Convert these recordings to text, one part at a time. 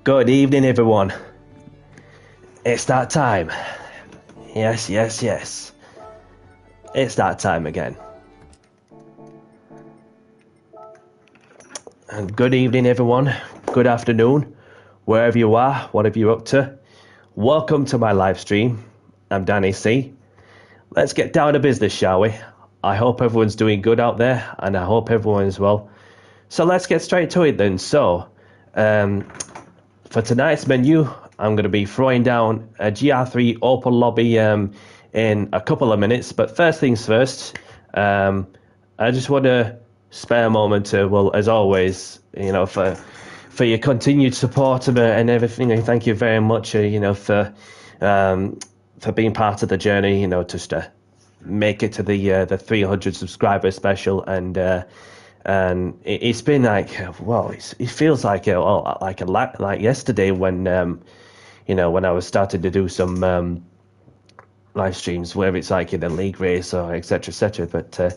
Good evening, everyone. It's that time. Yes, yes, yes. It's that time again. And good evening, everyone. Good afternoon, wherever you are, whatever you're up to. Welcome to my live stream. I'm Danny C. Let's get down to business, shall we? I hope everyone's doing good out there, and I hope everyone's well. So let's get straight to it then. So, for tonight's menu, I'm going to be throwing down a GR3 Open lobby in a couple of minutes. But first things first, I just want to spare a moment to, well, as always, you know, for your continued support and everything. And thank you very much, you know, for being part of the journey. You know, just to make it to the 300 subscriber special, and it's been like, well, it feels like like yesterday when you know, when I was starting to do some live streams where it's like in a league race or etc etc. But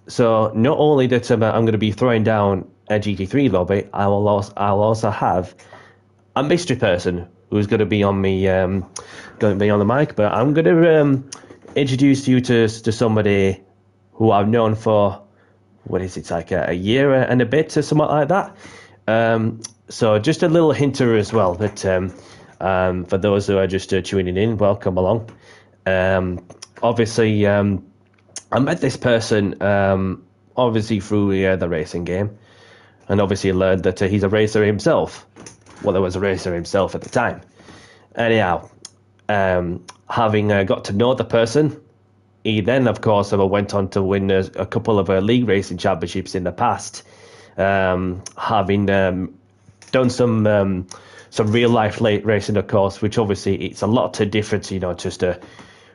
so not only that I'm going to be throwing down a GT3 lobby, I'll also have a mystery person who's going to be on me going to be on the mic. But I'm going to introduce you to somebody who I've known for, what is it, like a year and a bit or something like that. So just a little hinter as well that for those who are just tuning in, welcome along. Obviously, I met this person obviously through the racing game, and obviously learned that he's a racer himself. Well, there was a racer himself at the time. Anyhow, having got to know the person, he then, of course, went on to win a couple of league racing championships in the past, having done some real life racing, of course, which obviously it's a lot to different, you know, just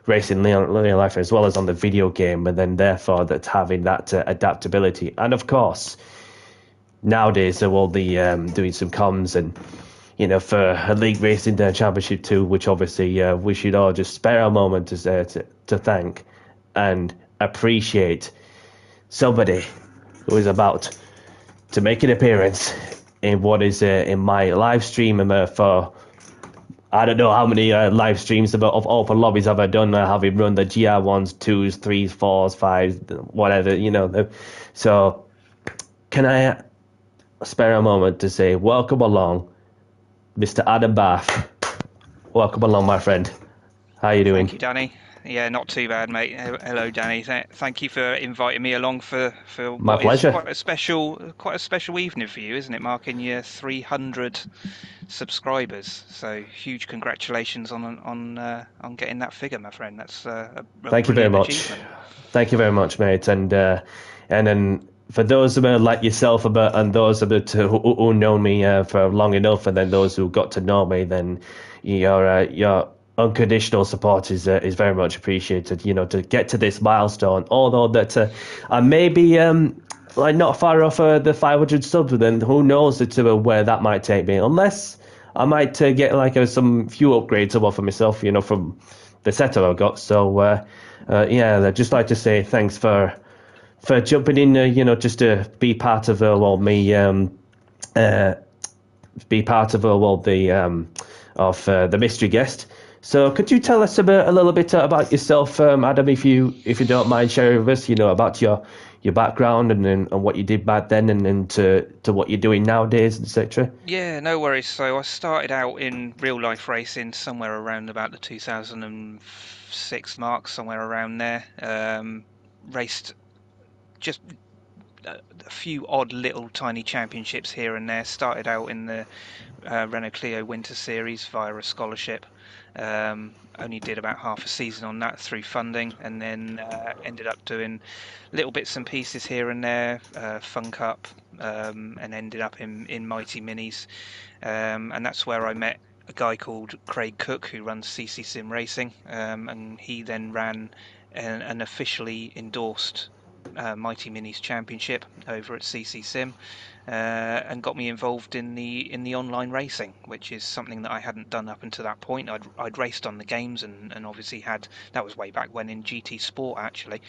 racing real life as well as on the video game, and then therefore that having that adaptability. And of course, nowadays they're all the doing some comms and, you know, for a league racing championship too, which obviously we should all just spare a moment to thank and appreciate somebody who is about to make an appearance in what is in my live stream for, I don't know how many live streams of open lobbies have I done, having run the GR1s, 2s, 3s, 4s, 5s, whatever, you know. So can I spare a moment to say welcome along, Mr. Adam Bath. Welcome along, my friend. How are you doing? Thank you, Danny. Yeah, not too bad, mate. Hello, Danny. Thank you for inviting me along for My what pleasure. is quite a special evening for you, isn't it? Marking your 300 subscribers. So huge congratulations on getting that figure, my friend. That's a Thank you very much. achievement. Thank you very much, mate. And then for those like yourself and those who know me for long enough, and then those who got to know me, then your unconditional support is very much appreciated. You know, to get to this milestone, although that I may be like not far off the 500 subs, but then who knows where that might take me, unless I might get like some few upgrades for myself, you know, from the setup I've got. So yeah, I'd just like to say thanks for jumping in, you know, just to be part of be part of the mystery guest. So could you tell us a little bit about yourself, Adam, if you don't mind sharing with us, you know, about your background and what you did back then and to what you're doing nowadays, etc. Yeah, no worries. So I started out in real life racing somewhere around about the 2006 mark, somewhere around there. Raced just a few odd little tiny championships here and there. Started out in the Renault Clio Winter Series via a scholarship. Only did about half a season on that through funding, and then ended up doing little bits and pieces here and there, Fun Cup, and ended up in Mighty Minis, and that's where I met a guy called Craig Cook who runs CC Sim Racing, and he then ran an officially endorsed Mighty Minis Championship over at CC Sim, and got me involved in the online racing, which is something that I hadn't done up until that point. I'd raced on the games and obviously that was way back when in GT Sport actually,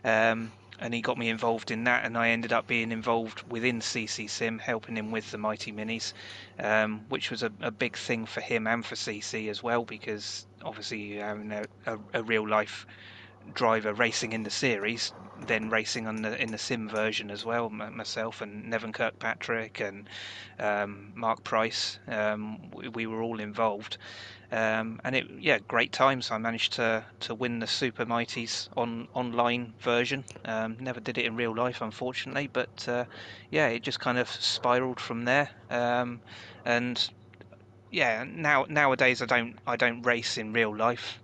and and he got me involved in that, and I ended up being involved within CC Sim, helping him with the Mighty Minis, which was a big thing for him and for CC as well, because obviously having a real life driver racing in the series, then racing in the sim version as well. Myself and Nevin Kirkpatrick and Mark Price, we were all involved, and great times. I managed to win the Super Mighties online version. Never did it in real life, unfortunately, but it just kind of spiraled from there. And nowadays I don't race in real life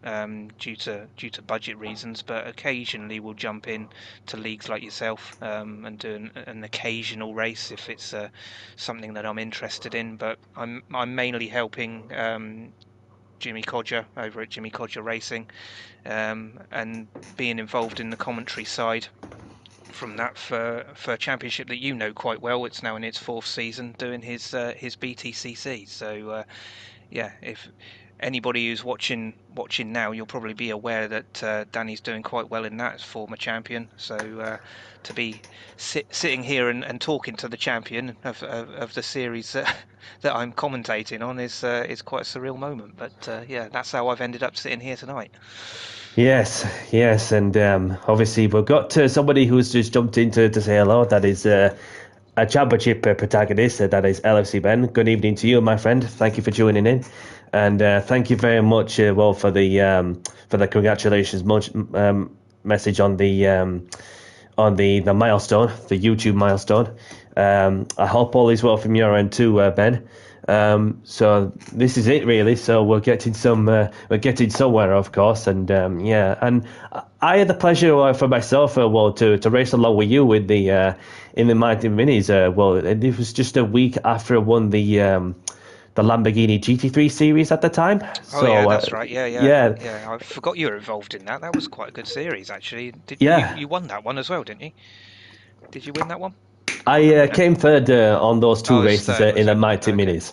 due to budget reasons, but occasionally we'll jump in to leagues like yourself and do an occasional race if it's something that I'm interested in. But I'm mainly helping Jimmy Codger over at Jimmy Codger Racing, and being involved in the commentary side from that for a championship that you know quite well. It's now in its 4th season, doing his BTCC. So if anybody who's watching now, you'll probably be aware that Danny's doing quite well in that as former champion. So to be sitting here and talking to the champion of the series that I'm commentating on is quite a surreal moment. But that's how I've ended up sitting here tonight. Yes, and obviously we've got somebody who's just jumped in to say hello. That is a championship protagonist. That is LFC Ben. Good evening to you, my friend. Thank you for tuning in, and thank you very much. For the congratulations message on the milestone, the YouTube milestone. I hope all is well from your end too, Ben. So this is it really. So we're getting somewhere, of course, and and I had the pleasure for myself, to race along with you with the in the Mighty Minis. It was just a week after I won the Lamborghini GT3 series at the time. So, yeah, that's right. Yeah. I forgot you were involved in that. That was quite a good series, actually. You won that one as well, didn't you? Did you win that one? I came third on those two races in the Mighty Minis.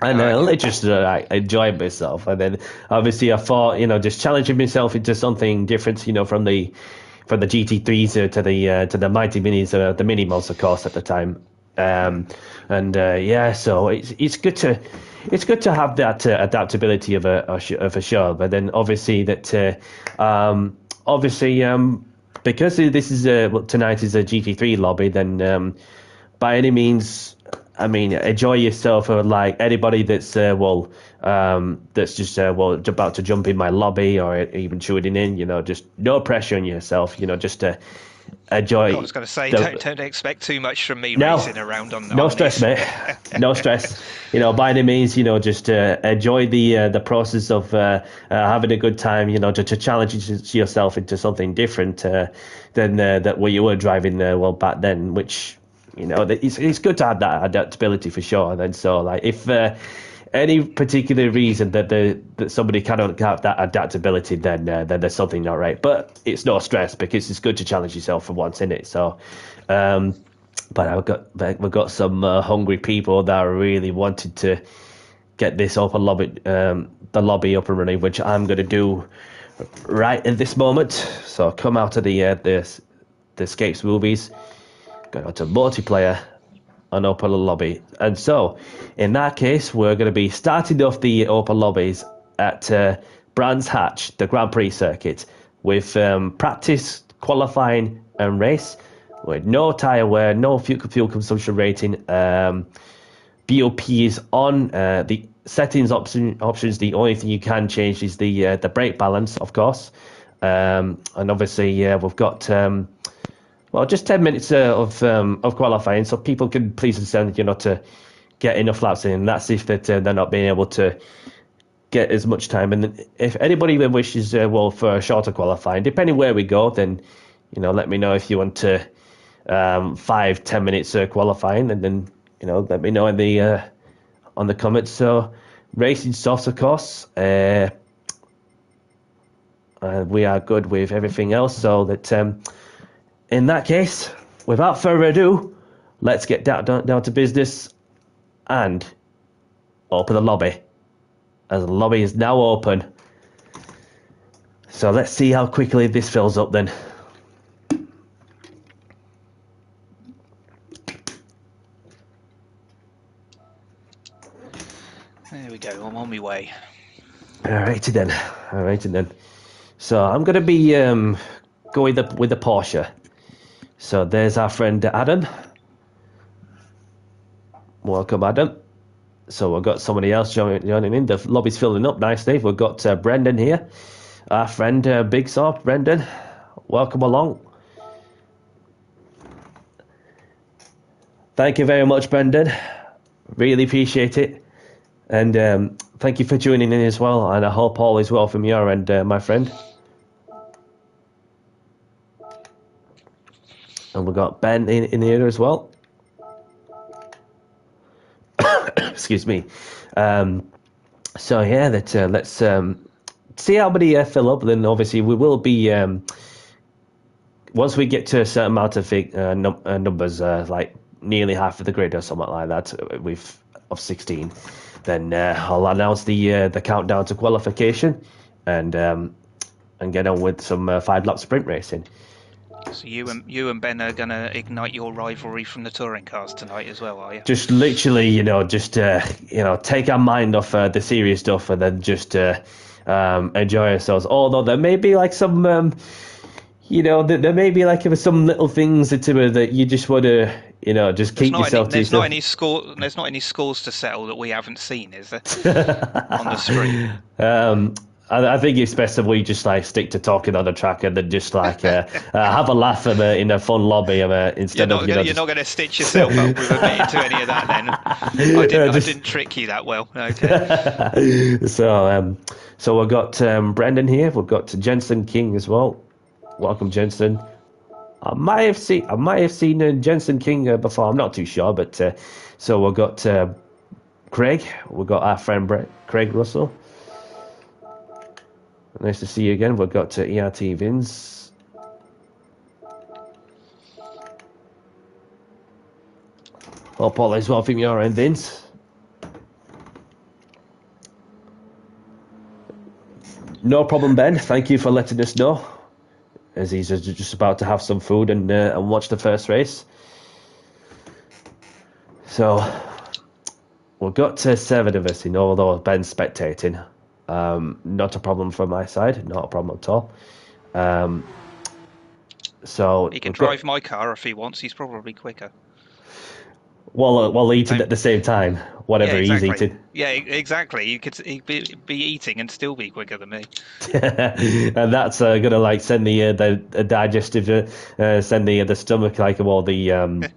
And I just enjoyed myself. And then obviously I thought, just challenging myself into something different, from the GT3s to the Mighty Minis, the mini mods, of course, at the time. So it's good to have that adaptability of a show. But then obviously because this is tonight is a GT3 lobby, then by any means, I mean, enjoy yourself. Like anybody that's just about to jump in my lobby or even tuning in, just no pressure on yourself. Just to enjoy. I was going to say, don't expect too much from me racing around on. No stress, mate. No stress. By any means, just enjoy the process of having a good time. To challenge yourself into something different than that what you were driving back then, which. It's good to have that adaptability for sure. And then so if any particular reason that somebody cannot have that adaptability, then there's something not right. But it's no stress because it's good to challenge yourself for once, isn't it? So, but we've got some hungry people that really wanted to get this open lobby, the lobby up and running, which I'm going to do right in this moment. So come out of the Escapes movies. Go to multiplayer and open a lobby. And so, in that case, we're going to be starting off the open lobbies at Brands Hatch, the Grand Prix circuit, with practice, qualifying, and race, with no tyre wear, no fuel consumption rating. BOP is on. The settings options, the only thing you can change is the brake balance, of course. And obviously, we've got. Just 10 minutes of qualifying, so people can please understand, to get enough laps in. And that's if they're not being able to get as much time. And if anybody wishes, for a shorter qualifying, depending where we go, then, let me know if you want to 5-10 minutes qualifying, and then, let me know in the on the comments. So racing softs, of course. We are good with everything else, so that. In that case, without further ado, let's get down to business and open the lobby. As the lobby is now open. So let's see how quickly this fills up then. There we go. I'm on my way. Alrighty then. Alrighty then. So I'm gonna be going with the Porsche. So there's our friend Adam. Welcome, Adam. So we've got somebody else joining in. The lobby's filling up nicely. We've got Brendan here. Our friend Big Saw, Brendan. Welcome along. Thank you very much, Brendan. Really appreciate it. And thank you for joining in as well. And I hope all is well from your end, my friend. And we've got Ben in here as well. Excuse me. So yeah, let's see how many fill up. Then obviously we will be once we get to a certain amount of numbers, like nearly half of the grid or something like that, of 16. Then I'll announce the countdown to qualification, and get on with some 5-lap sprint racing. So you and Ben are gonna ignite your rivalry from the touring cars tonight as well, are you? Just literally, take our mind off the serious stuff and then just enjoy ourselves. Although there may be like some, there may be like some little things that you just want to, just keep yourself to yourself. There's not any scores to settle that we haven't seen, is there? On the screen. I think it's best if we just like stick to talking on the track and then just like have a laugh in a fun lobby instead of you're not going to stitch yourself up with admitting to any of that. Then I didn't trick you that well. Okay. So we've got Brendan here. We've got Jensen King as well. Welcome, Jensen. I might have seen Jensen King before. I'm not too sure, but so we've got Craig. We've got our friend Craig Russell. Nice to see you again. We've got ERT Vins. Hope all is well from your end, Vince. No problem, Ben. Thank you for letting us know. As he's just about to have some food and watch the first race. So we've got 7 of us, although Ben's spectating. Not a problem from my side, not a problem at all. So he can drive my car if he wants. He's probably quicker. While eating at the same time, whatever exactly. he's eating. Yeah, exactly. He'd be eating and still be quicker than me. And that's gonna like send the digestive, send the stomach like the.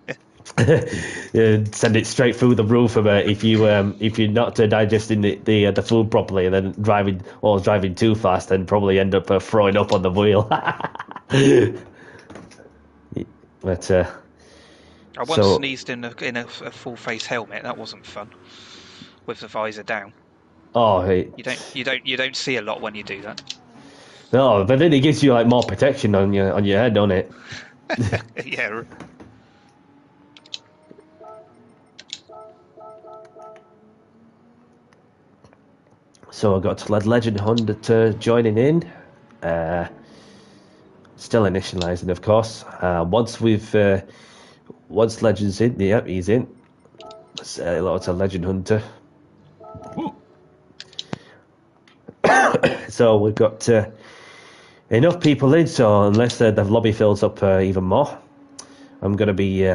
Send it straight through the roof if you're not digesting the food properly and then driving too fast, then probably end up throwing up on the wheel. But I once sneezed in a full face helmet. That wasn't fun. With the visor down. Oh, you don't see a lot when you do that. No, but then it gives you like more protection on your head, don't it? Yeah. So I got Legend 100 joining in. Still initializing, of course. Once Legend's in, yep, he's in. Let's say hello to Legend Hunter. So we've got enough people in, so unless the lobby fills up even more, I'm going to be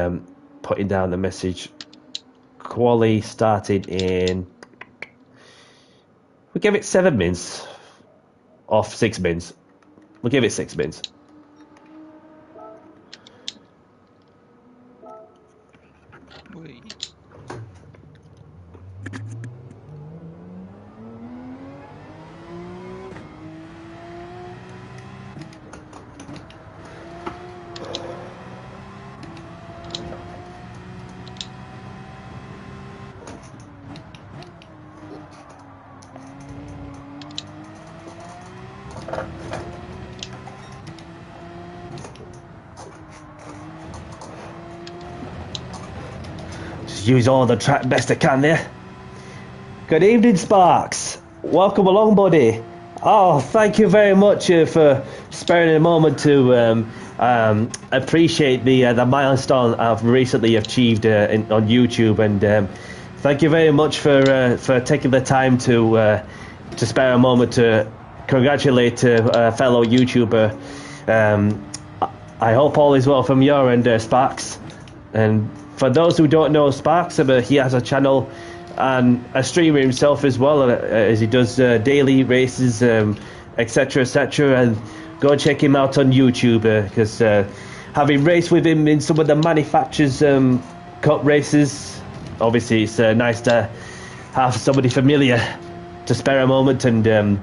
putting down the message. Quali started in... We'll give it 7 mins. Off 6 mins. We'll give it 6 mins. Use all the track best I can there. Good evening, Sparks. Welcome along, buddy. Oh, thank you very much for sparing a moment to appreciate the milestone I've recently achieved on YouTube, and Thank you very much for taking the time to spare a moment to congratulate a fellow YouTuber. I hope all is well from your end, Sparks. And for those who don't know Sparks, he has a channel and a streamer himself as well, as he does daily races, etc., etc. And go check him out on YouTube, because having raced with him in some of the manufacturers' cup races, obviously it's nice to have somebody familiar to spare a moment and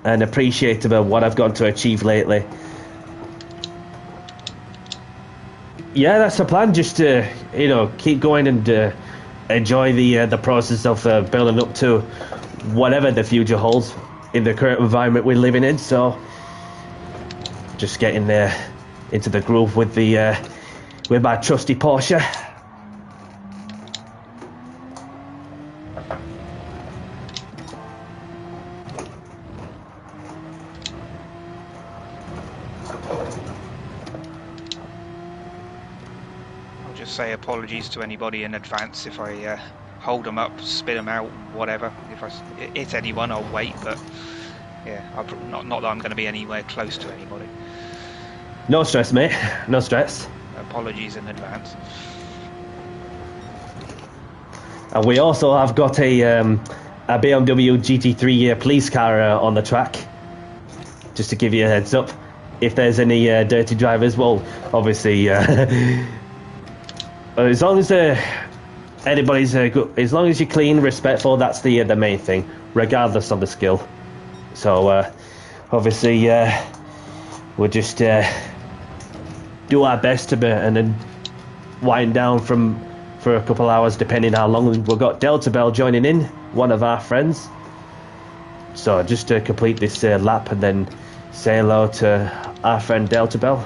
appreciative of what I've got to achieve lately. Yeah, that's the plan. Just to keep going and enjoy the process of building up to whatever the future holds in the current environment we're living in. So just getting into the groove with with my trusty Porsche. Say apologies to anybody in advance if I hold them up, spit them out, whatever. If I hit anyone, I'll wait, but yeah, not that I'm going to be anywhere close to anybody. No stress, mate. No stress. Apologies in advance. And we also have got a BMW GT3 police car on the track. Just to give you a heads up, if there's any dirty drivers, well, obviously. As long as anybody's good, as long as you're clean, respectful, that's the main thing, regardless of the skill. So obviously we'll just do our best to and then wind down for a couple hours, depending how long we've got. Delta Bell joining in, one of our friends. So just to complete this lap and then say hello to our friend Delta Bell.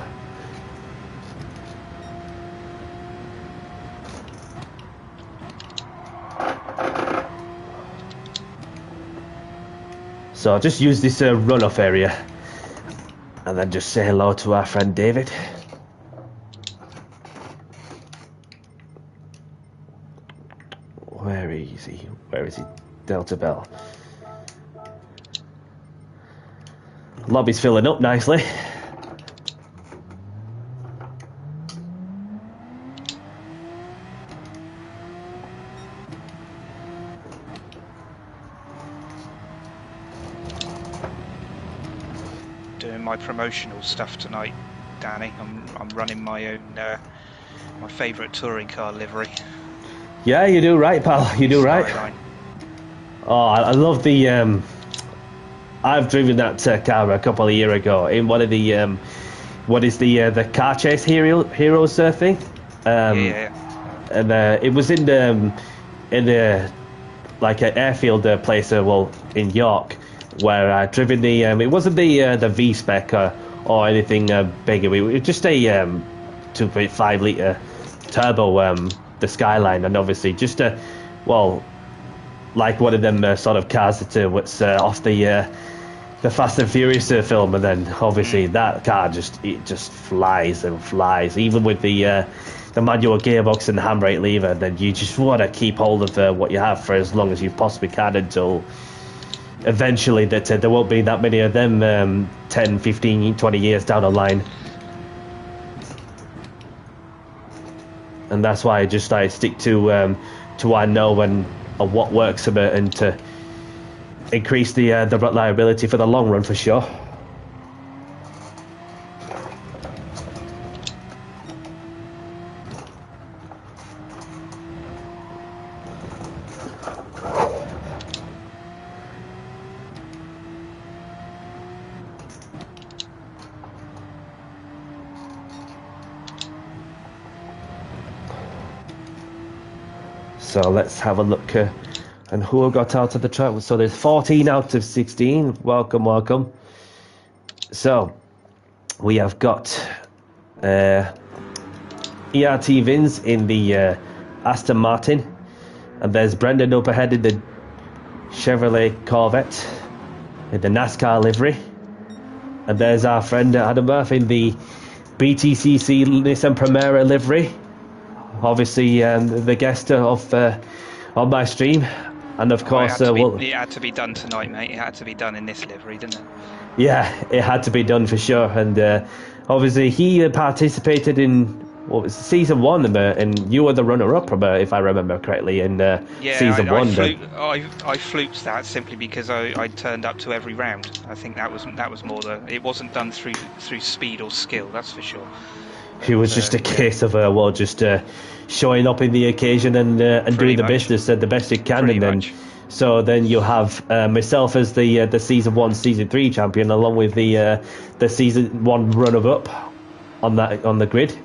So I'll just use this runoff area and then just say hello to our friend David. Where is he? Where is he? Delta Bell. Lobby's filling up nicely. My promotional stuff tonight, Danny. I'm running my own my favourite touring car livery. Yeah, you do right, pal. You do right. Oh, I love the. I've driven that car a couple of years ago in one of the what is the car chase heroes thing. Yeah. And it was in the like an airfield place, well, in York. Where I driven the it wasn't the V spec or anything bigger. It was just a 2.5 litre turbo, the Skyline, and obviously just like one of them sort of cars that was off the Fast and Furious film, and then obviously that car just flies and flies, even with the manual gearbox and handbrake lever. Then you just want to keep hold of what you have for as long as you possibly can until eventually that there won't be that many of them 10, 15, 20 years down the line. And that's why I stick to what I know and what works a bit, and to increase the reliability for the long run for sure. So let's have a look and who got out of the track. So there's 14 out of 16. Welcome. So we have got ERT Vins in the Aston Martin, and there's Brendan up ahead in the Chevrolet Corvette in the NASCAR livery, and there's our friend Adam Murphy in the BTCC Nissan Primera livery. obviously the guest of on my stream, and of course, it had to be done tonight, mate. It had to be done in this livery, didn't it? Yeah, it had to be done for sure, and obviously he participated in what was season 1, and you were the runner-up, if I remember correctly, in season 1. I fluked that simply because I turned up to every round. I think that was more it wasn't done through speed or skill, that's for sure. It was just a case of just showing up in the occasion and doing the business the best you can, and then. So then you have myself as the season 1, season 3 champion, along with the season 1 runner-up on the grid.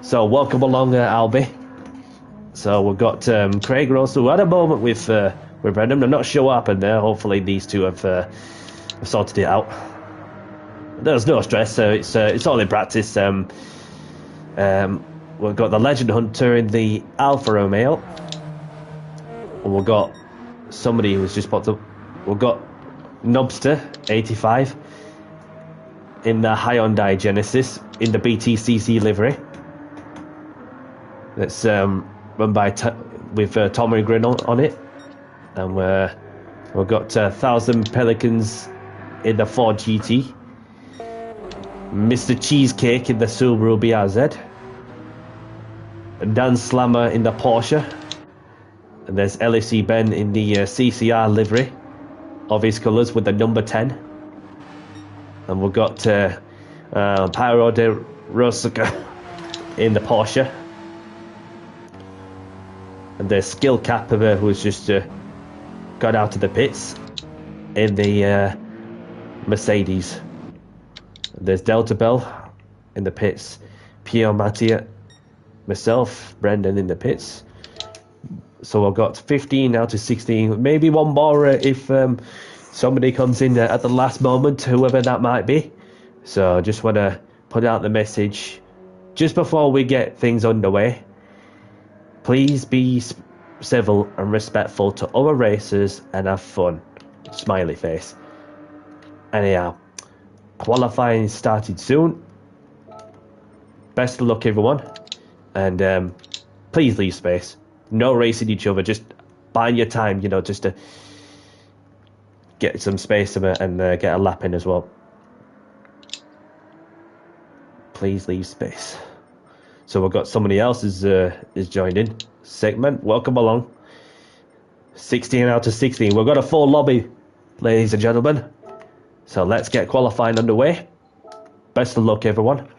So welcome along, Albie. So we've got Craig Russell at a moment with Brendan. I'm not sure what happened there. Hopefully these two have sorted it out. There's no stress. So it's all in practice. We've got the Legend Hunter in the Alfa Romeo. And we've got somebody who's just popped up. We've got Nobster 85 in the Hyundai Genesis in the BTCC livery. That's run by with Tommy Grin on it, and we've got 1000 Pelicans in the Ford GT, Mr. Cheesecake in the Subaru BRZ, Dan Slammer in the Porsche. And there's LAC Ben in the CCR livery of his colours with the number 10. And we've got Pyro de Rosica in the Porsche. And there's Skill Cap who's just got out of the pits in the Mercedes. And there's Delta Bell in the pits. Pierre Mattia, myself, Brendan in the pits. So I've got 15 out of 16. Maybe one more if somebody comes in at the last moment, whoever that might be. So I just want to put out the message just before we get things underway. Please be civil and respectful to other racers and have fun. Smiley face. Anyhow, qualifying started soon. Best of luck, everyone. And please leave space. No racing each other, just buying your time, just to get some space and get a lap in as well. Please leave space. So we've got somebody else is joined in. Segment, welcome along. 16 out of 16. We've got a full lobby, ladies and gentlemen. So let's get qualifying underway. Best of luck, everyone.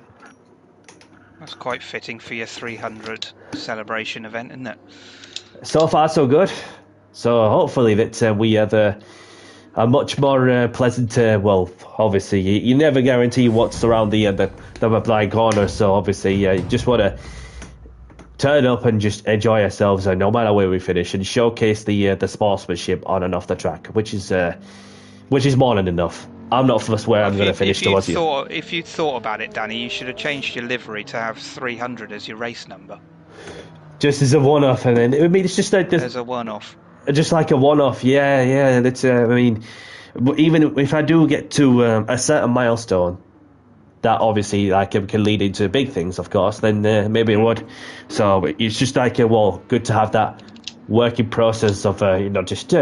That's quite fitting for your 300 celebration event, isn't it? So far, so good. So hopefully that we have a much more pleasant. Well, obviously, you never guarantee what's around the blind corner. So obviously, you just want to turn up and just enjoy ourselves, no matter where we finish, and showcase the sportsmanship on and off the track, which is more than enough. I'm not fussed where I'm going to finish towards you. If you'd thought about it, Danny, you should have changed your livery to have 300 as your race number. Just as a one-off, and then it's just like this. As a one-off. Just like a one-off, yeah. That's even if I do get to a certain milestone, that obviously can lead into big things, of course. Then maybe it would. So it's just good to have that working process of just.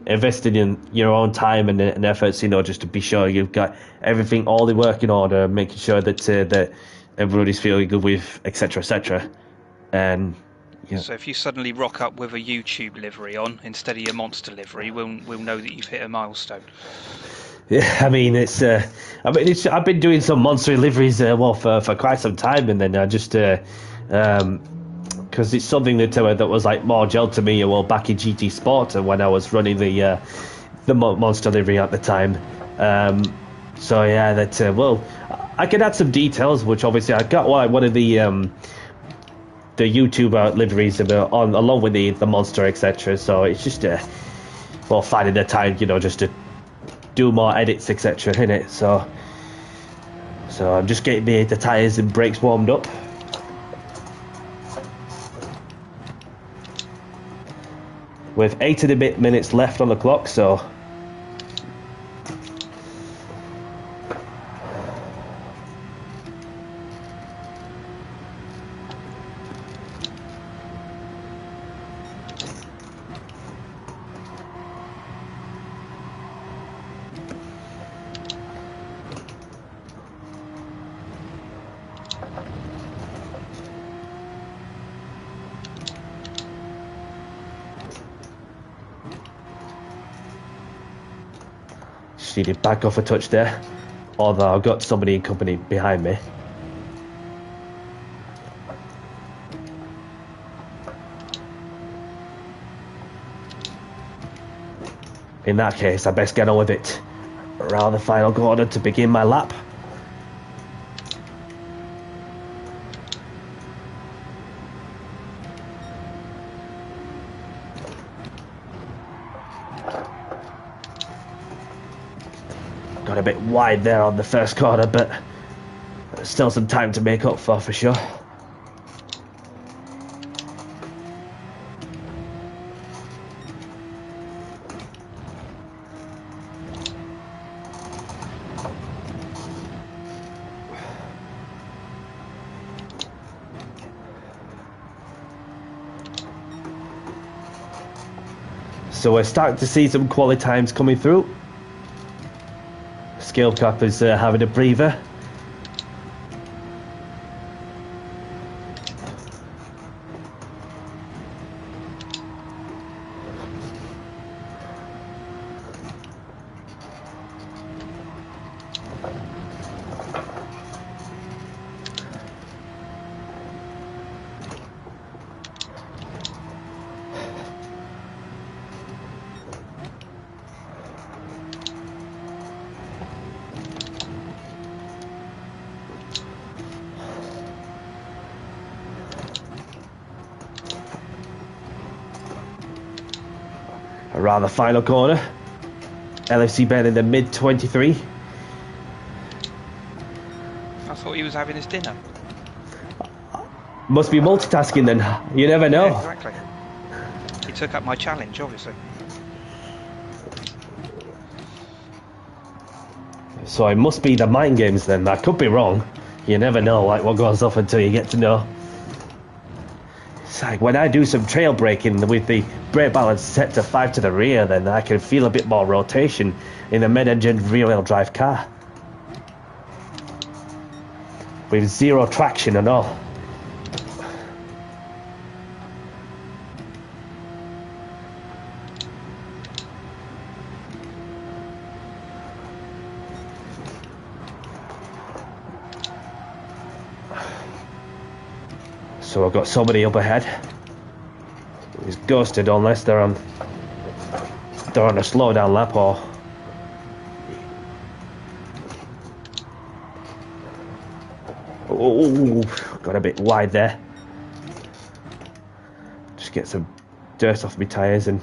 Investing in your own time and efforts, just to be sure you've got everything, all the work in order, making sure that everybody's feeling good with, etc. And so if you suddenly rock up with a YouTube livery on instead of your monster livery, we'll know that you've hit a milestone. Yeah, I've been doing some monster liveries for quite some time, and then I just because it's something that was more gel to me back in GT Sport when I was running the monster livery at the time. So yeah, I can add some details, which obviously I got one of the YouTube liveries along with the monster, etc. So it's just finding the time, just to do more edits, etc. in it. So I'm just getting the tires and brakes warmed up. With 8 and a bit minutes left on the clock, so Just needed back off a touch there. Although I've got somebody in company behind me. In that case, I best get on with it. Around the final corner to begin my lap. Got a bit wide there on the first corner, but there's still some time to make up for sure. So we're starting to see some quality times coming through. Scale Cap is having a breather. Around the final corner. LFC Ben in the mid 23. I thought he was having his dinner. Must be multitasking then. You never know. Yeah, exactly. He took up my challenge, obviously. So it must be the mind games then. I could be wrong. You never know like what goes off until you get to know. It's like when I do some trail braking with the brake balance set to 5 to the rear, then I can feel a bit more rotation in a mid-engine rear-wheel drive car. With zero traction and all. So I've got somebody up ahead. He's ghosted unless they're on a slow down lap or oh, got a bit wide there. Just get some dirt off my tyres and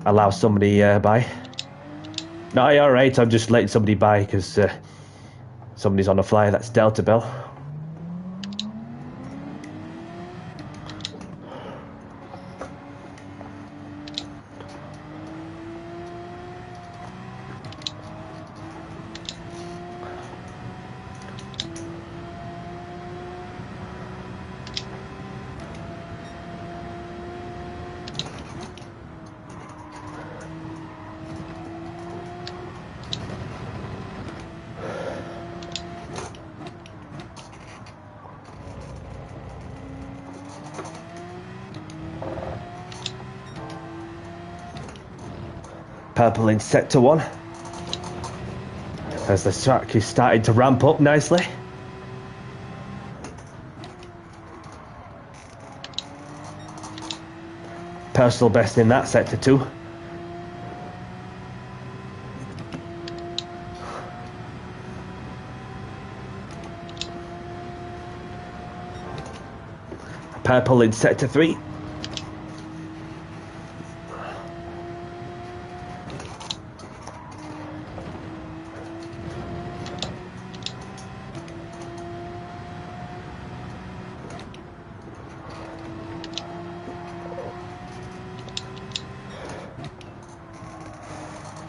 allow somebody by. No, you're alright, I'm just letting somebody by because somebody's on the fly. That's Delta Bell. Purple in sector 1 as the track is starting to ramp up nicely. Personal best in that sector 2. Purple in sector 3.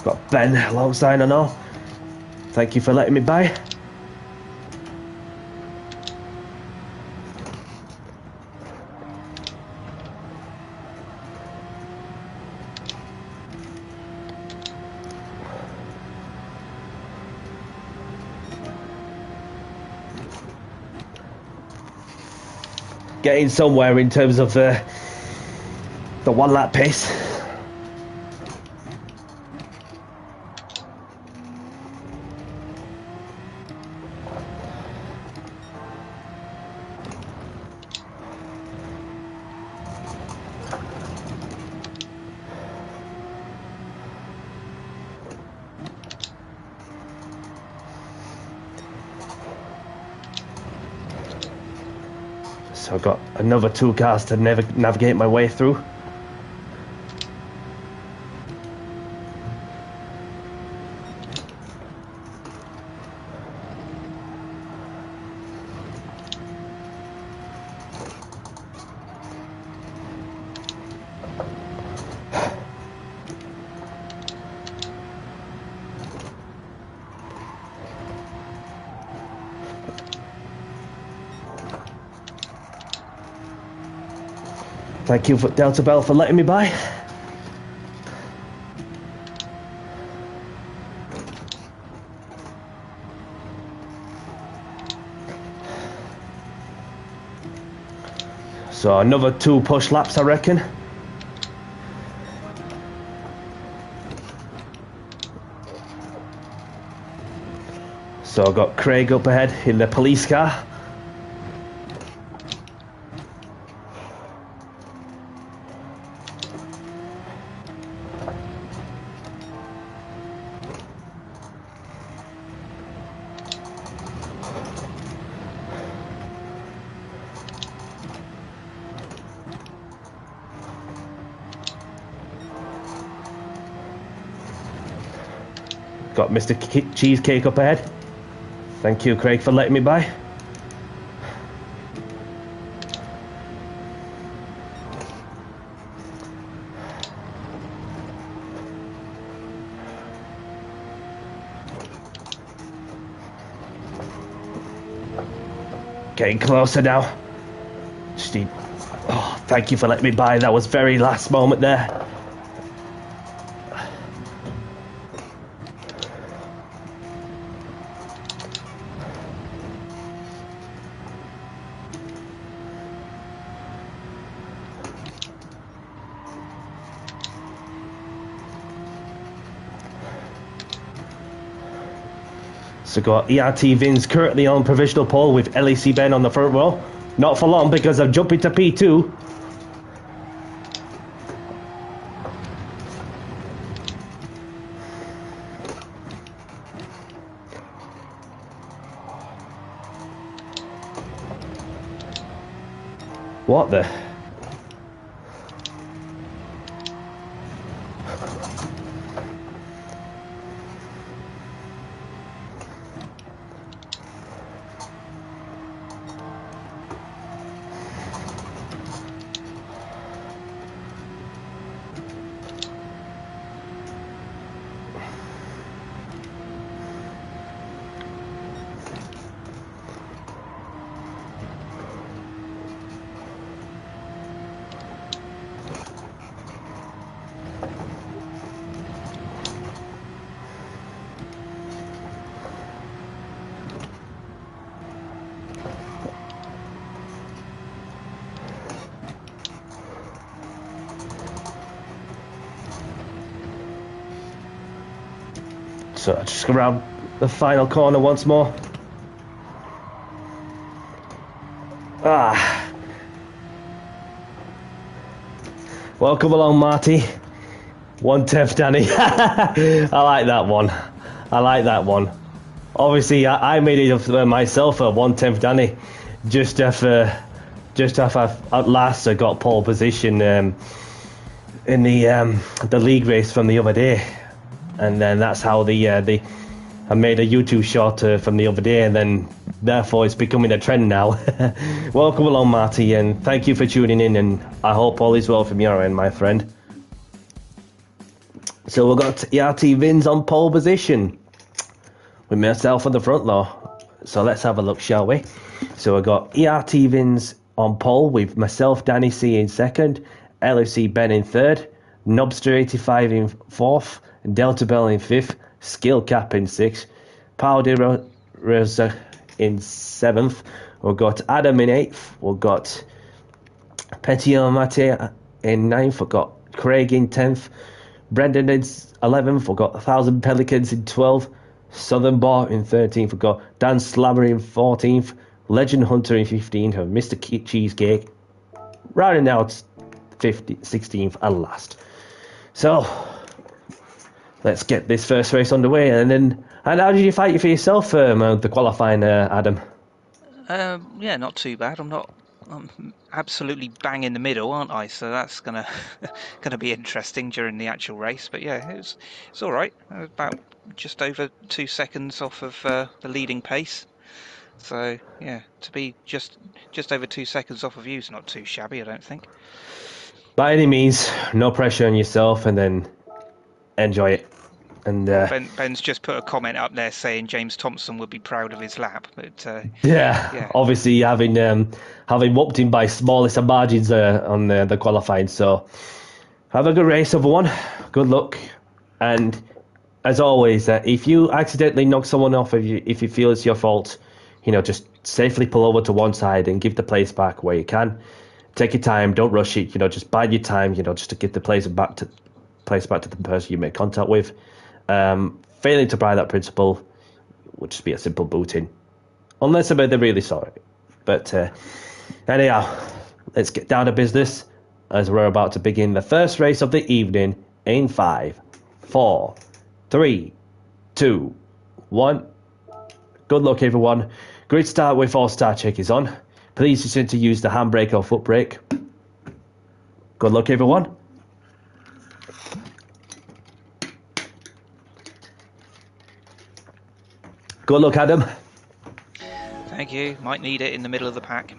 Got Ben alongside and all. Thank you for letting me by. getting somewhere in terms of the 1 lap pace. So I've got another 2 cars to navigate my way through. Thank you, Delta Bell, for letting me by. So another 2 push laps, I reckon. So I've got Craig up ahead in the police car. Got Mr. Cheesecake up ahead. Thank you, Craig, for letting me by. Getting closer now. Oh, thank you for letting me by. That was very last moment there. So got ERT Vins currently on provisional pole with LEC Ben on the front row. Not for long because I'm jumping to P2. What the? So I just go around the final corner once more. Welcome along, Marty. 1/10, Danny. I like that one. I like that one. Obviously, I made it up myself for 1/10, Danny. Just after at last I got pole position in the league race from the other day. And then that's how I made a YouTube short from the other day, and then therefore it's becoming a trend now. Welcome along, Marty, and thank you for tuning in, and I hope all is well from your end, my friend. So we've got ERT Vins on pole position with myself on the front though. So let's have a look, shall we? So we've got ERT Vins on pole with myself, Danny C in second, LFC Ben in third, Nobster85 in fourth, Delta Bell in fifth, Skill Cap in sixth, Powder Rosa in seventh. We've got Adam in eighth. We've got Petit Mate in 9th. We've got Craig in 10th. Brendan in 11th. We've got 1,000 Pelicans in 12th. Southern Bar in 13th. We've got Dan Slabber in 14th. Legend Hunter in 15th. And Mr. Cheesecake rounding out 16th and last. So let's get this first race underway. And how did you fight for yourself the qualifying, Adam? Yeah, not too bad. I'm absolutely bang in the middle, aren't I? So that's gonna be interesting during the actual race. But yeah, it's all right. About just over 2 seconds off of the leading pace. So yeah, to be just over 2 seconds off of you is not too shabby, I don't think. By any means, no pressure on yourself, and then enjoy it. And Ben's just put a comment up there saying James Thompson would be proud of his lap, but yeah, obviously having whooped him by smallest of margins on the qualifying. So have a good race, everyone. Good luck, and as always, if you accidentally knock someone off, if you feel it's your fault, just safely pull over to one side and give the place back where you can. Take your time, don't rush it. Just bide your time. Just to give the place back to the person you made contact with. Failing to apply that principle would just be a simple booting, unless they're really sorry. But anyhow, let's get down to business as we're about to begin the first race of the evening in 5, 4, 3, 2, 1. Good luck, everyone. Grid start with 4-star check is on. Please listen to use the handbrake or foot brake. Good luck, everyone. Good luck, Adam. Thank you. Might need it in the middle of the pack.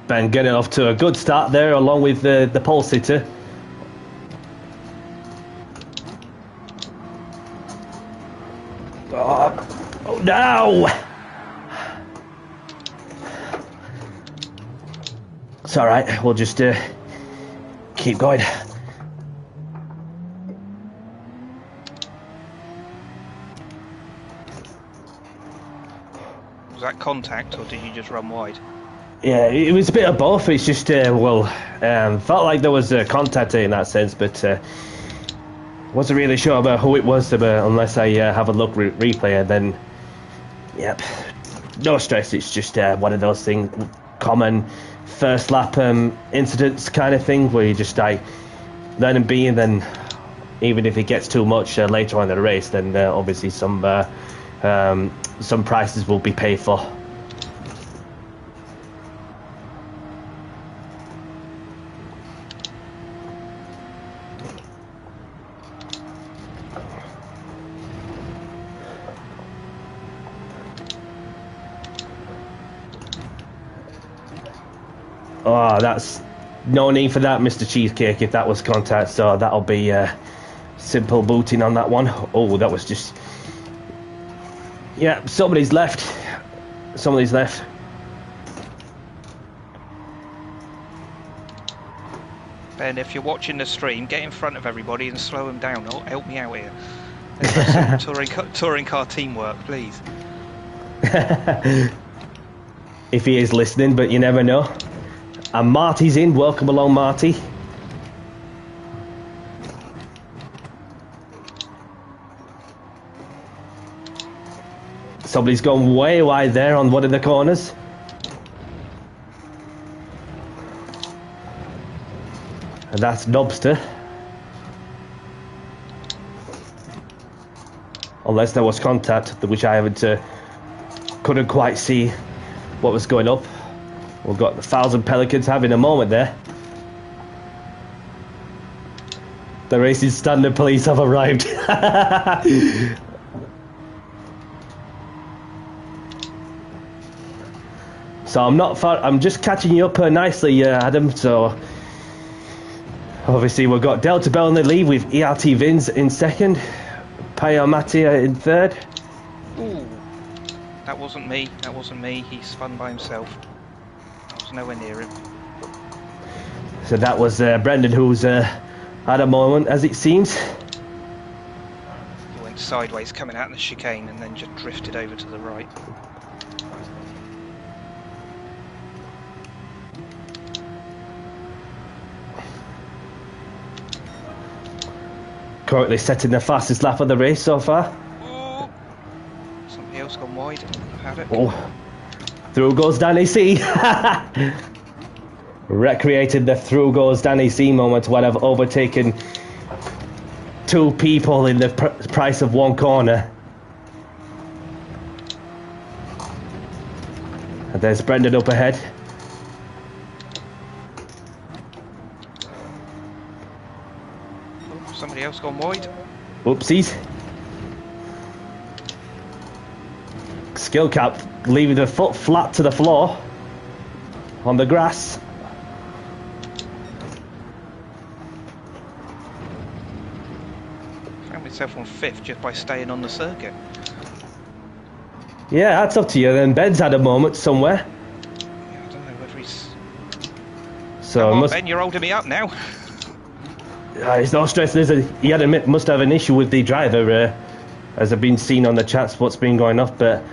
Ben getting off to a good start there, along with the pole sitter. Oh no! It's all right. We'll just keep going. Was that contact, or did you just run wide? Yeah, it was a bit of both. It's just felt like there was contact in that sense, but wasn't really sure about who it was unless I have a look replay, and then yep, no stress. It's just one of those things, common first lap incidents kind of thing, where you just let him be, and then even if it gets too much later on in the race, then obviously some prices will be paid for. Oh, that's no need for that, Mr. Cheesecake, if that was contact, so that'll be simple booting on that one. Oh, that was just... Yeah, somebody's left. Somebody's left. Ben, if you're watching the stream, get in front of everybody and slow them down. Help me out here. Let's have some touring car teamwork, please. If he is listening, but you never know. And Marty's in. Welcome along, Marty. Somebody's gone way wide there on one of the corners. And that's Nobster. Unless there was contact, which I couldn't quite see what was going up. We've got the 1,000 Pelicans having a moment there. The racing standard police have arrived. So I'm not far. I'm just catching you up nicely, Adam. So obviously we've got Delta Bell in the lead with ERT Vins in second, Pio Mattia in third. Ooh, That wasn't me. That wasn't me. He spun by himself. I was nowhere near him. So that was Brendan, who's had a moment, as it seems. He went sideways coming out of the chicane and then just drifted over to the right. Currently setting the fastest lap of the race so far. Oh, somebody else gone wide. Paddock. Oh, through goes Danny C. Recreated the through goes Danny C moment when I've overtaken two people in the price of one corner. And there's Brendan up ahead. Oh, somebody else gone wide. Oopsies. Skill cap leaving the foot flat to the floor on the grass. Found myself on 5th just by staying on the circuit. Yeah, that's up to you. Then Ben's had a moment somewhere. Yeah, I don't know whether he's... So Come on, must... Ben, you're holding me up now. It's no stress. He must have an issue with the driver, as I've been seen on the chats what's been going off, but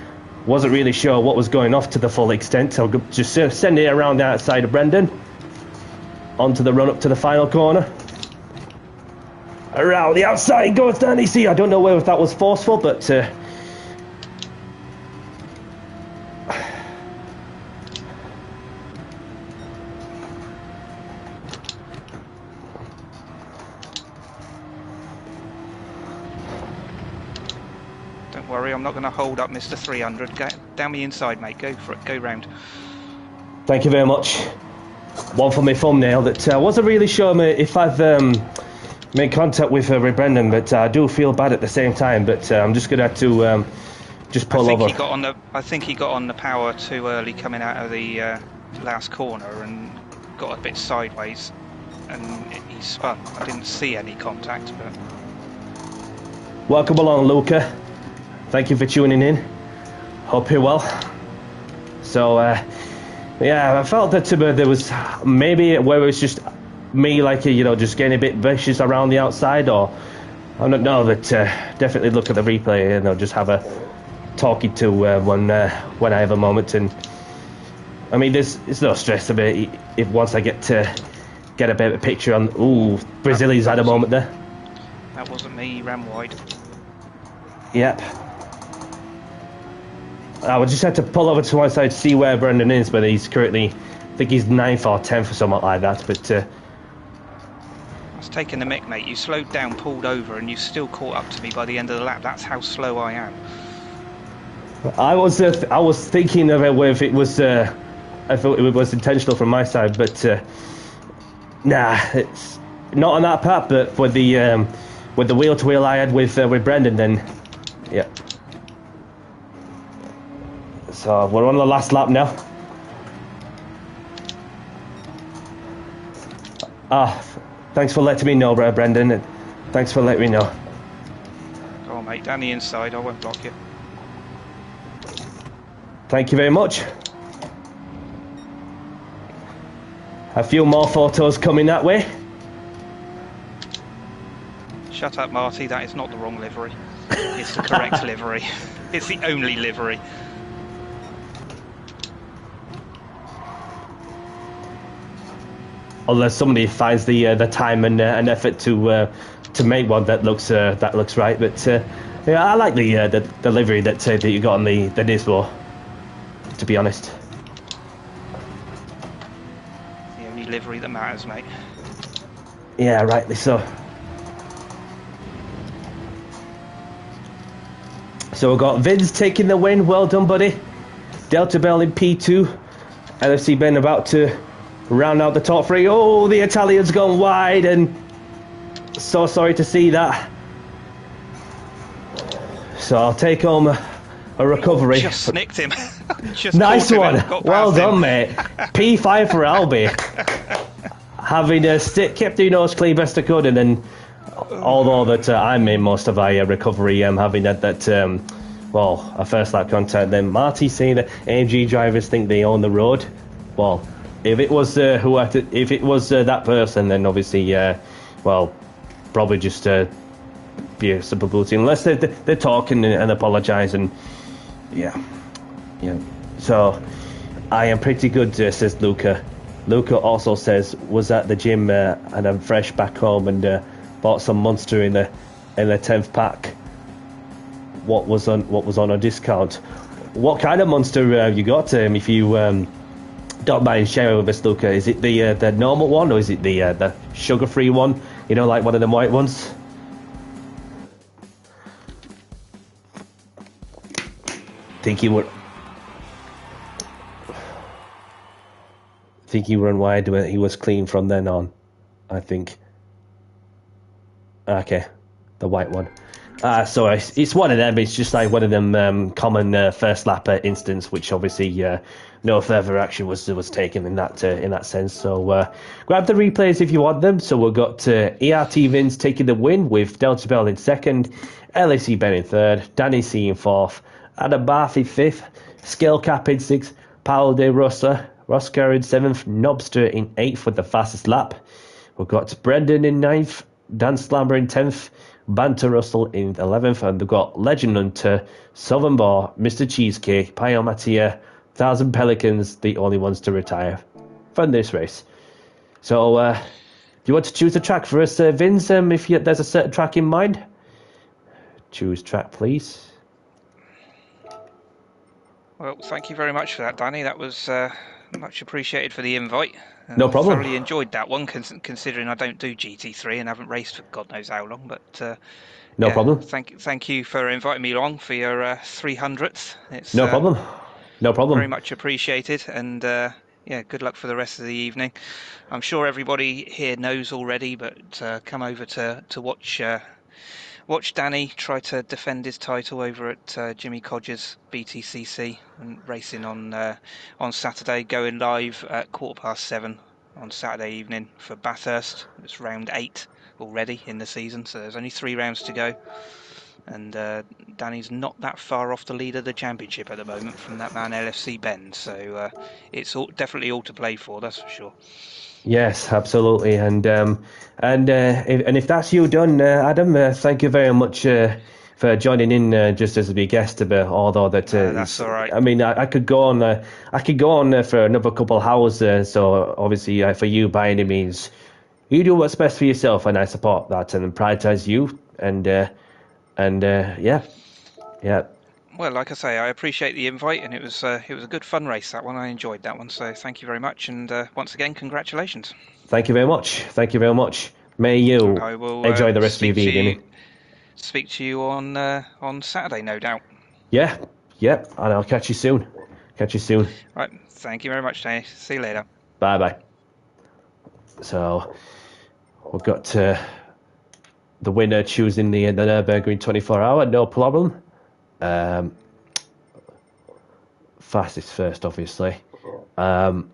wasn't really sure what was going off to the full extent. I'll just send it around the outside of Brendan, onto the run up to the final corner. Around the outside goes Danny C. I don't know whether that was forceful, but Don't worry, I'm not going to hold up Mr. 300. Go down the inside, mate. Go for it. Go round. thank you very much. One for my thumbnail that I wasn't really sure if I've made contact with Brendan, but I do feel bad at the same time. But I'm just gonna have to just pull over. I think he got on the power too early coming out of the last corner and got a bit sideways, and he spun. I didn't see any contact, but Welcome along, Luca. Thank you for tuning in. Hope you're well. So, yeah, I felt that there was maybe where it was just me, like, just getting a bit vicious around the outside, or I don't know, but definitely look at the replay and I'll just have a talking to when I have a moment. And I mean, it's no stress about it if once I get to get a bit of a picture on. Ooh, Brazilian's had a moment there. that wasn't me. He ran wide. Yep. I would just have to pull over to one side to see where Brendan is, but he's currently, I think he's 9th or 10th or something like that. But I was taking the mick, mate. You slowed down, pulled over, and you still caught up to me by the end of the lap. That's how slow I am. I was thinking of it if it was I thought it was intentional from my side, but nah, it's not on that part. But with the wheel to wheel I had with Brendan, then yeah. So we're on the last lap now. Thanks for letting me know, Brendan. Thanks for letting me know. Go on, mate. Down the inside. I won't block you. Thank you very much. A few more photos coming that way. Shut up, Marty. That is not the wrong livery. It's the correct livery. It's the only livery. Unless somebody finds the time and effort to make one that looks right, but yeah, I like the livery that you got on the Nismo. To be honest, The only livery that matters, mate. yeah, rightly so. So we've got Vince taking the win. Well done, buddy. Delta Bell in P2. LFC Ben about to round out the top three. Oh, the Italian's gone wide, and so sorry to see that. So I'll take home a recovery. Just snicked him. Just nice one. Well done, him. mate. P5 for Albie. Having kept your nose clean best I could, and then although that I made most of my recovery, having that well, a first lap contact. Then Marty saying that AMG drivers think they own the road. Well, if it was if it was that person, then obviously, well, probably just be a simple booty, unless they're talking and apologise, and yeah. So I am pretty good, says Luca. Luca also says, was at the gym and I'm fresh back home and bought some Monster in the 10th pack. What was on a discount? What kind of Monster you got? If you don't mind sharing with us, Luca, is it the normal one or is it the sugar-free one? You know, like one of them white ones. Think you run wide when he was clean from then on, I think. Okay, the white one. So it's one of them. It's just like one of them common first lap instance, which obviously no further action was taken in that sense. So grab the replays if you want them. So we've got ERT Vince taking the win with Delta Bell in second, LAC Ben in third, Danny C in fourth, Adam Barth in fifth, Scale Cap in sixth, Paolo De Rosa, Roscar in seventh, Nobster in eighth with the fastest lap. We've got Brendan in ninth, Dan Slammer in 10th, Banter Russell in 11th, and they've got Legend Hunter, Southern Bar, Mr. Cheesecake, Pio Mattia, 1000 Pelicans, the only ones to retire from this race. So, do you want to choose a track for us, Vince, if there's a certain track in mind? Choose track, please. Well, thank you very much for that, Danny. That was much appreciated for the invite. No problem. I thoroughly enjoyed that one, considering I don't do GT3 and haven't raced for God knows how long. But no problem. Thank you for inviting me along for your 300th. It's no problem. No problem. Very much appreciated, and good luck for the rest of the evening. I'm sure everybody here knows already, but come over to watch Danny try to defend his title over at Jimmy Codger's BTCC and racing on Saturday, going live at 7:15 on Saturday evening for Bathurst. It's round 8 already in the season, so there's only 3 rounds to go. And Danny's not that far off the lead of the championship at the moment from that man LFC Ben, so it's definitely all to play for, that's for sure. Yes, absolutely, and if that's you done, Adam, thank you very much for joining in just as a guest. Although that's all right. I mean, I could go on for another couple of hours. So obviously, for you, by any means, you do what's best for yourself, and I support that and prioritize you. And yeah. Well, like I say, I appreciate the invite, and it was a good fun race, that one. I enjoyed that one, so thank you very much, and once again, congratulations. Thank you very much. May you enjoy the rest of your evening. Speak to you on Saturday, no doubt. Yeah, and I'll catch you soon. Right, thank you very much, Danny. See you later. Bye. So we've got the winner choosing the Nürburgring 24-hour, no problem. Fastest first, obviously. Don't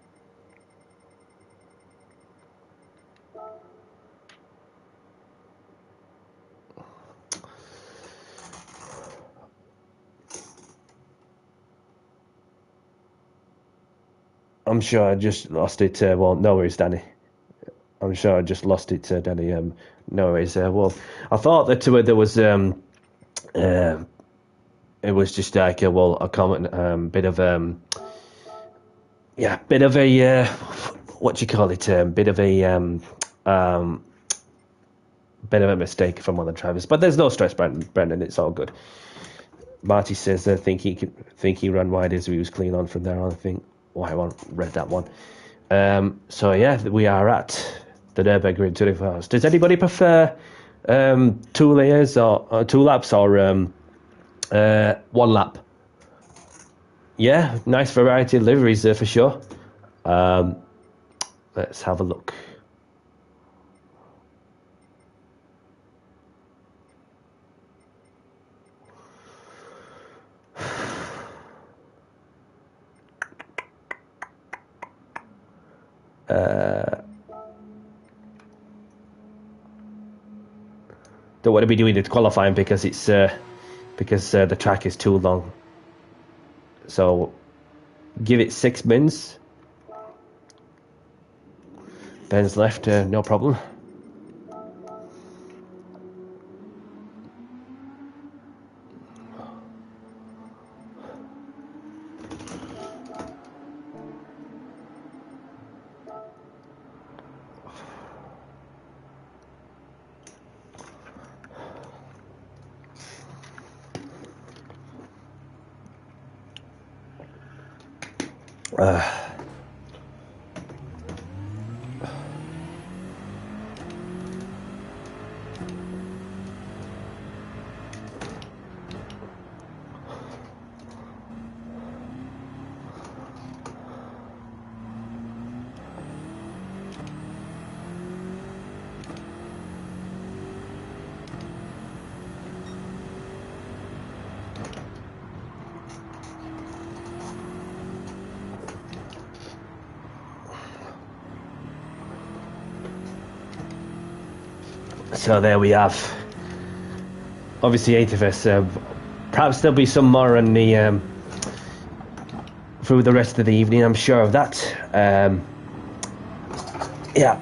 I'm sure I just lost it. Well, no worries, Danny. I'm sure I just lost it, Danny. No worries. Well, I thought that there was it was just like a comment, bit of a what do you call it? Bit of a mistake from one of the drivers. But there's no stress, Brendan. It's all good. Marty says I think he ran wide as he was clean on from there on. I think. Oh, I read that one. So yeah, we are at the Nürburgring 24 hours. Does anybody prefer 2 layers or 2 laps or 1 lap? Yeah, nice variety of liveries there for sure. Let's have a look. Don't want to be doing the qualifying because it's because the track is too long. So give it 6 minutes. Ben's left, no problem. So there we have, obviously 8 of us. Perhaps there'll be some more in the through the rest of the evening, I'm sure of that. Yeah.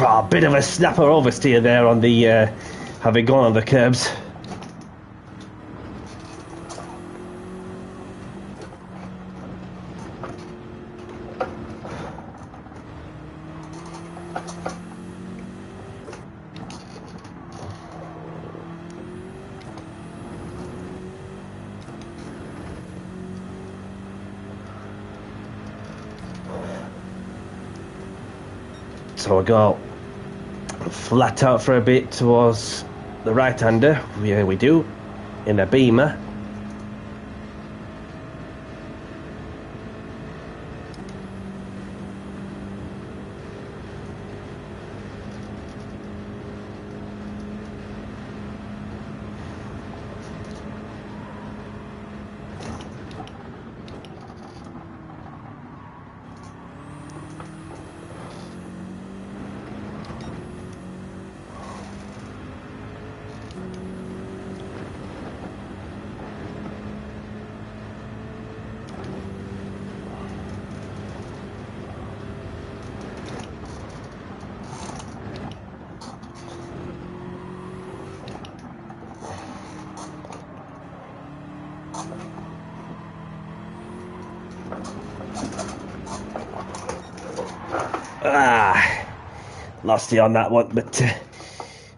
Oh, a bit of a snapper oversteer there on the, having gone on the curbs. So I go flat out for a bit towards the right-hander. Yeah, we do, in a Beamer. Lost you on that one, but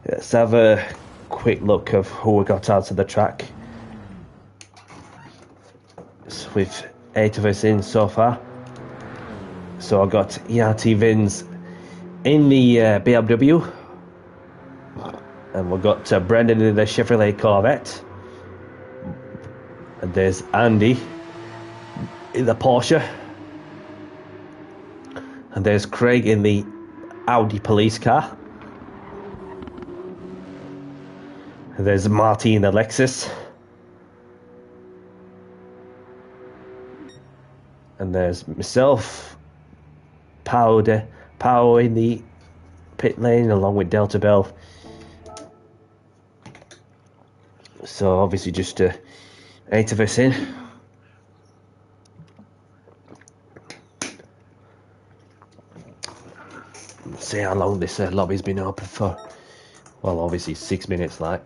let's have a quick look of who we got out of the track. So with 8 of us in so far. So I got ERT Vins in the BMW, and we've got Brendan in the Chevrolet Corvette, and there's Andy in the Porsche, and there's Craig in the Audi police car, and there's Marty in the Lexus, and there's myself, Power in the pit lane along with Delta Bell. So obviously just 8 of us in. See how long this lobby's been open for. Well, obviously 6 minutes like.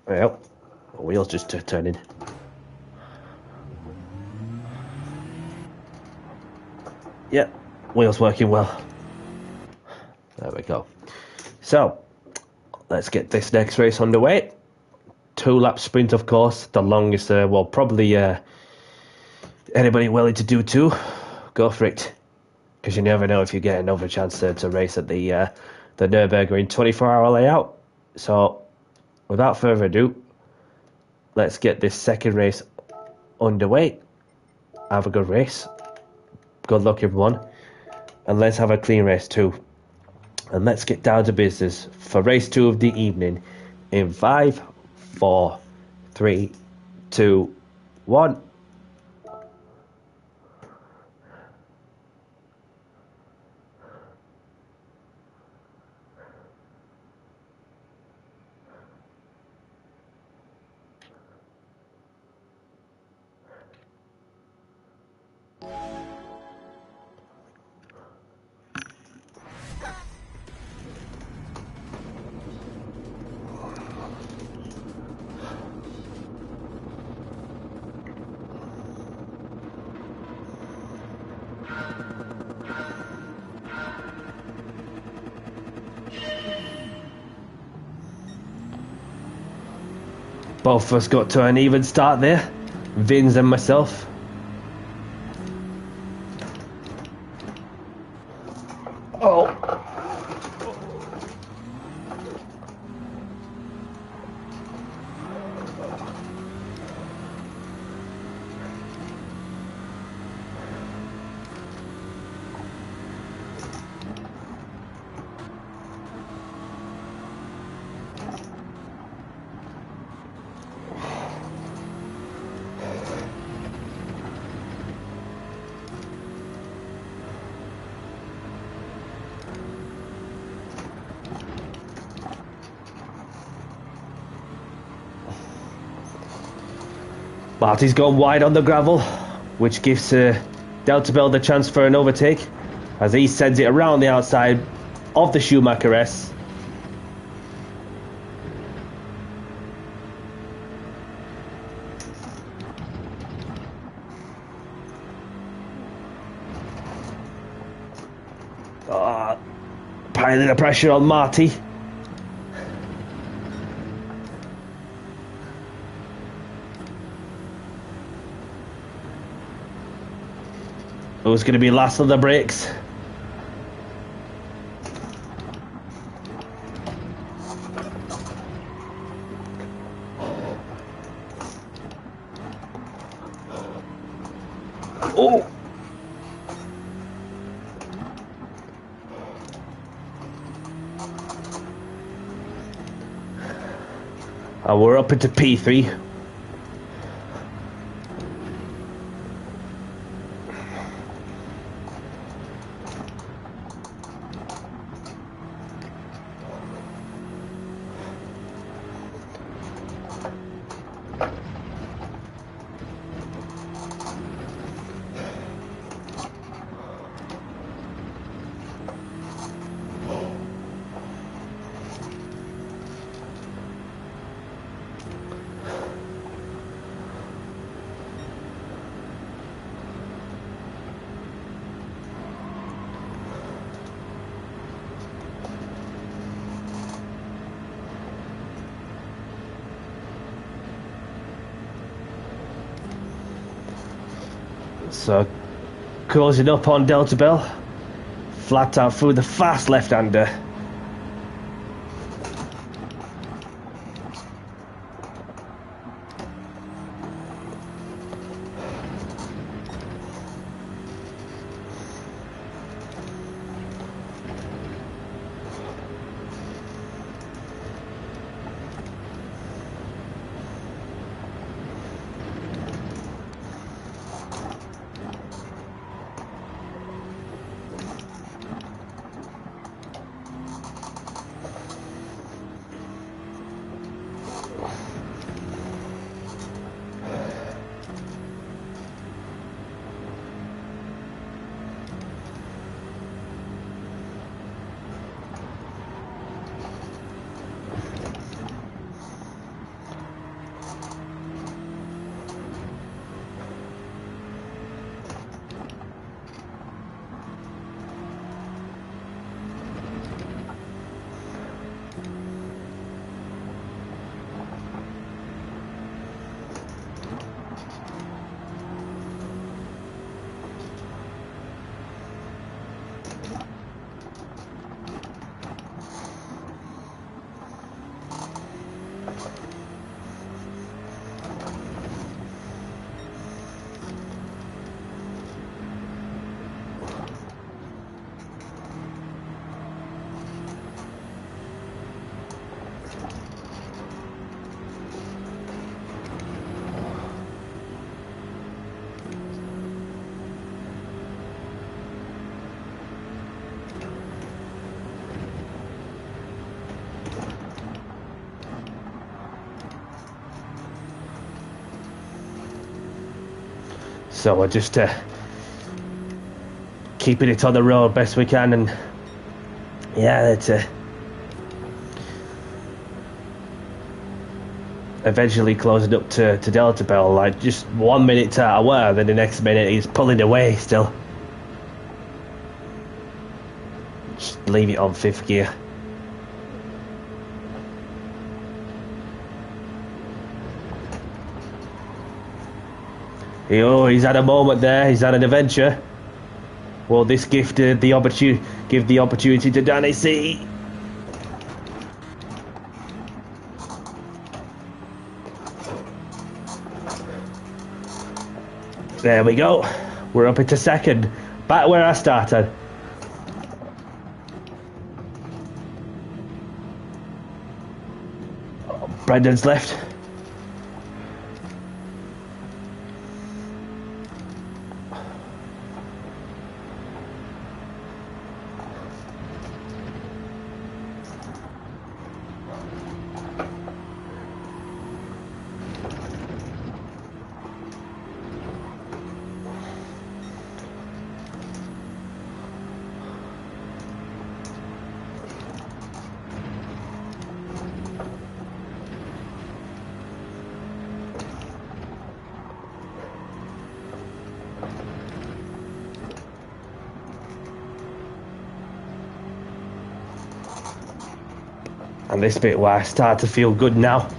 Well, the wheels just turning. Yep, wheels working well. There we go. So, let's get this next race underway. 2-lap sprint, of course. The longest, well, probably anybody willing to do 2, go for it. Because you never know if you get another chance to race at the Nürburgring 24-hour layout. So, without further ado, let's get this second race underway. Have a good race. Good luck, everyone. And let's have a clean race too. And let's get down to business for race 2 of the evening in 5, 4, 3, 2, 1. Both of us got to an even start there, Vins and myself. Oh. Marty's gone wide on the gravel, which gives Delta Bell the chance for an overtake, as he sends it around the outside of the Schumacher S. Piling the pressure on Marty. Who's going to be last on the brakes? Oh! And we're up into P3. So, closing up on Delta Bell. Flat out through the fast left-hander. So we're just keeping it on the road best we can, and yeah, it's eventually closing up to Delta Bell, like just 1 minute to hour, then the next minute he's pulling away still. Just leave it on 5th gear. Oh, he's had a moment there, he's had an adventure. Will this give the opportunity to Danny C? There we go. We're up into 2nd. Back where I started. Brendan's left. And this bit where I start to feel good now.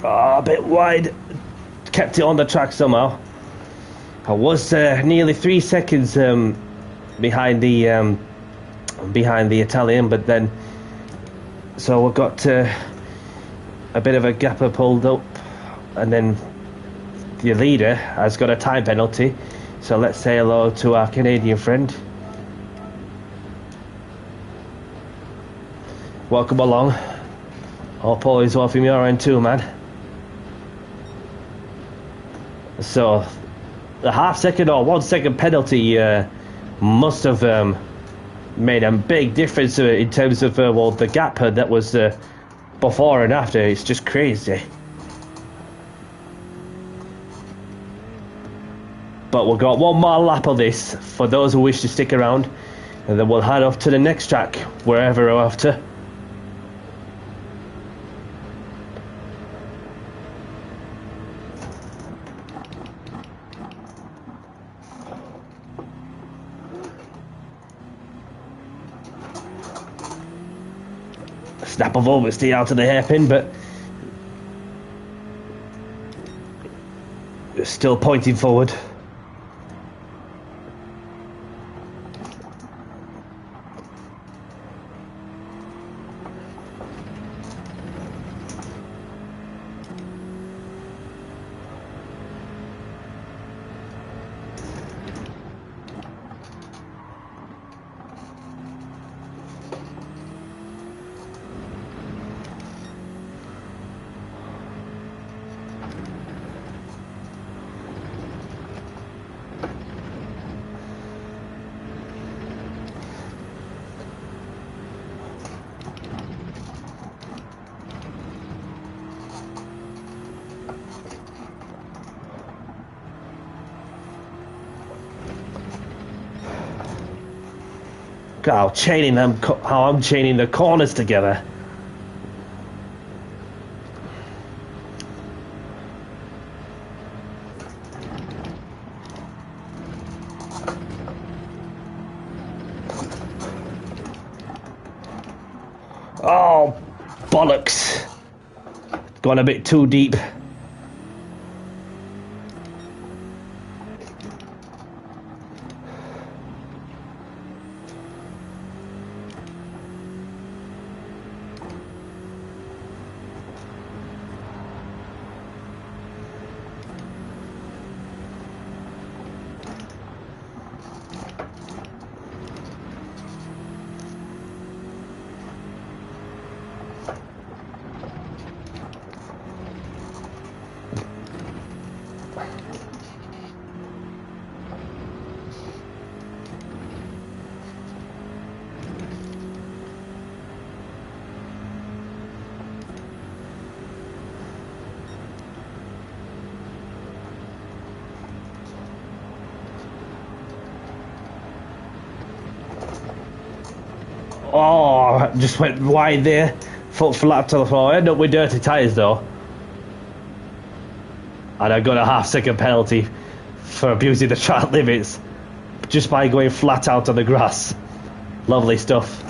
Oh, a bit wide. Kept it on the track somehow. I was nearly 3 seconds behind the Italian, but then so we've got a bit of a gapper pulled up, and then the leader has got a time penalty. So let's say hello to our Canadian friend. Welcome along. Hope all is well from your end too, man. So the half-second or 1 second penalty must have made a big difference in terms of well, the gap that was before and after. It's just crazy. But we've got one more lap of this for those who wish to stick around, and then we'll head off to the next track, wherever we're off to. Snap of oversteer out of the hairpin, but still pointing forward. God, how I'm chaining the corners together. Oh, bollocks. Gone a bit too deep. Oh, just went wide there. Foot flat to the floor. End up with dirty tyres though. And I got a half-second penalty for abusing the track limits just by going flat out on the grass. Lovely stuff.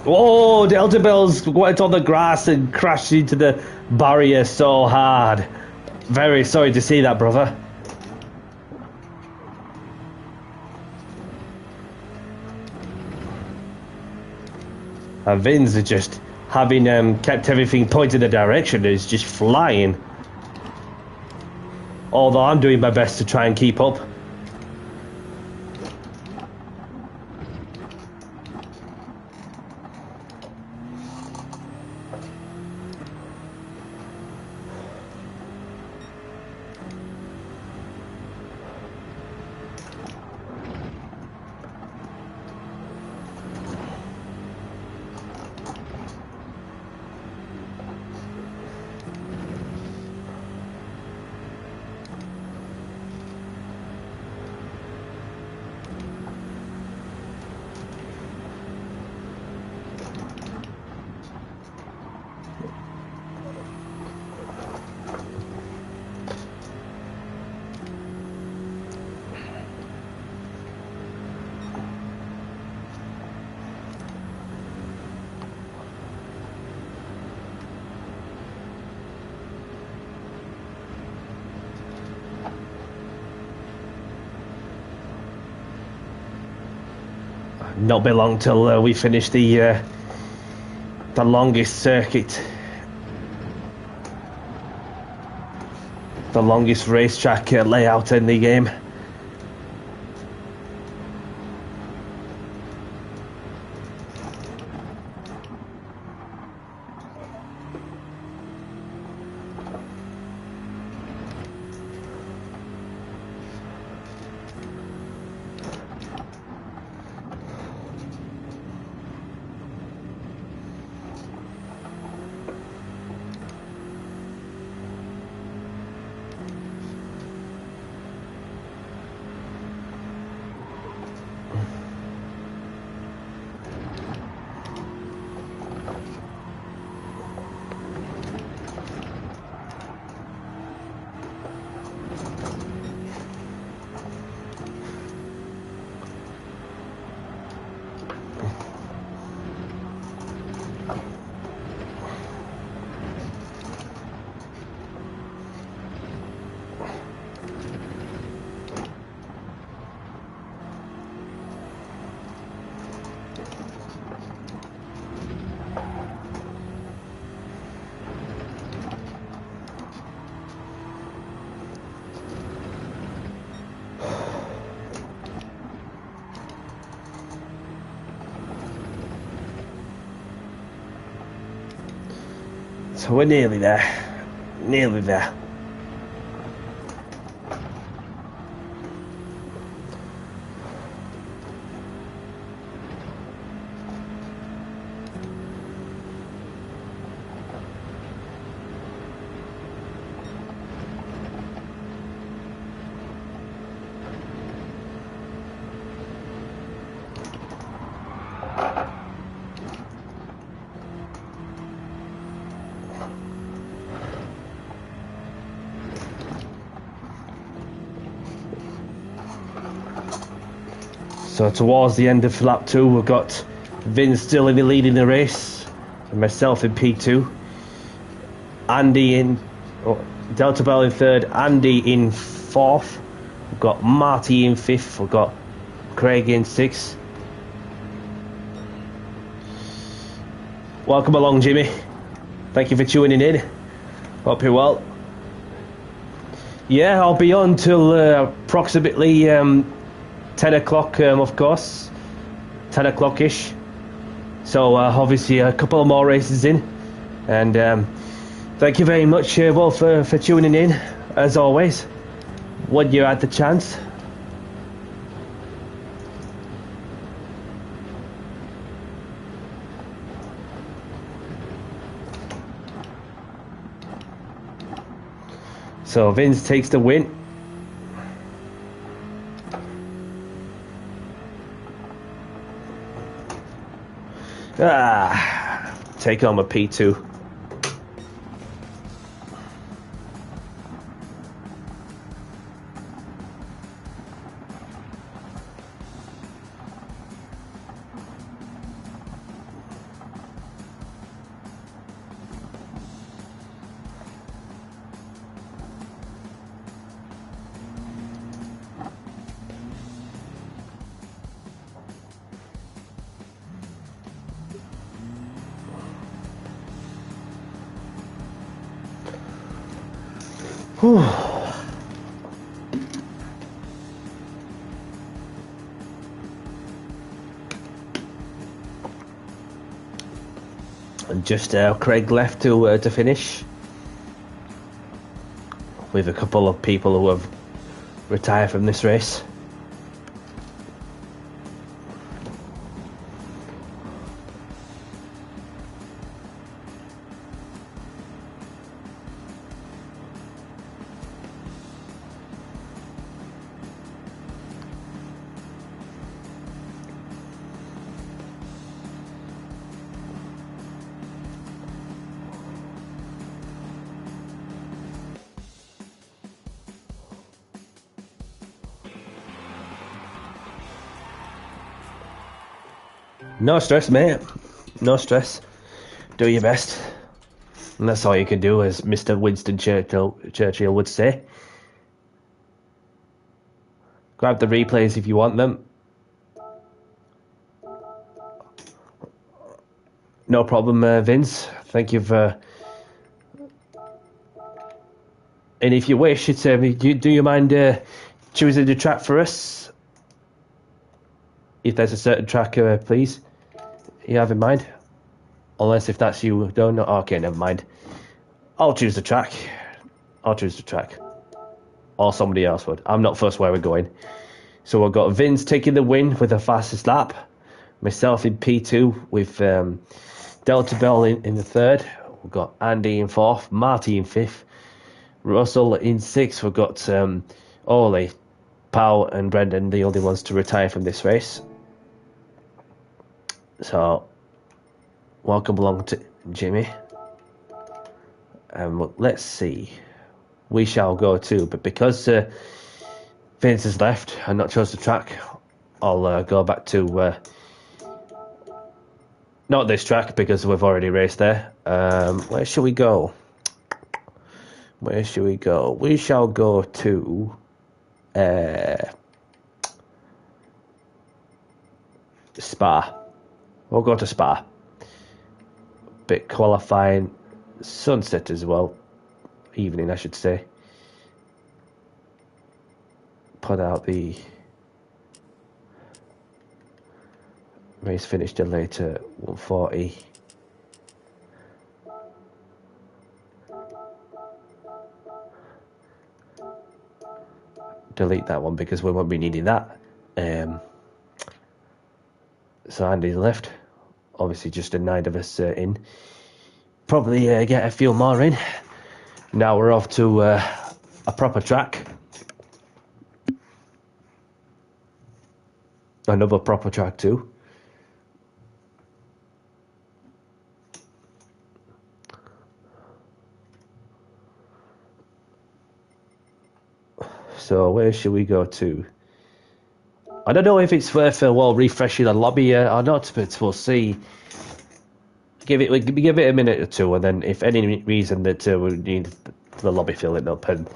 Oh, the Elder Bells went on the grass and crashed into the barrier so hard. Very sorry to see that, brother. And Vin's are just having kept everything pointed in the direction is just flying. Although I'm doing my best to try and keep up. Not be long till we finish the longest circuit, the longest racetrack layout in the game. So we're nearly there. Nearly there. So towards the end of lap 2, we've got Vince still leading the race, and myself in P2, Andy in Delta Bell in 3rd, Andy in 4th, we've got Marty in 5th, we've got Craig in 6th. Welcome along, Jimmy. Thank you for tuning in. Hope you're well. Yeah, I'll be on till approximately 10 o'clock, of course. 10 o'clock-ish. So, obviously, a couple of more races in. And thank you very much, well, for tuning in, as always, when you had the chance. So, Vince takes the win. Take on my P2. Whew. And just Craig left to finish, with a couple of people who have retired from this race. No stress, mate. No stress. Do your best. And that's all you can do, as Mr. Winston Churchill would say. Grab the replays if you want them. No problem, Vince. Thank you for... And if you wish, do you mind choosing the track for us? If there's a certain track, please, you have in mind. Unless if that's you don't know. Okay, never mind. I'll choose the track. Or somebody else would. I'm not fussed where we're going. So we've got Vince taking the win with the fastest lap. Myself in P2 with Delta Bell in the 3rd. We've got Andy in 4th. Marty in 5th. Russell in 6th. We've got Ole, Powell and Brendan, the only ones to retire from this race. So, welcome along to Jimmy. Let's see. We shall go too, but because Vince has left and not chose the track, I'll go back to not this track because we've already raced there. Where shall we go? We shall go to Spa. We'll go to Spa. Bit qualifying, sunset as well. Evening, I should say. Put out the race finished a later 140. delete that one because we won't be needing that. So Andy's left. Obviously just a 9 of us in. Probably get a few more in. Now we're off to a proper track. Another proper track too. So where should we go to? I don't know if it's worth refreshing the lobby or not, but we'll see. Give it a minute or two, and then if any reason that we need the lobby filling up, and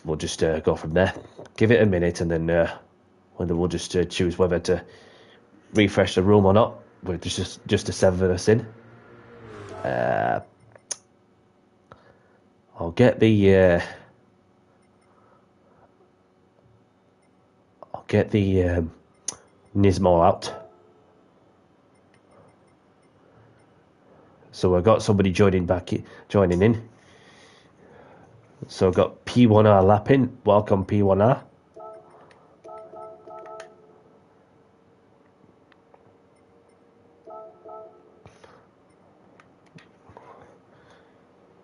we'll just go from there. Give it a minute, and then we'll just choose whether to refresh the room or not. With just the 7 of us in. I'll get the Nismo out. So I've got somebody joining in. So I've got P1R lapping. Welcome P1R.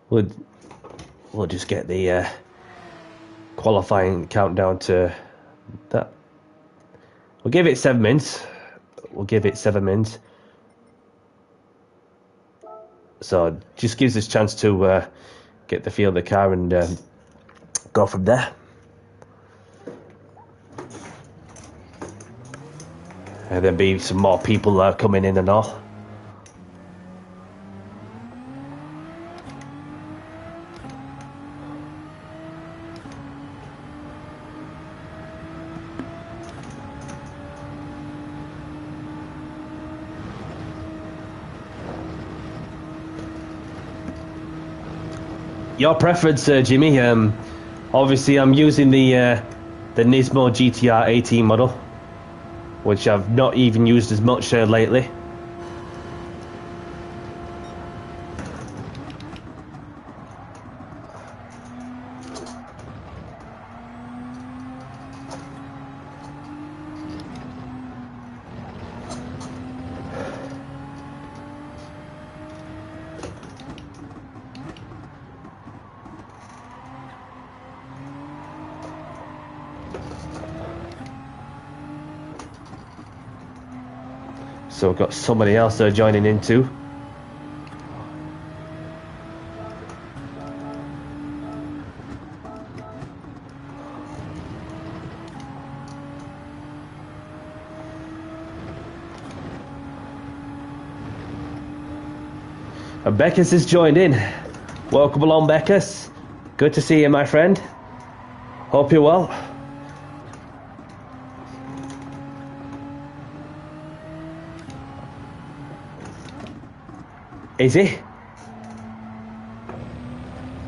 We'll just get the qualifying countdown to that. We'll give it 7 minutes. So just gives us a chance to get the feel of the car and go from there. And there'll be some more people coming in and all. Your preference, Jimmy? Obviously, I'm using the Nismo GTR 18 model, which I've not even used as much lately. So we've got somebody else joining in too. And Beckus has joined in. Welcome along, Beckus. Good to see you, my friend. Hope you're well. Is he?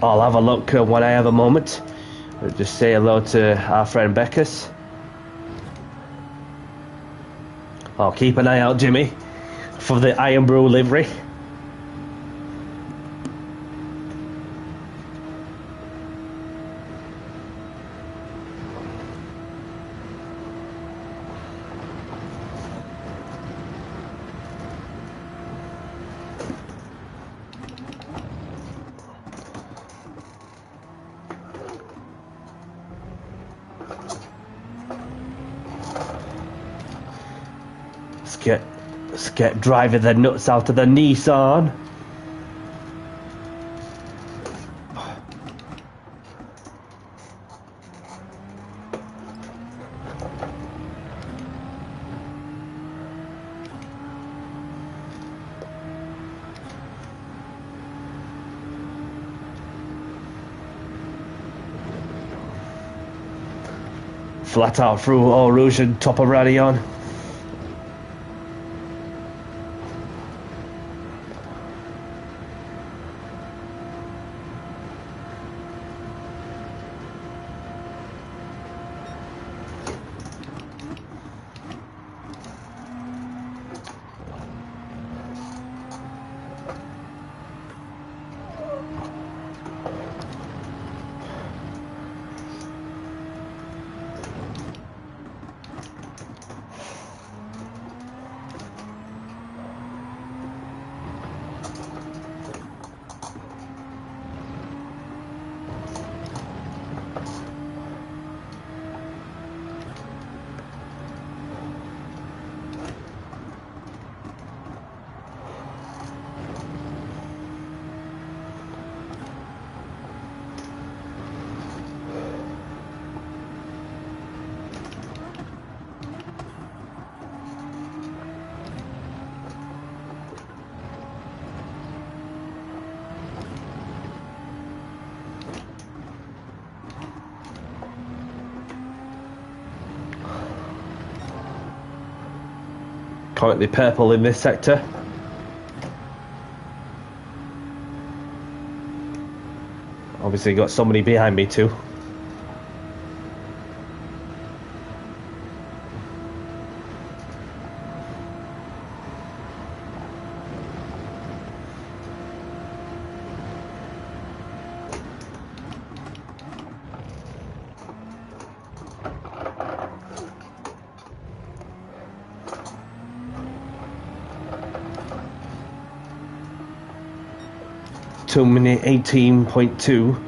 I'll have a look when I have a moment. I'll just say hello to our friend Beckus. I'll keep an eye out, Jimmy, for the Iron Brew livery. Let's get driving the nuts out of the Nissan. Flat out through Eau Rouge and top of Radion. Currently purple in this sector. Obviously got somebody behind me too. Minute 18.2.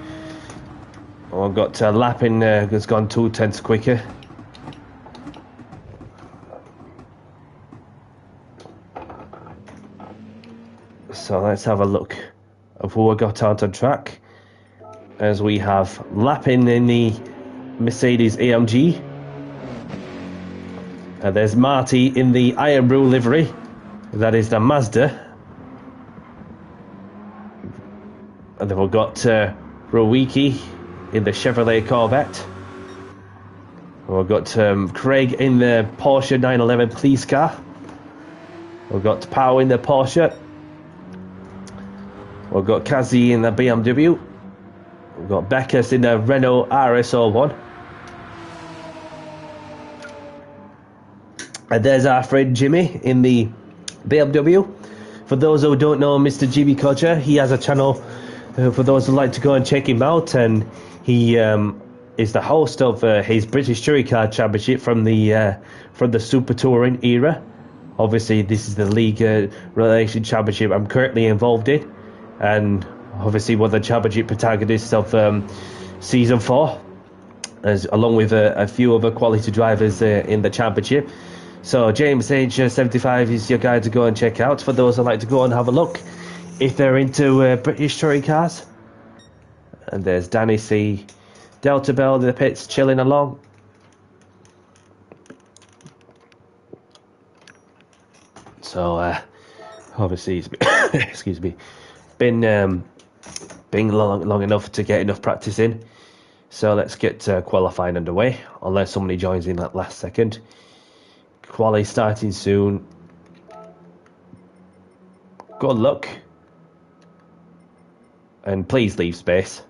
Oh, I've got lapping has gone 2/10 quicker. So let's have a look of who I got out on track. As we have lapping in the Mercedes AMG. There's Marty in the Iron Brew livery. That is the Mazda. And then we've got Rowicki in the Chevrolet Corvette. We've got Craig in the Porsche 911 police car. We've got Pow in the Porsche. We've got Kazi in the BMW. We've got Beckus in the Renault RS01. And there's our friend Jimmy in the BMW. For those who don't know Mr. Jimmy Codger, he has a channel for those who like to go and check him out, and he is the host of his British Touring Car Championship from the Super Touring era. Obviously, this is the league relation championship I'm currently involved in, and obviously one of the championship protagonists of season 4, along with a few other quality drivers in the championship. So James Age 75 is your guy to go and check out for those who like to go and have a look if they're into British touring cars. And there's Danny C, Delta Bell in the pits chilling along. So obviously it's excuse me, been long enough to get enough practice in. So let's get qualifying underway, unless somebody joins in at last second. Quali starting soon. Good luck. And please leave space.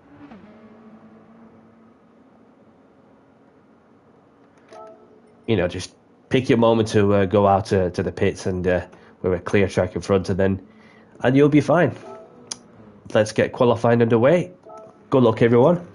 You know, just pick your moment to go out to the pits and with a clear track in front, and you'll be fine. Let's get qualifying underway. Good luck, everyone.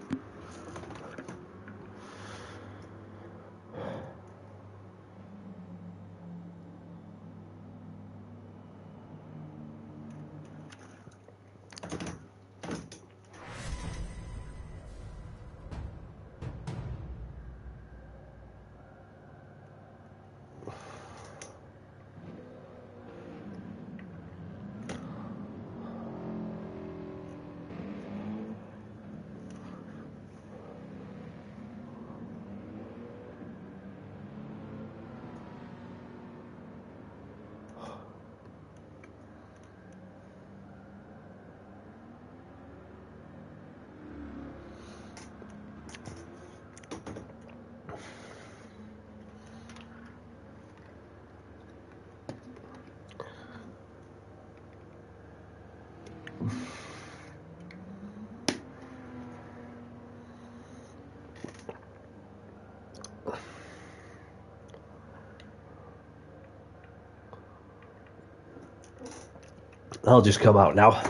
I'll just come out now,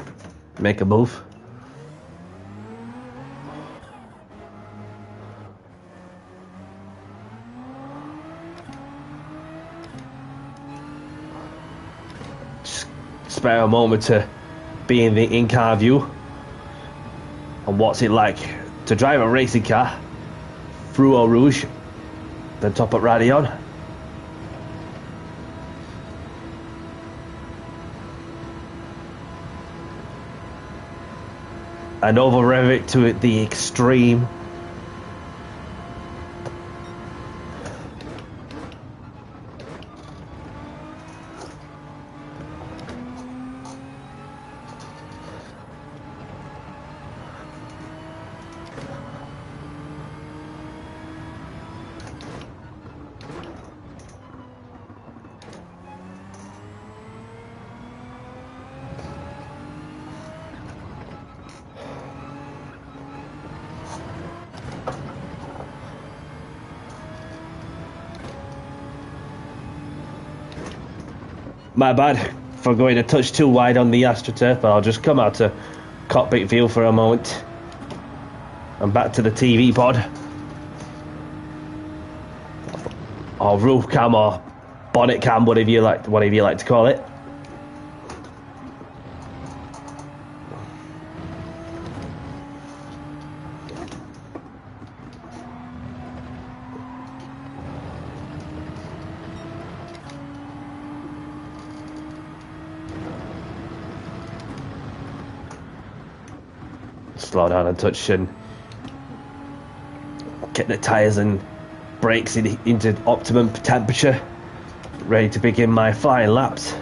make a move. Just spare a moment to be in the in-car view on what's it like to drive a racing car through Eau Rouge, then top at Radion. And over rev it to the extreme. My bad for going a touch too wide on the AstroTurf, but I'll just come out to cockpit view for a moment. And back to the TV pod. Or roof cam or bonnet cam, whatever you like to call it. Slow down a touch and get the tyres and brakes into optimum temperature, ready to begin my flying laps.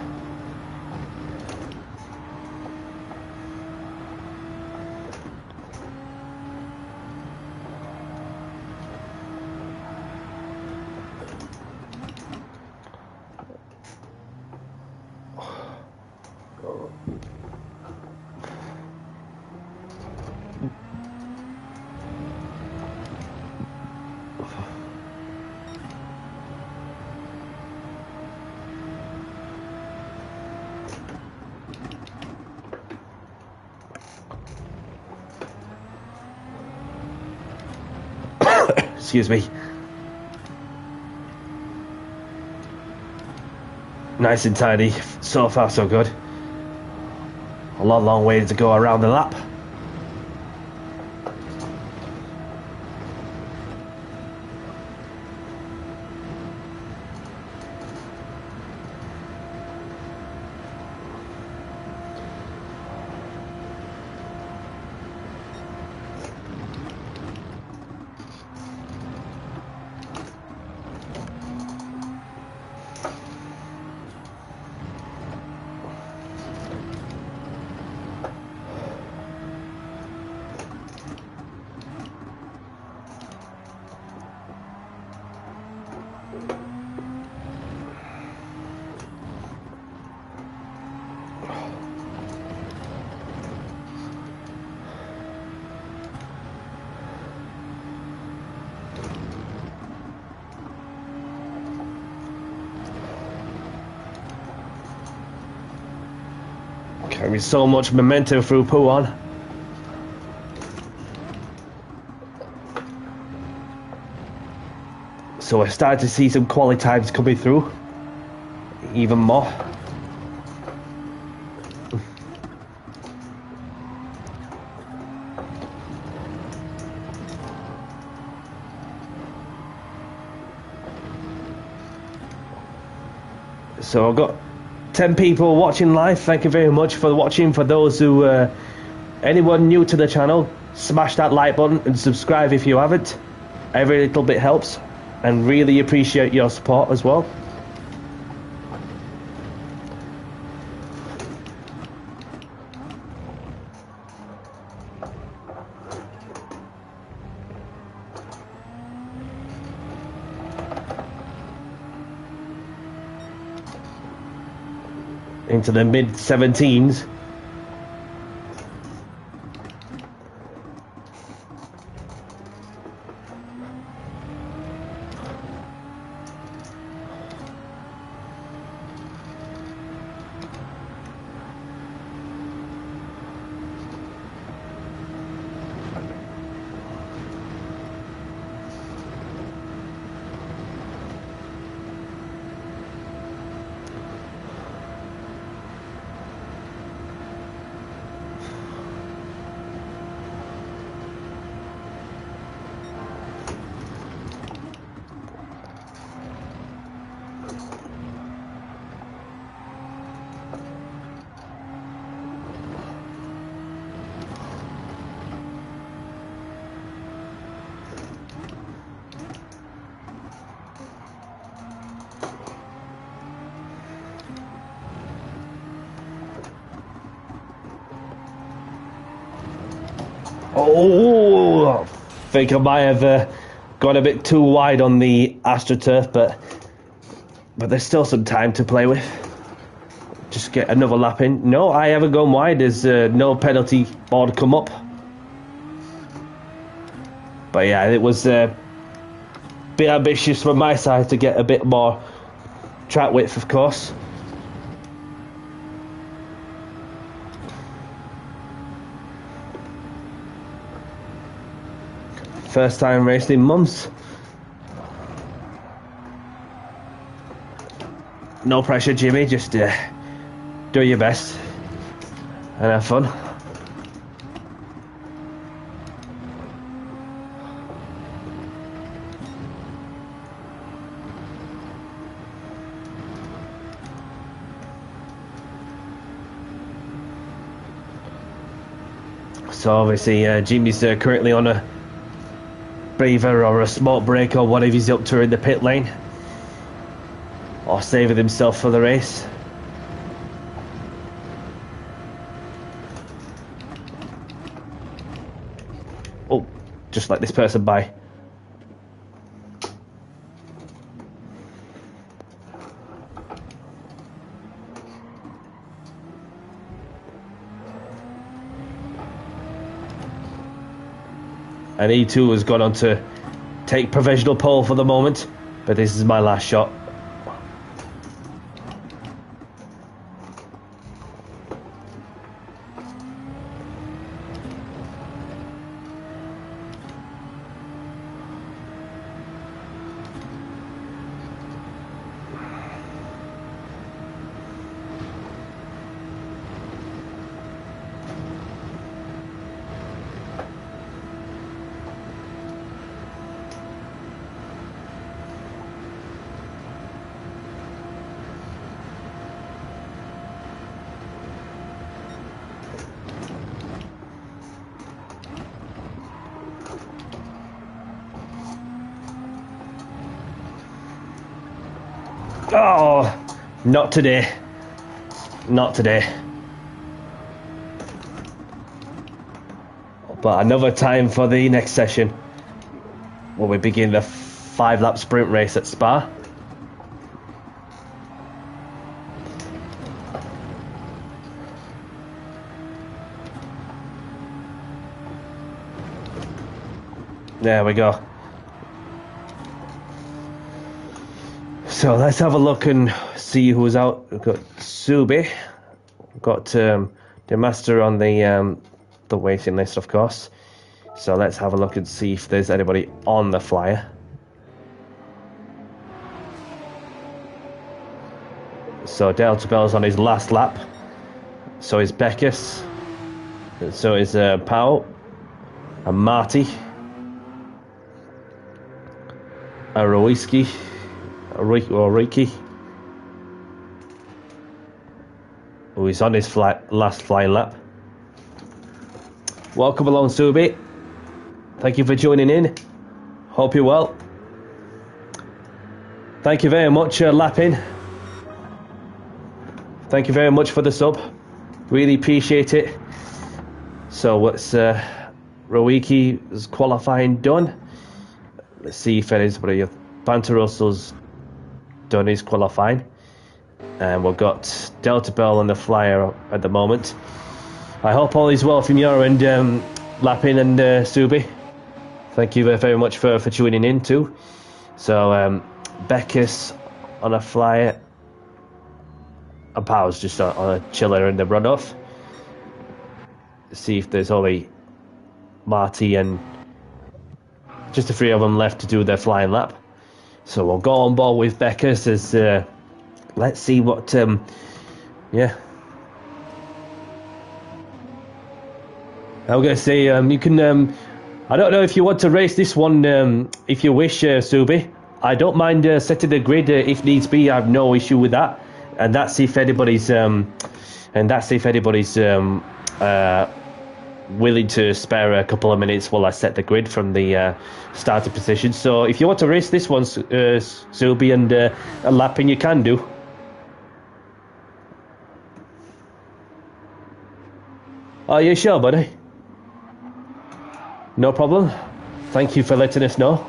Excuse me. Nice and tidy. So far, so good. A long way to go around the lap. Carrying so much momentum through Puan. So I started to see some quality times coming through. Even more. So I've got 10 people watching live. Thank you very much for watching. For those who, anyone new to the channel, smash that like button and subscribe if you haven't. Every little bit helps, and really appreciate your support as well. Into the mid-17s. Oh, I think I might have gone a bit too wide on the AstroTurf, but there's still some time to play with. Just get another lap in. No, I haven't gone wide. There's no penalty board come up. But yeah, it was a bit ambitious from my side to get a bit more track width, of course. First time racing months. No pressure, Jimmy, just do your best and have fun. So obviously Jimmy's currently on a breather or a smoke break or whatever he's up to in the pit lane, or saving himself for the race. Oh, just let this person by. And E2 has gone on to take provisional pole for the moment, but this is my last shot. Oh, not today. Not today. But another time for the next session, when we begin the 5-lap sprint race at Spa. There we go. So let's have a look and see who's out. We've got Subi, we've got the master on the waiting list, of course. So let's have a look and see if there's anybody on the flyer. So Delta Bell's on his last lap. So is Beckus. So is Powell and Marty. Aroiski. Or Ricky, who is on his last flying lap. Welcome along, Subi. Thank you for joining in. Hope you're well. Thank you very much, Lappin. Thank you very much for the sub. Really appreciate it. So what's Rowiki's qualifying done? Let's see if anybody of Banter Russell's done his qualifying, and we've got Delta Bell on the flyer at the moment. I hope all is well from your end, Lappin and Subi. Thank you very much for tuning in too. So Beckus on a flyer, and Powell's just on a chiller in the runoff. See if there's only Marty and just the three of them left to do their flying lap. So we'll go on board with Beckus as let's see what yeah. I'm gonna say you can I don't know if you want to race this one if you wish, Subi. I don't mind setting the grid if needs be. I have no issue with that. And that's if anybody's willing to spare a couple of minutes while I set the grid from the starting position. So if you want to race this one, Subi and Lappin, you can do. Are you sure, buddy? No problem. Thank you for letting us know.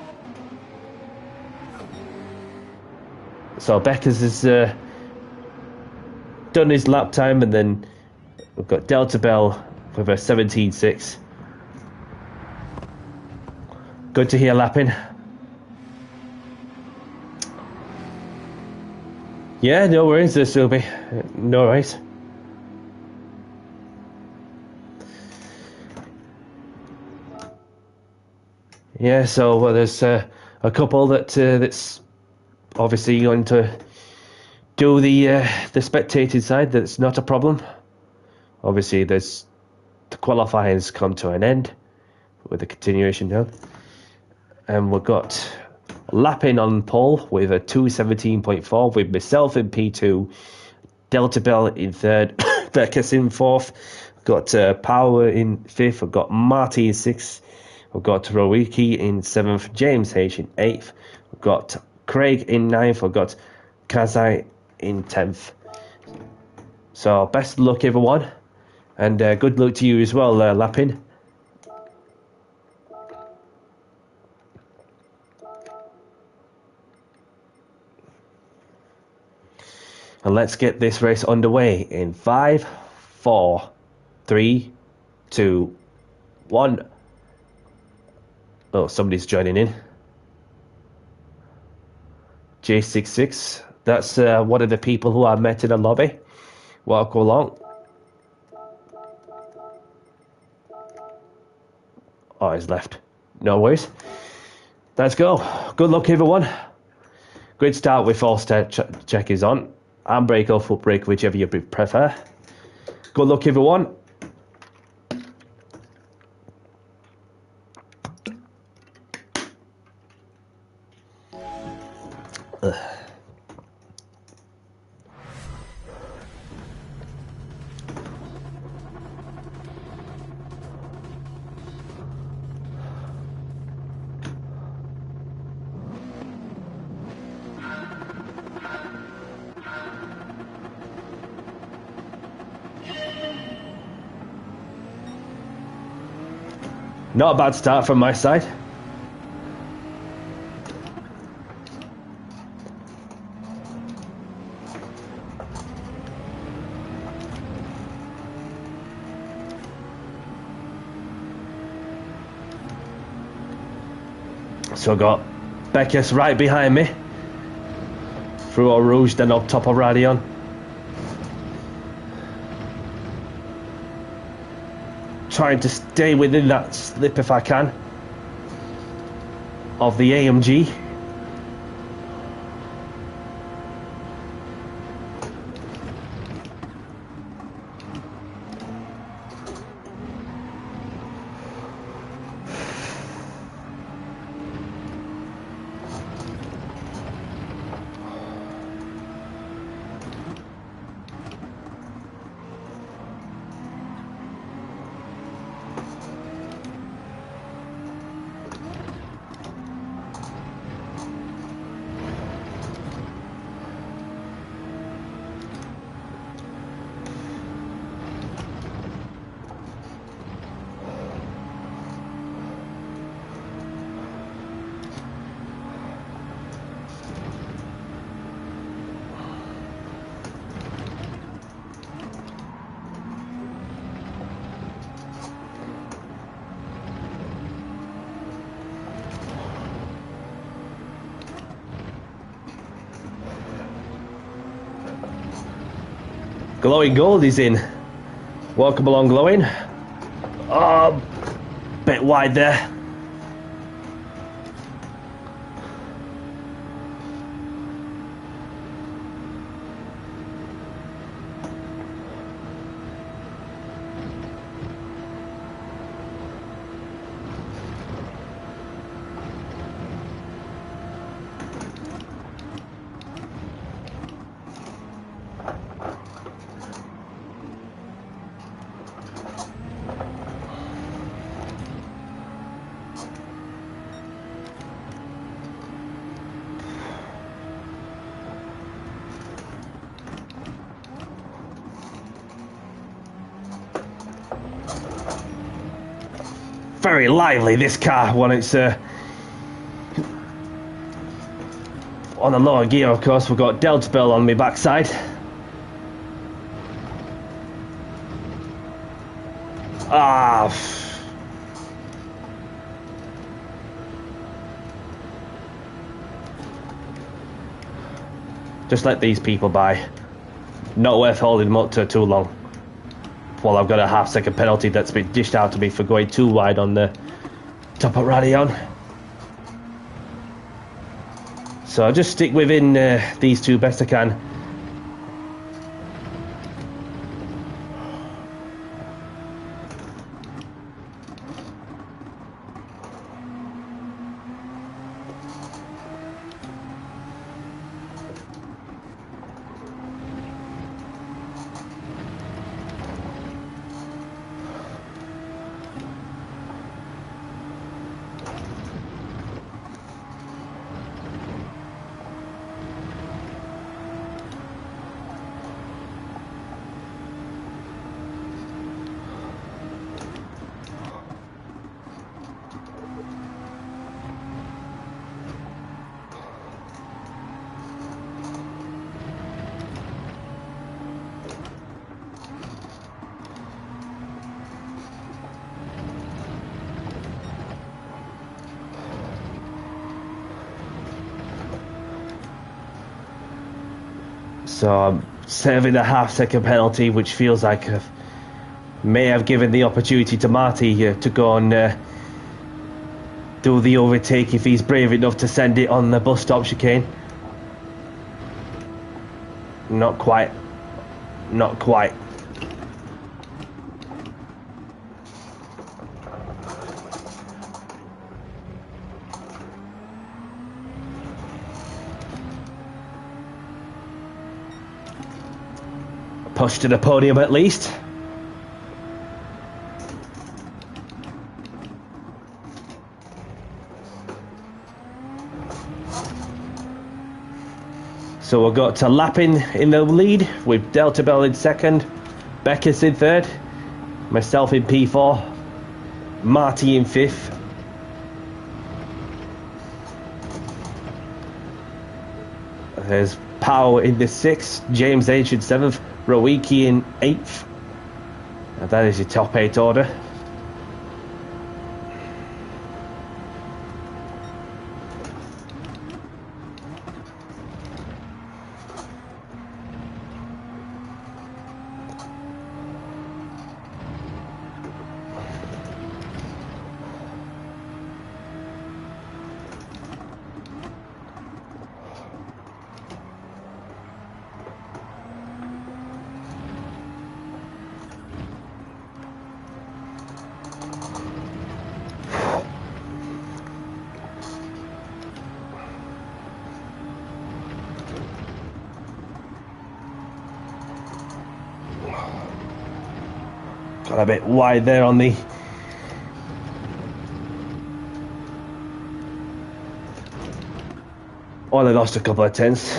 So Beckus has done his lap time, and then we've got Delta Bell with a 17.6. Good to hear, Lappin. Yeah, no worries, Subi. No worries. Yeah, so there's a couple that's obviously going to do the spectated side. That's not a problem. Obviously, there's the qualifying's come to an end with the continuation down, and we've got Lappin on pole with a 2:17.4, with myself in P2, Delta Bell in third, Beckus in fourth, got Power in fifth, I've got Marty in sixth, I've got Rowiki in seventh, James H in eighth, I've got Craig in ninth, I've got Kazai in 10th. So best of luck everyone, and good luck to you as well, Lappin. And let's get this race underway in 5, 4, 3, 2, 1. Oh, somebody's joining in. J66. That's one of the people who I met in the lobby. Welcome along. Oh, he's left. No worries. Let's go. Good luck, everyone. Great start with false check is on. Handbrake or foot brake, whichever you prefer. Good luck, everyone. Not a bad start from my side. So I got Beckus right behind me. Through Eau Rouge, then up top of Radion. Trying to stay within that slip if I can of the AMG. Glowing Gold is in. Welcome along, Glowing. Oh, bit wide there. Very lively, this car, when it's on a lower gear, of course. We've got Delta Bell on my backside. Just let these people by. Not worth holding them up to too long. Well, I've got a half-second penalty that's been dished out to me for going too wide on the top of Radion. So I'll just stick within these two best I can. So I'm serving the half-second penalty, which feels like I may have given the opportunity to Marty to go and do the overtake if he's brave enough to send it on the bus stop chicane. Not quite. Not quite. Push to the podium at least. So we've got to Lappin in the lead with Delta Bell in second, Beckus in third, myself in P4, Marty in fifth. There's Powell in the sixth, James H in seventh, Rowiki in eighth. And that is your top 8 order. Got a bit wide there on the... Oh, they lost a couple of tenths.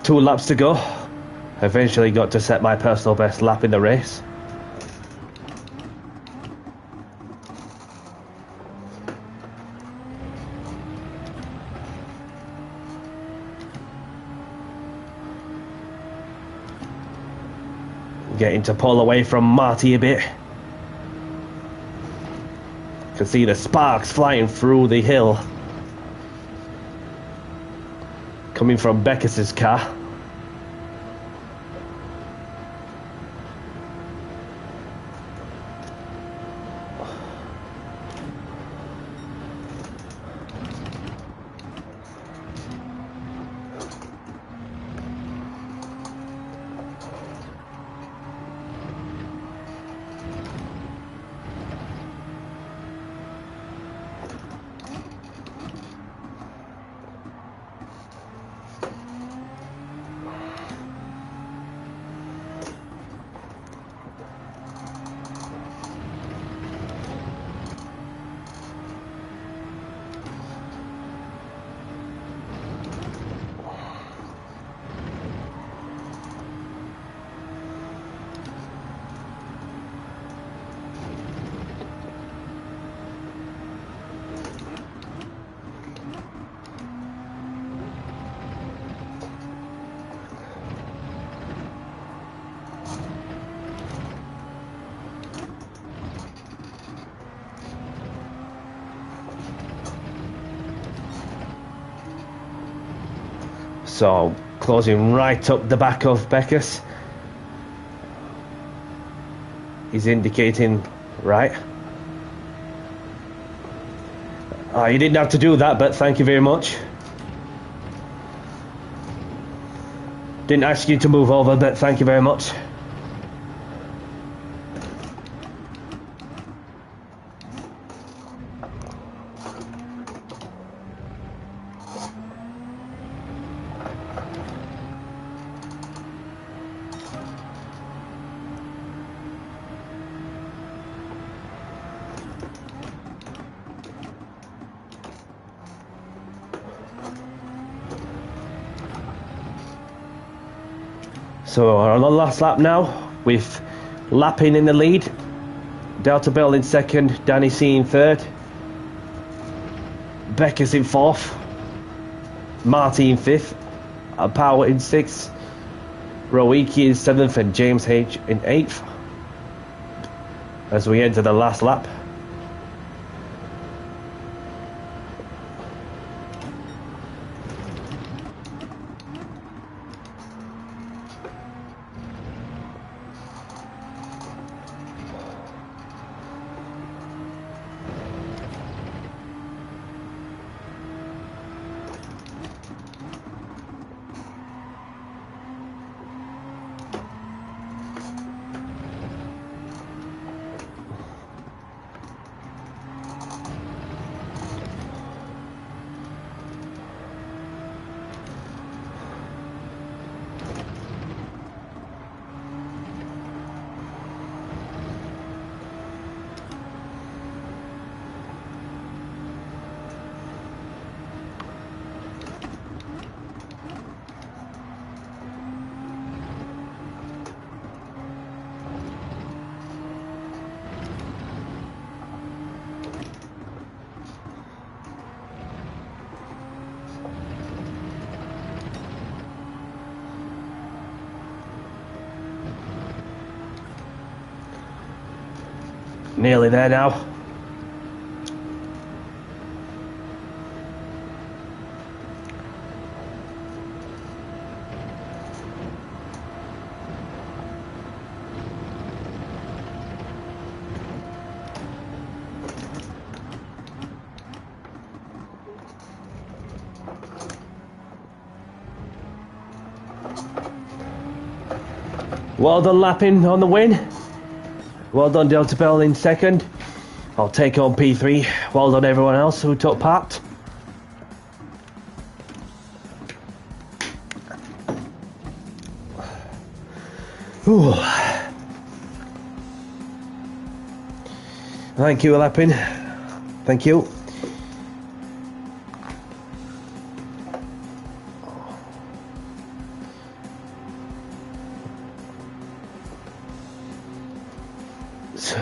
Two laps to go. Eventually got to set my personal best lap in the race. Getting to pull away from Marty a bit. Can see the sparks flying through the hill. Coming from Beckus's car. So closing right up the back of Beckus. He's indicating right. You didn't have to do that, but thank you very much. Didn't ask you to move over, but thank you very much. So we're on the last lap now, with Lappin in the lead, Delta Bell in second, Danny C in third, Becker's in fourth, Marty in fifth, Power in sixth, Roiki in seventh, and James H in eighth. As we enter the last lap. Nearly there now. Well done, Lappin on the win. Well done, Delta Bell in second. I'll take on P3. Well done, everyone else who took part. Ooh. Thank you, Lappin. Thank you.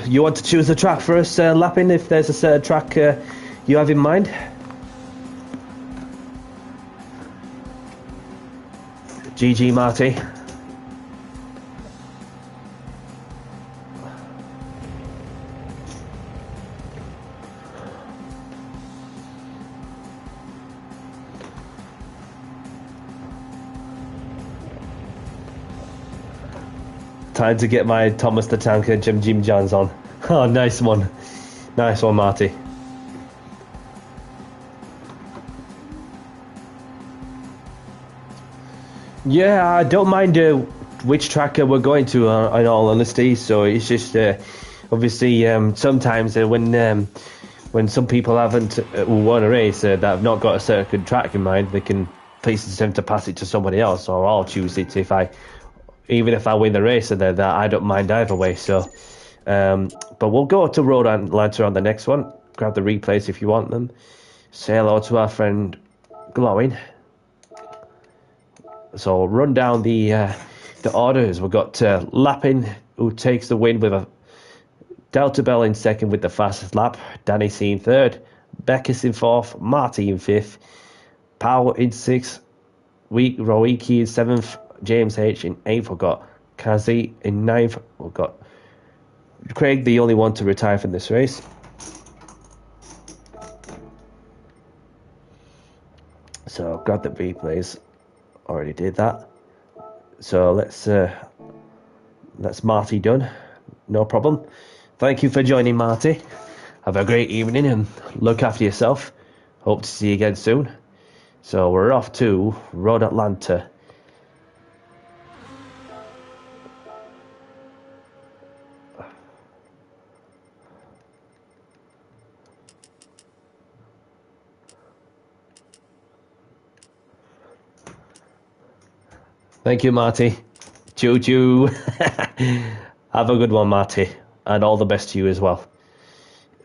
You want to choose a track for us, Lappin, if there's a certain track you have in mind? GG, Marty. Time to get my Thomas the Tank and Jim Johns on. Oh, nice one. Nice one, Marty. Yeah, I don't mind which track we're going to, in all honesty. So it's just, obviously, sometimes when some people haven't won a race that have not got a certain track in mind, they can attempt to pass it to somebody else, or I'll choose it even if I win the race, and that I don't mind either way. So, but we'll go to Road Lancer on the next one. Grab the replays if you want them. Say hello to our friend Glowing. So run down the orders. We've got Lappin, who takes the win with a Delta Bell in second with the fastest lap. Danny C in third. Beckus in fourth. Marty in fifth. Power in sixth. Roiki in seventh. James H in eighth. We've got Kazi in ninth. We've got Craig, the only one to retire from this race. So grab the replays. Already did that. So that's Marty done. No problem. Thank you for joining, Marty. Have a great evening and look after yourself. Hope to see you again soon. So we're off to Road Atlanta. Thank you, Marty. Choo choo. Have a good one, Marty. And all the best to you as well.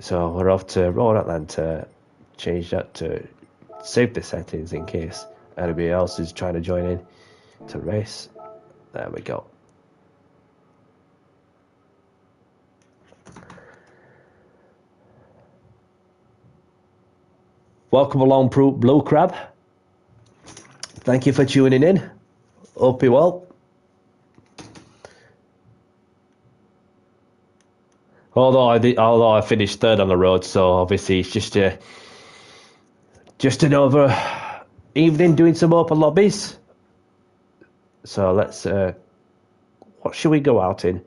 So we're off to Road Atlanta. Change that to save the settings in case anybody else is trying to join in to race. There we go. Welcome along, Blue Crab. Thank you for tuning in. Hope you're well. Although I finished third on the road, so obviously it's just another evening doing some open lobbies. So let's what should we go out in?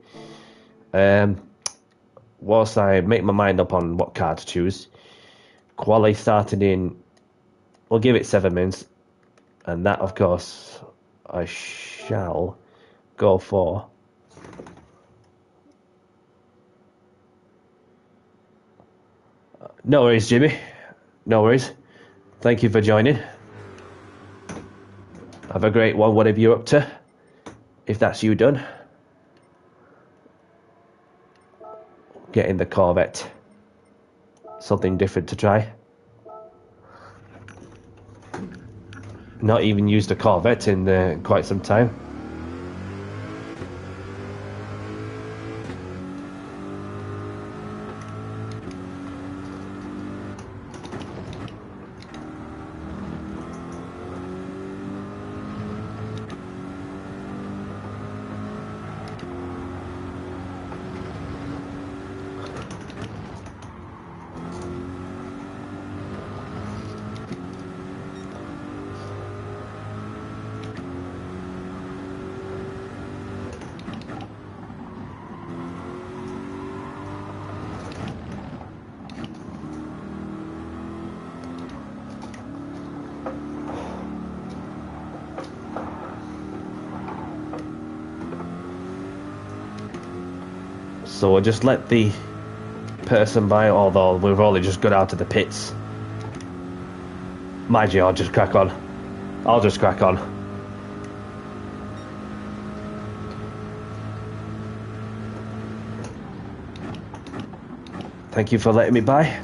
Whilst I make my mind up on what car to choose, quali starting in, we'll give it 7 minutes, and that of course I shall go for no worries, Jimmy. No worries. Thank you for joining. Have a great one, whatever you're up to. If that's you done. Get in the Corvette. Something different to try. Not even used a Corvette in quite some time. So we'll just let the person by, although we've only just got out of the pits. Mind you, I'll just crack on. I'll just crack on. Thank you for letting me by.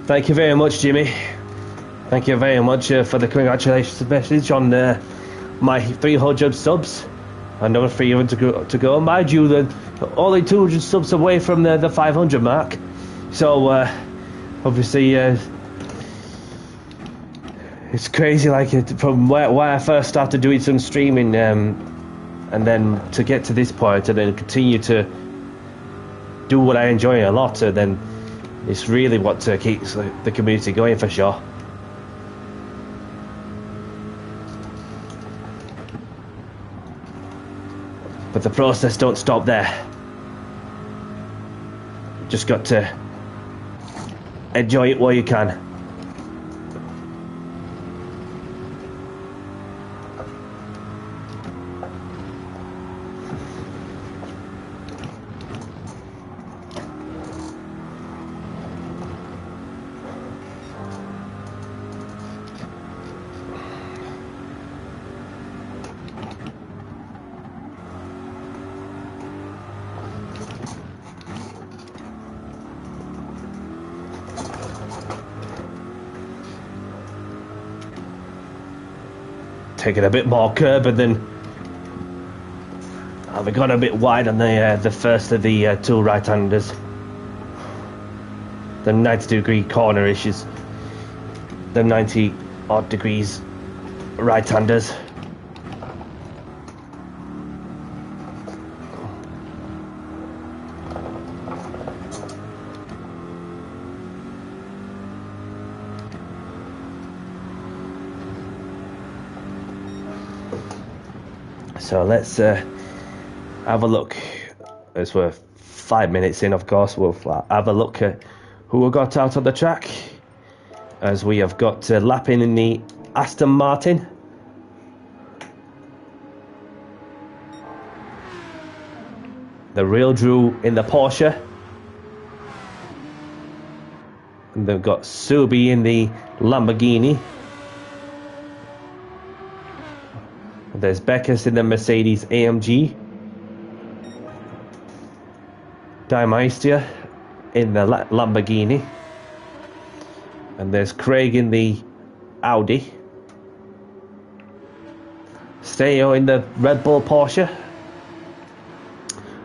Thank you very much, Jimmy. Thank you very much for the congratulations message on my 300 subs. Another 300 to go. Mind you, only 200 subs away from the 500 mark. So, obviously, it's crazy. Like from where I first started doing some streaming, and then to get to this point, and then continue to do what I enjoy a lot, then it's really what keeps the community going for sure. But the process don't stop there. Just got to enjoy it while you can. taking a bit more curb, and then we got a bit wide on the first of the two right-handers. The 90-degree corner issues. The 90-odd degrees right-handers. So let's have a look. As we're 5 minutes in, of course, we'll have a look at who we got out on the track. As we have got lapping in the Aston Martin. The real Drew in the Porsche. And they've got Subi in the Lamborghini. There's Beckus in the Mercedes AMG. Meister in the Lamborghini. And there's Craig in the Audi. Steo in the Red Bull Porsche.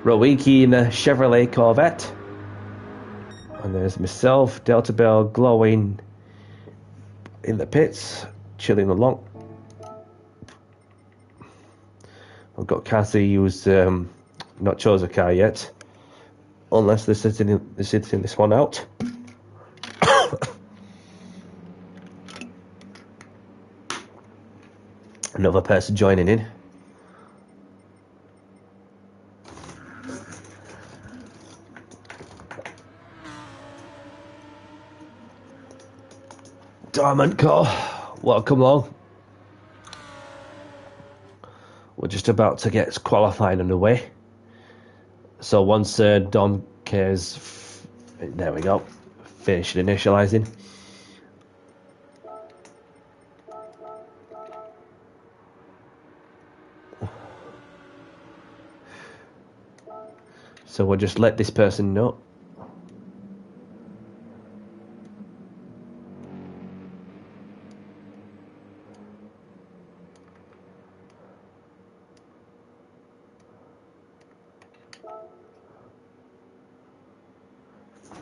Rowicki in the Chevrolet Corvette. And there's myself, Delta Bell, glowing in the pits, chilling along. I've got Cassie, who's not chose a car yet, unless they're sitting this one out. Another person joining in. Diamond Core, welcome along. We're just about to get qualifying underway. So once Dom cares, there we go, finished initializing. So we'll just let this person know.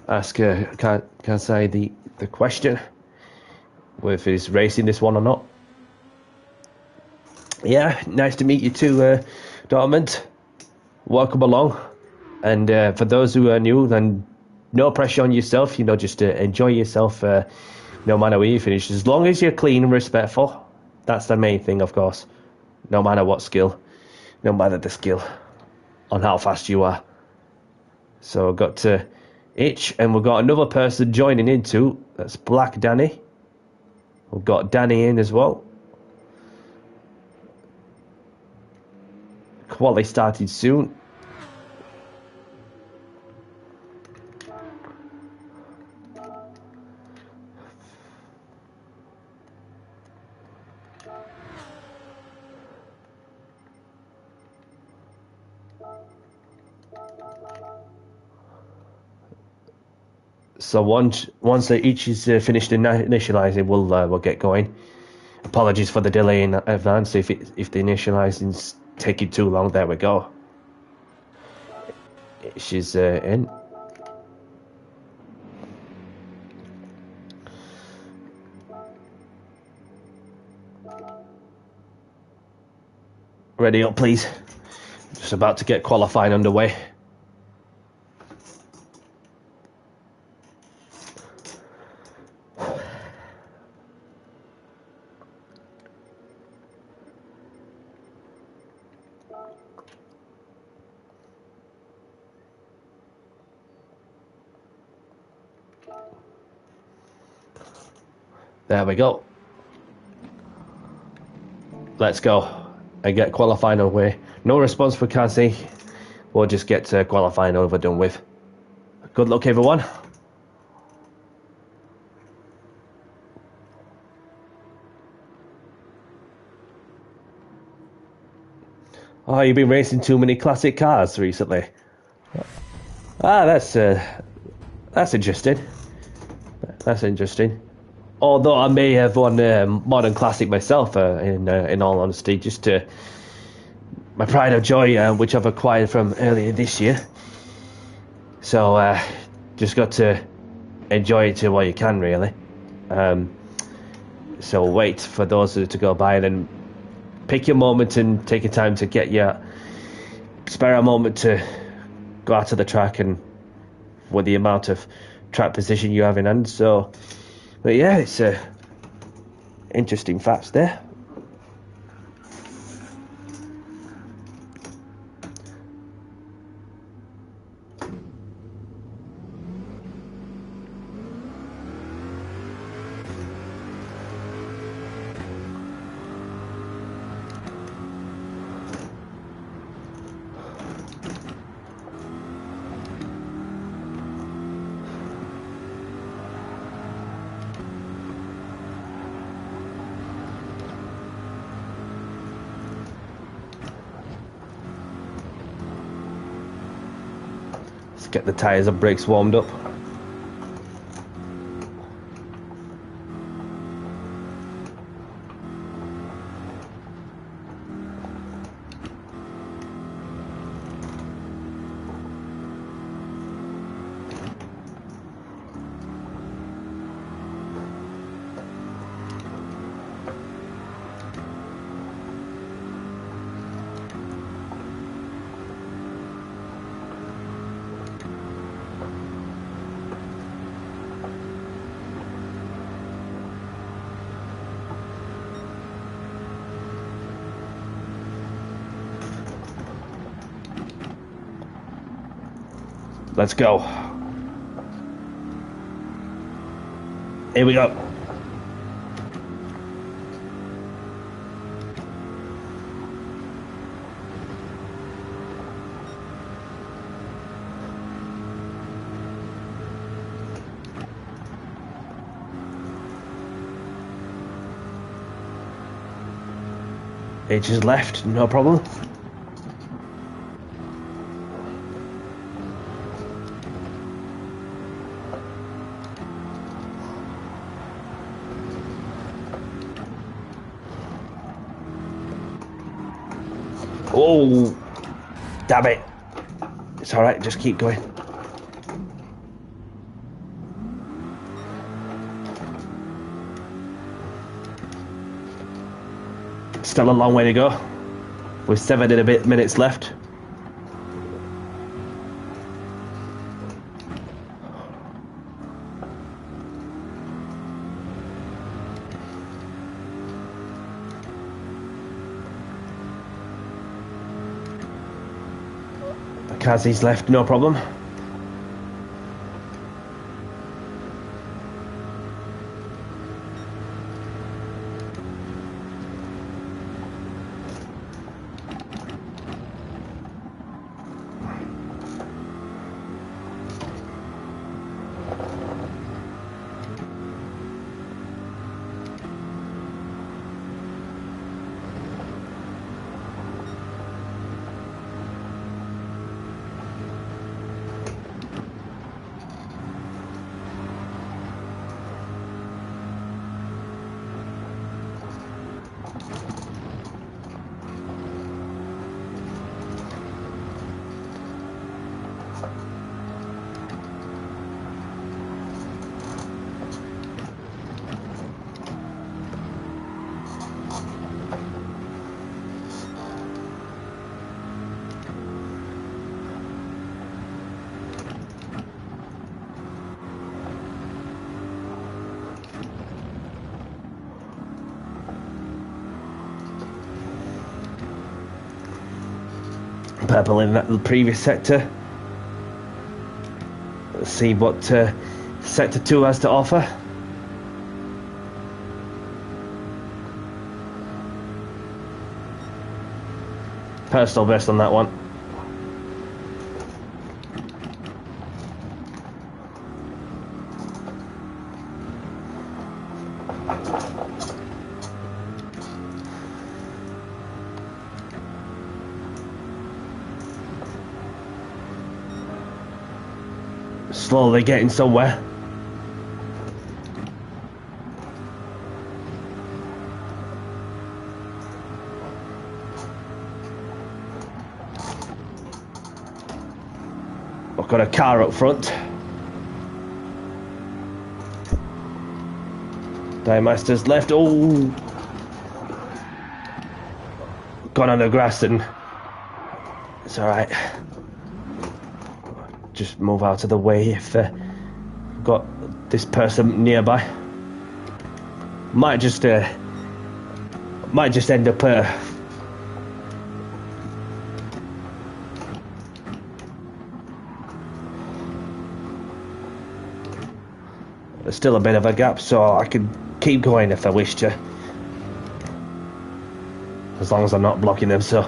Ask can say the question if he's racing this one or not. Yeah, nice to meet you too, Dortmund. Welcome along. And for those who are new, then no pressure on yourself. You know, just enjoy yourself. No matter where you finish, as long as you're clean and respectful. That's the main thing, of course. No matter what skill, no matter the skill, on how fast you are. So I've got to. Itch, and we've got another person joining in too. That's Black Danny. We've got Danny in as well. Quali started soon. So once each is finished initializing, we'll get going. Apologies for the delay in advance if the initializing's taking too long. There we go. She's in. Ready up, please. Just about to get qualifying underway. There we go. Let's go and get qualifying away. No response for Cassie. We'll just get qualifying over done with. Good luck, everyone. Oh, you've been racing too many classic cars recently. Ah, that's interesting. That's interesting. Although I may have won Modern Classic myself, in all honesty, just to my pride of joy, which I've acquired from earlier this year. So just got to enjoy it to what you can, really. So wait for those to go by, and then pick your moment and take your time to get your spare a moment to go out to the track and with the amount of track position you have in hand. So, but yeah, it's interesting facts there. Let's get the tyres and brakes warmed up. Let's go. Here we go. H is left, no problem. Oh, damn it. It's alright, just keep going. Still a long way to go. With 7 and a bit minutes left. Kazi's left, no problem. Purple in that previous sector. Let's see what sector 2 has to offer. Personal best on that one. Slowly getting somewhere. I've got a car up front. Diemaster's left. Oh, gone on the grass and it's alright. Just move out of the way if got this person nearby. Might just end up there's still a bit of a gap, so I can keep going if I wish to, as long as I'm not blocking them. So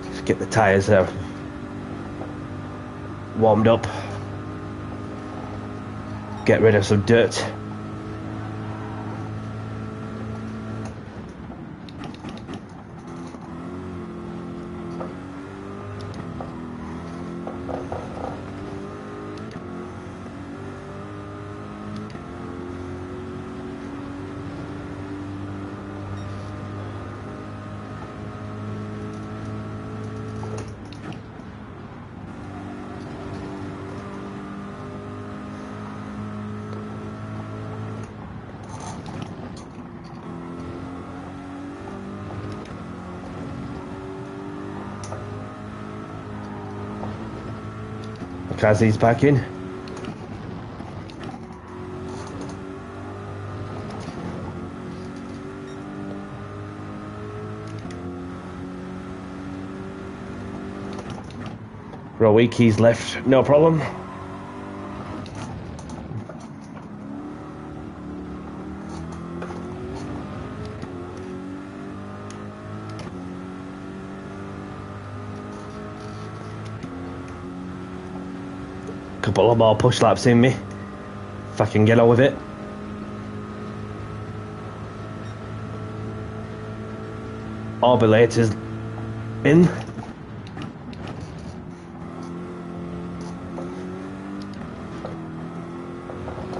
just get the tyres warmed up, get rid of some dirt. Kazzy's back in. Rowiki's left, no problem. Couple of more push laps in me, if I can get on with it. Orbilator's in.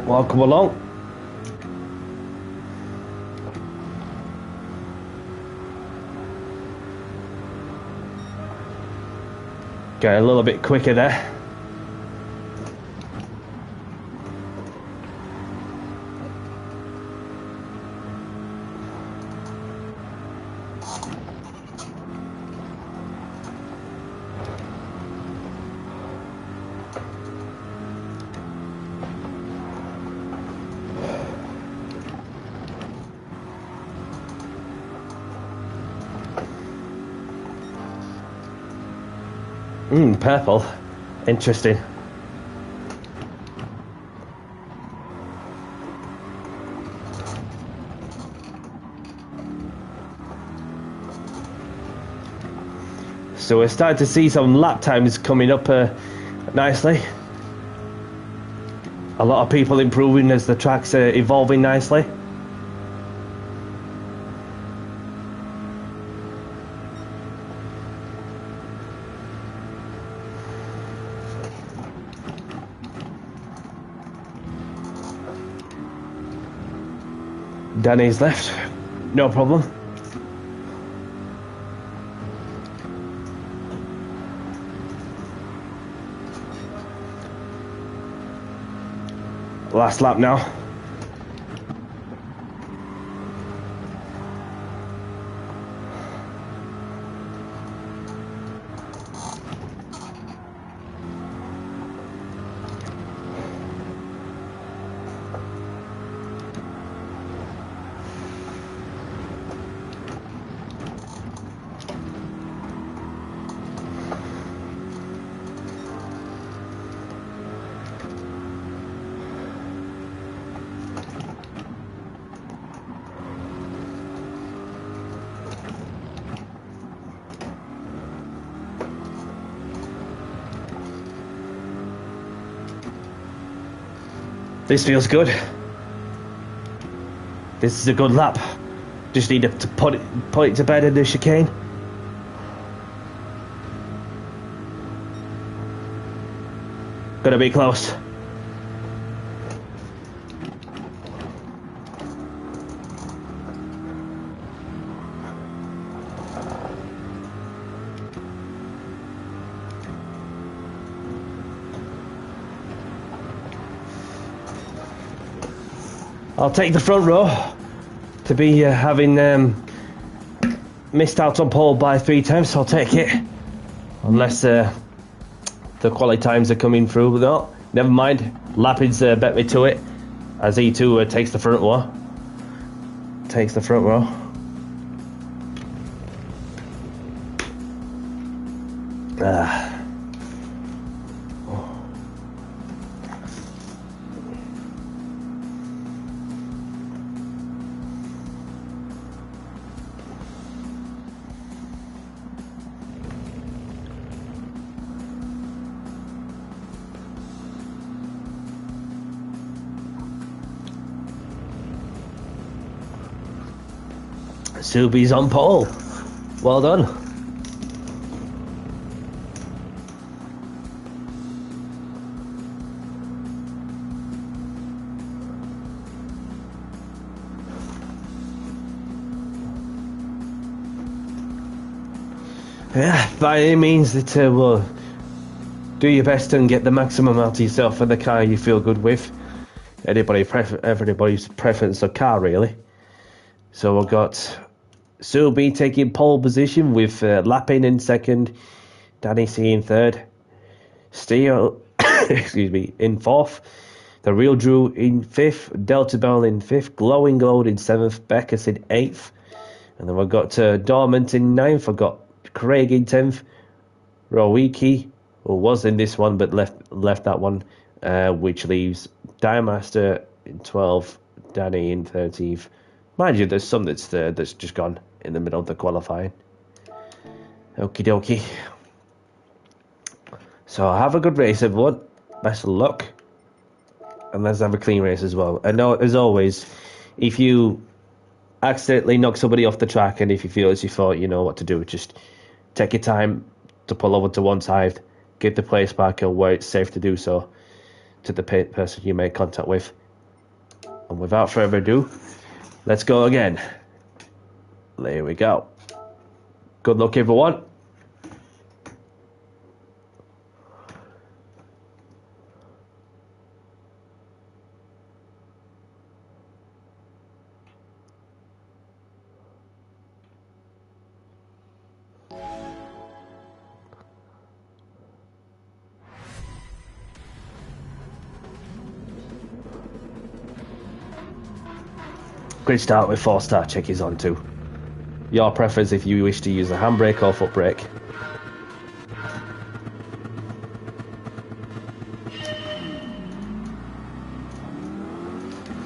Welcome along. Get a little bit quicker there. Purple. Interesting. So we're starting to see some lap times coming up nicely. A lot of people improving as the track's evolving nicely. Danny's left, no problem. Last lap now. This feels good. This is a good lap. Just need to put it to bed in the chicane. Gonna be close. I'll take the front row to be having missed out on pole by 3 times. I'll take it. Unless the quality times are coming through. But no, never mind. Lapid's bet me to it. As E2 takes the front row. Takes the front row. Subi's on pole. Well done. Yeah, by any means, that will do your best and get the maximum out of yourself for the car you feel good with. Everybody's preference of car, really. So we've got Subi taking pole position with Lapin in second, Danny C in third, Steele excuse me, in fourth, the Real Drew in fifth, Delta Bell in fifth, Glowing Gold in seventh, Beckus in eighth, and then we've got Dormant in ninth. I've got Craig in 10th, Rowiki, who was in this one but left that one, which leaves Diamaster in 12th, Danny in 13th. Mind you, there's some that's just gone in the middle of the qualifying. Okie dokie. So have a good race, everyone. Best of luck. And let's have a clean race as well. And as always, if you accidentally knock somebody off the track and if you feel as you thought you know what to do, just take your time to pull over to one side, give the place back where it's safe to do so to the person you made contact with. And without further ado, let's go again. There we go. Good luck, everyone. Grid start with 4-star checkies on too. Your preference if you wish to use a handbrake or foot brake.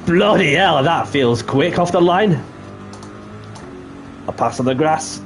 Bloody hell, that feels quick off the line. A pass on the grass.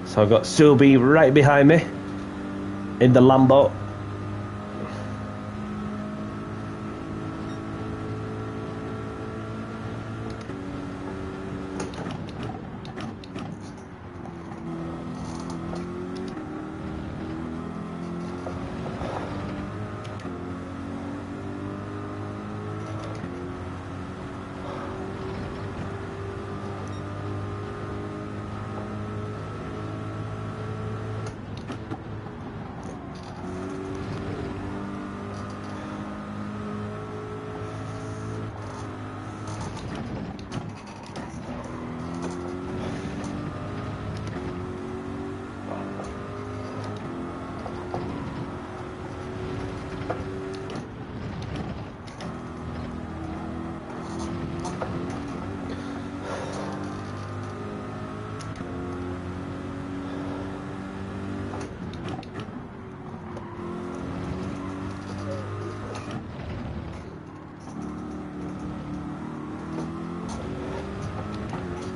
So I've got Subi right behind me in the Lambo.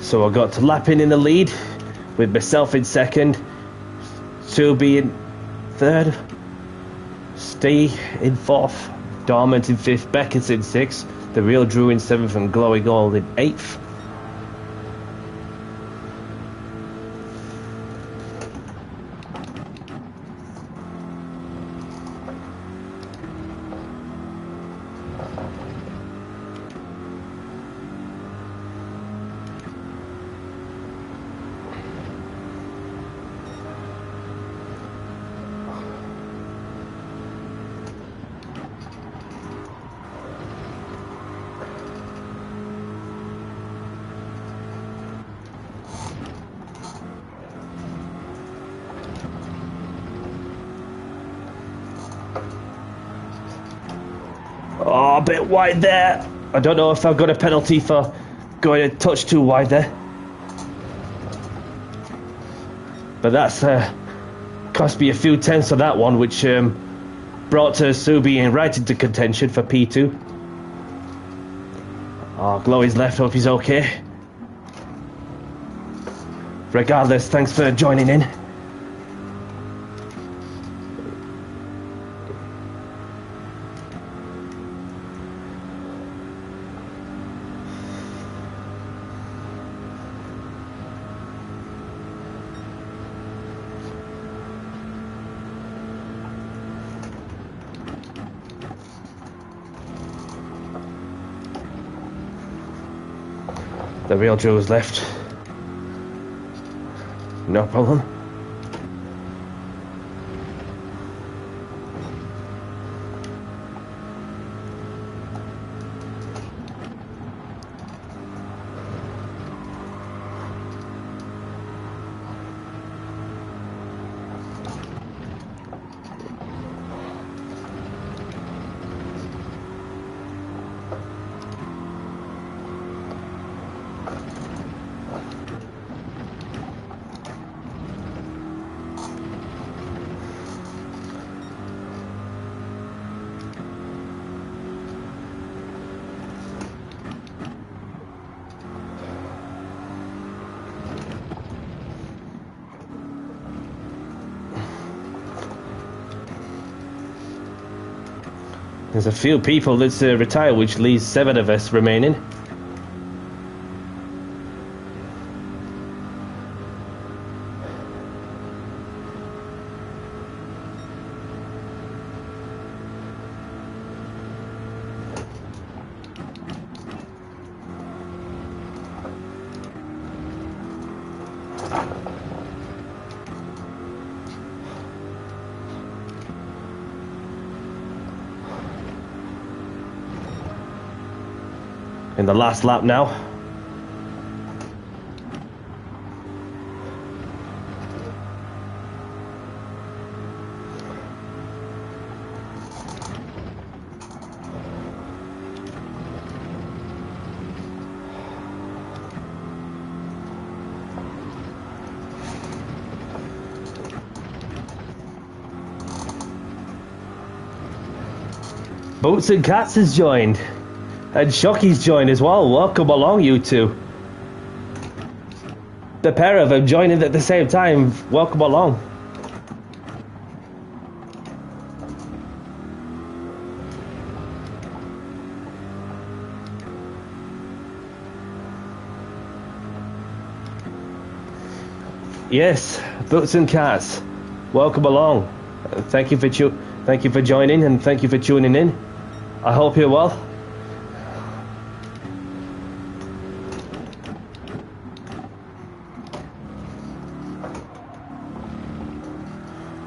So I got to lapping in the lead, with myself in second, Subi in third, Steve in fourth, Dormant in fifth, Beckett's in sixth, The Real Drew in seventh, and Glowy Gold in eighth. Oh, a bit wide there. I don't know if I've got a penalty for going a touch too wide there. But that's cost me a few tenths of that one, which brought Subi in right into contention for P2. Oh, Glowy's left, hope he's okay. Regardless, thanks for joining in. The Real Drew's left. No problem. There's a few people that's retired, which leaves 7 of us remaining. In the last lap now. Boots and Cats has joined. And Shocky's joined as well. Welcome along, you two. The pair of them joining at the same time. Welcome along. Yes, Boots and Cats. Welcome along. Thank you for joining, and thank you for tuning in. I hope you're well.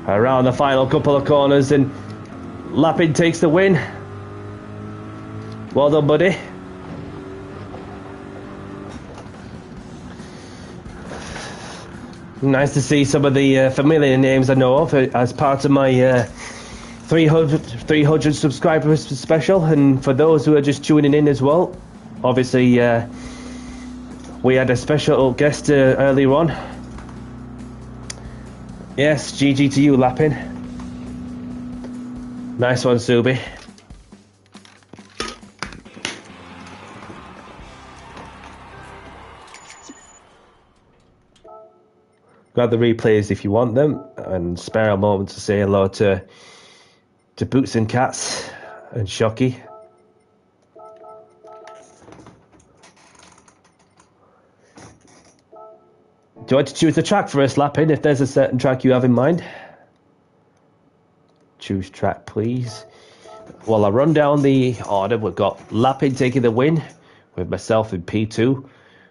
Around the final couple of corners, and Lappin takes the win. Well done, buddy. Nice to see some of the familiar names I know of as part of my 300 subscribers special. And for those who are just tuning in as well, obviously we had a special guest earlier on. Yes, GG to you, Lappin. Nice one, Subi. grab the replays if you want them, and spare a moment to say hello to Boots and Cats and Shocky. Do you want to choose the track for us, Lappin, if there's a certain track you have in mind? Choose track, please. Well, I run down the order. We've got Lappin taking the win, with myself in P2,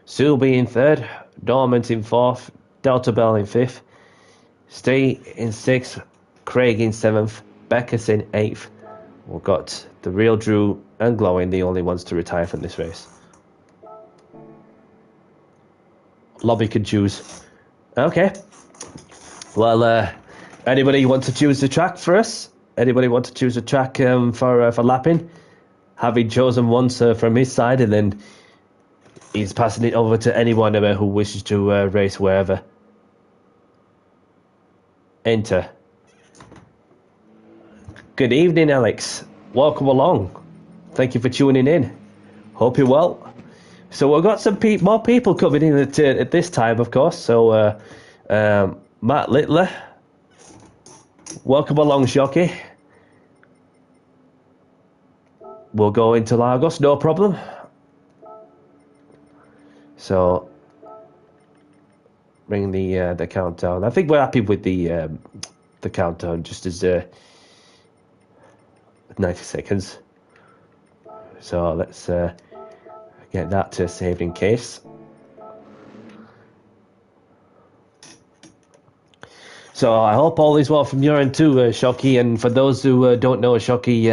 Sulby in 3rd, Dormant in 4th, Delta Bell in 5th, Stay in 6th, Craig in 7th, Beckus in 8th. We've got the real Drew and Glowing, the only ones to retire from this race. Lobby can choose. Okay. Well, anybody want to choose the track for us? Anybody want to choose a track for Lappin? Having chosen once from his side, and then he's passing it over to anyone who wishes to race wherever. Enter. Good evening, Alex. Welcome along. Thank you for tuning in. Hope you're well. So we've got some more people coming in at this time, of course. So Matt Littler, welcome along, Shocky. We'll go into Lagos, no problem. So bring the countdown. I think we're happy with the countdown, just as 90 seconds. So let's get that saved in case. So I hope all is well from your end too, Shocky. And for those who don't know Shocky,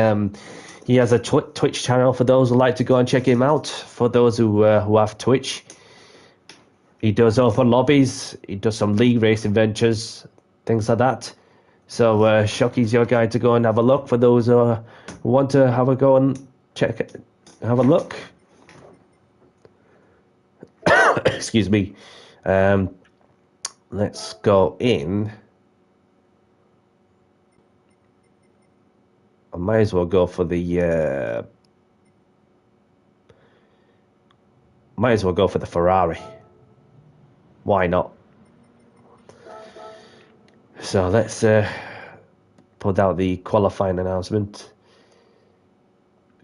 he has a Twitch channel. For those who like to go and check him out, for those who have Twitch, he does open lobbies. He does some league racing ventures, things like that. So Shocky's your guy to go and have a look. For those who want to have a go and have a look. Excuse me. Let's go in. I might as well go for the Ferrari. Why not? So let's put out the qualifying announcement.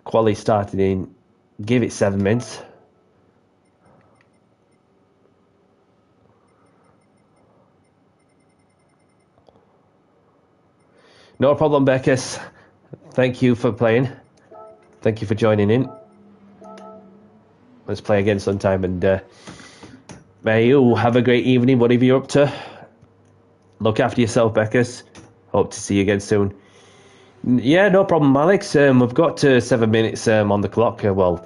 Quali started in, give it 7 minutes. No problem, Beckus. Thank you for playing. Thank you for joining in. Let's play again sometime, and may you have a great evening, whatever you're up to. Look after yourself, Beckus. Hope to see you again soon. Yeah, no problem, Alex. We've got 7 minutes on the clock. Well,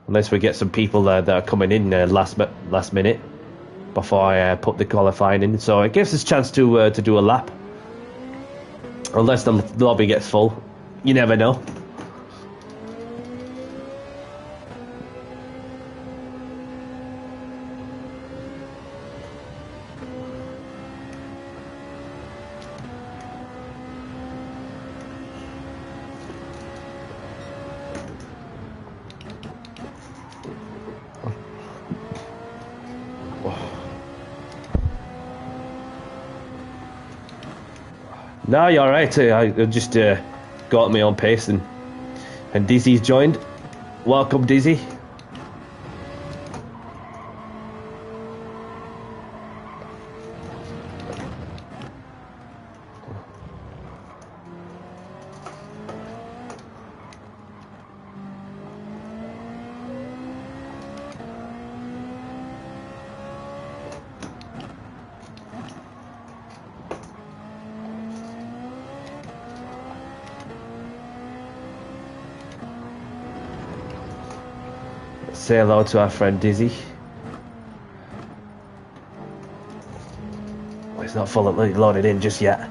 unless we get some people that are coming in last minute before I put the qualifying in. So it gives us a chance to do a lap. Unless the lobby gets full. You never know. No, you're right. I just got at my own pace, and Dizzy's joined. Welcome, Dizzy. Say hello to our friend Dizzy. Well, he's not fully loaded in just yet.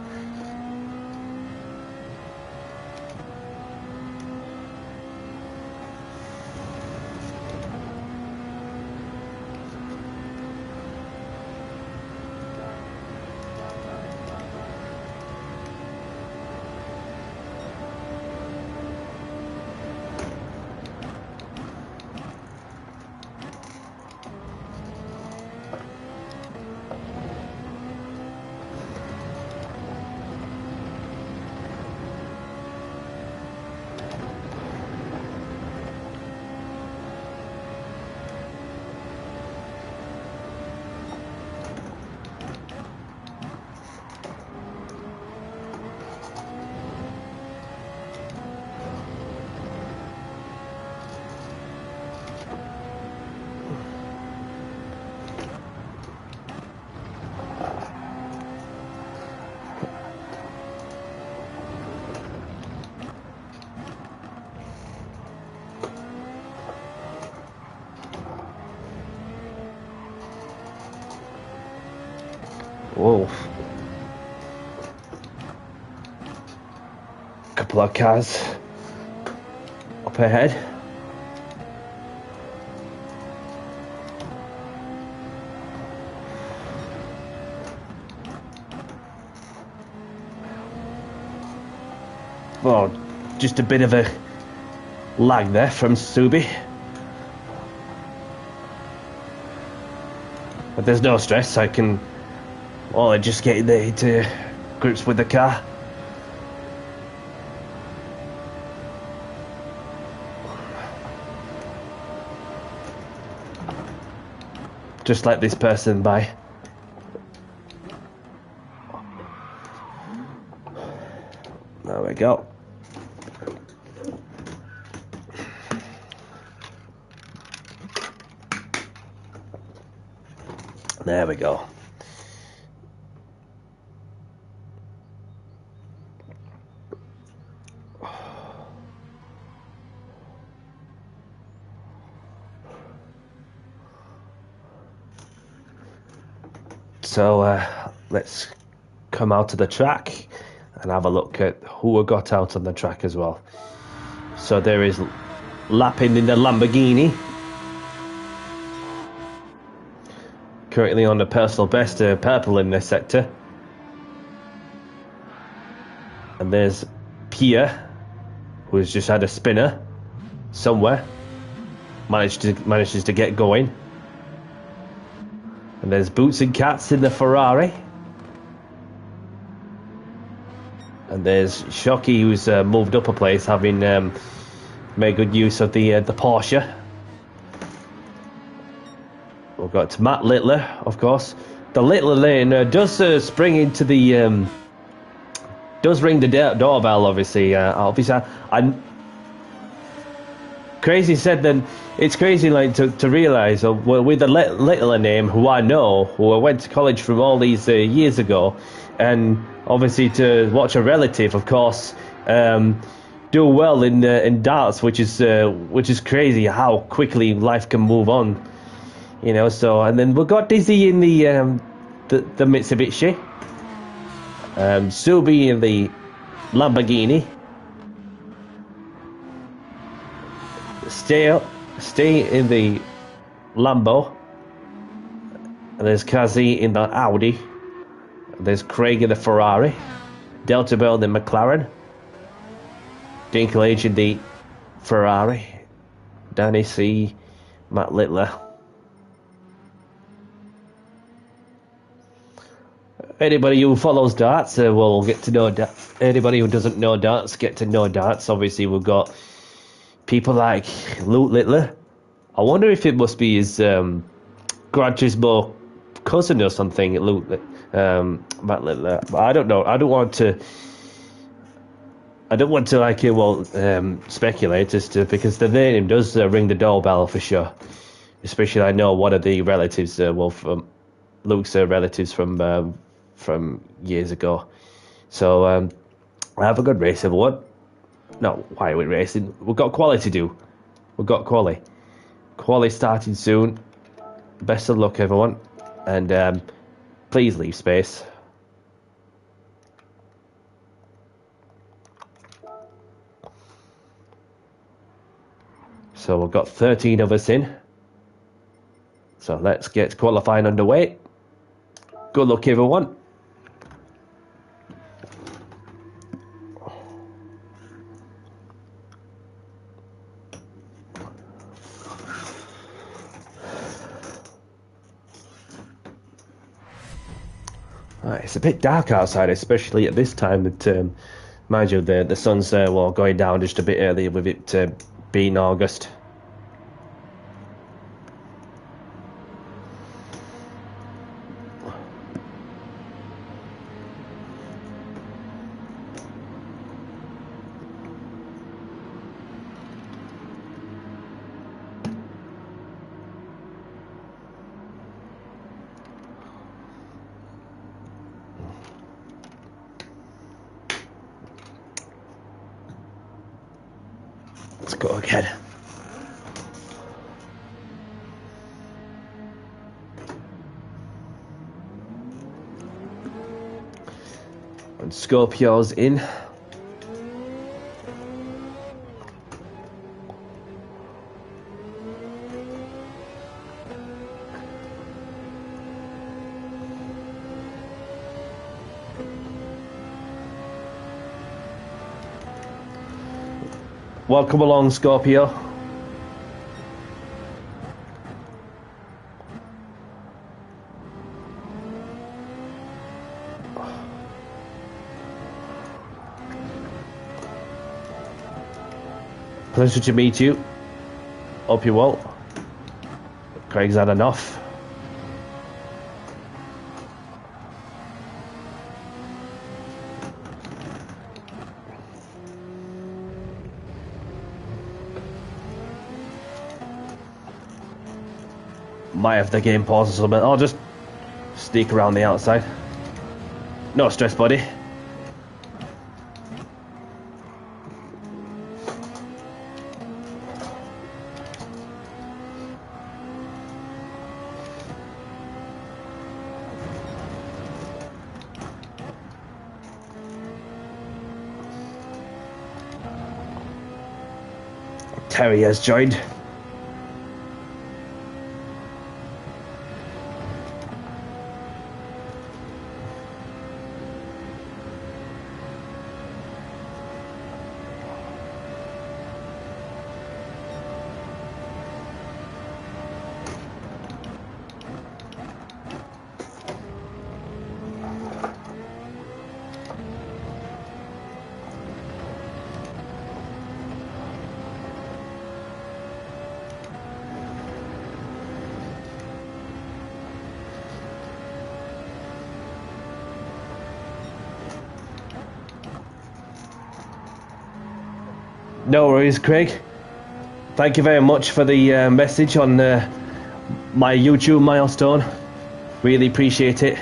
Whoa. Couple of cars up ahead. Oh, just a bit of a lag there from Subi. But there's no stress, I just get into grips with the car. Just like this person by. There we go. There we go. So let's come out to the track and have a look at who we got out on the track as well. So there is lapping in the Lamborghini. Currently on the personal best, purple in this sector. And there's Pierre, who's just had a spinner somewhere. Manages to get going. And there's Boots and Cats in the Ferrari. And there's Shockey, who's moved up a place, having made good use of the Porsche. We've got Matt Littler, of course. The Littler lane does spring into the... does ring the doorbell, obviously. Crazy said then, it's crazy like to realise with the Littler name, who I know, who I went to college from all these years ago, and obviously to watch a relative, of course, do well in darts, which is crazy how quickly life can move on, you know. So, and then we got Dizzy in the Mitsubishi, Subi in the Lamborghini. Stay in the Lambo. And there's Kazi in the Audi. There's Craig in the Ferrari. Delta Bell in the McLaren. Dinklage in the Ferrari. Danny C. Matt Littler. Anybody who follows darts will get to know darts. Anybody who doesn't know darts get to know darts. Obviously, we've got people like Luke Littler. I wonder if it must be his Gran Turismo cousin or something, Luke, Matt Littler. But I don't know. I don't want to speculate as to, because the name does ring the doorbell for sure. Especially, I know one of the relatives, from Luke's relatives from years ago. So I have a good race, everyone. No, why are we racing? We've got quali to do. We've got quali. Quali starting soon. Best of luck, everyone. And please leave space. So we've got 13 of us in. So let's get qualifying underway. Good luck, everyone. It's a bit dark outside, especially at this time. But mind you, the sun's going down just a bit earlier with it being August. Let's go again. And Scorpio's in. Welcome along, Scorpio. Pleasure to meet you. Hope you well. Craig's had enough. Might have the game paused a little bit. I'll just sneak around the outside. No stress, buddy. Terry has joined. No worries, Craig. Thank you very much for the message on my YouTube milestone. Really appreciate it.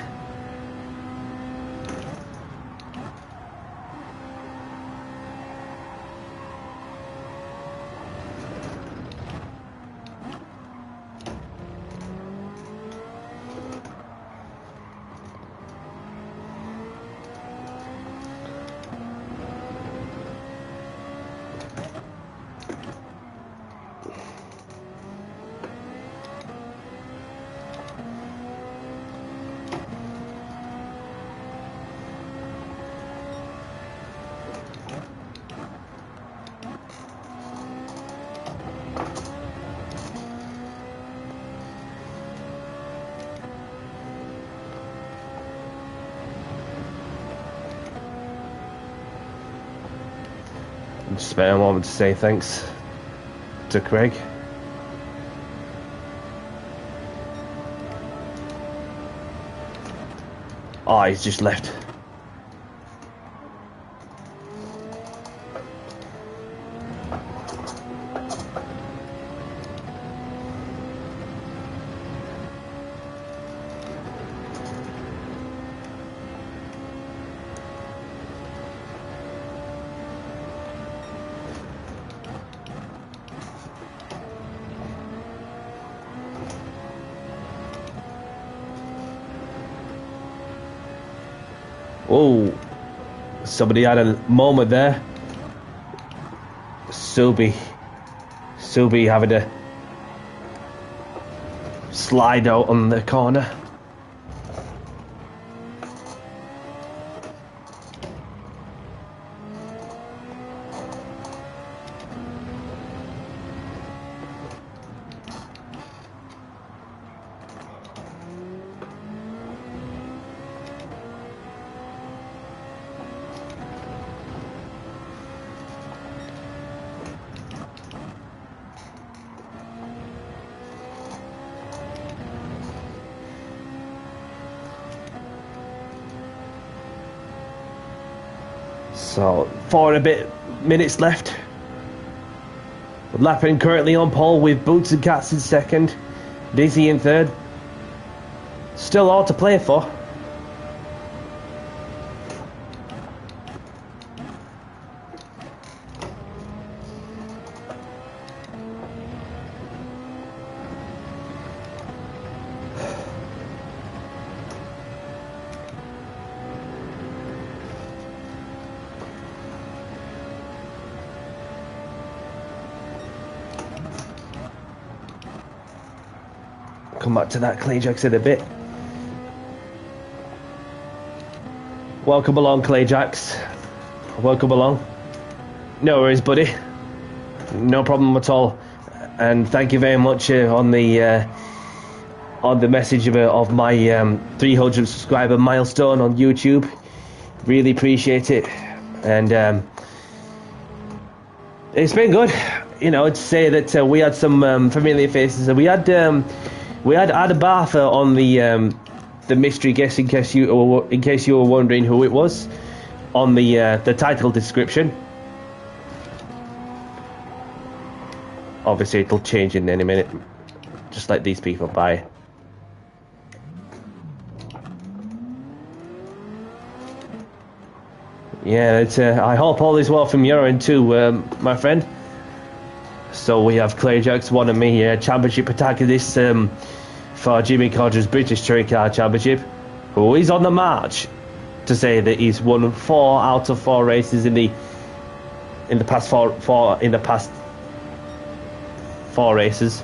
Just spare a moment to say thanks to Craig. Oh, he's just left. Oh, somebody had a moment there. Subi having to slide out on the corner. So 4 and a bit minutes left. Lappin currently on pole with Boots and Cats in second, Dizzy in third. Still all to play for. Come back to that Clay Jacks in a bit. Welcome along, Clay Jacks. Welcome along. No worries, buddy. No problem at all. And thank you very much on the message of my 300 subscriber milestone on YouTube. Really appreciate it. And it's been good. You know, to say that we had some familiar faces. We had Ada Bartha on the mystery guest, in case you were wondering who it was, on the title description. Obviously, it'll change in any minute, just like these people buy. Yeah, I hope all is well from your end too, my friend. So we have Clay Jacks, one of me championship protagonists for Jimmy Codger's British Touring Car Championship, who is on the march to say that he's won 4 out of 4 races in the past four races.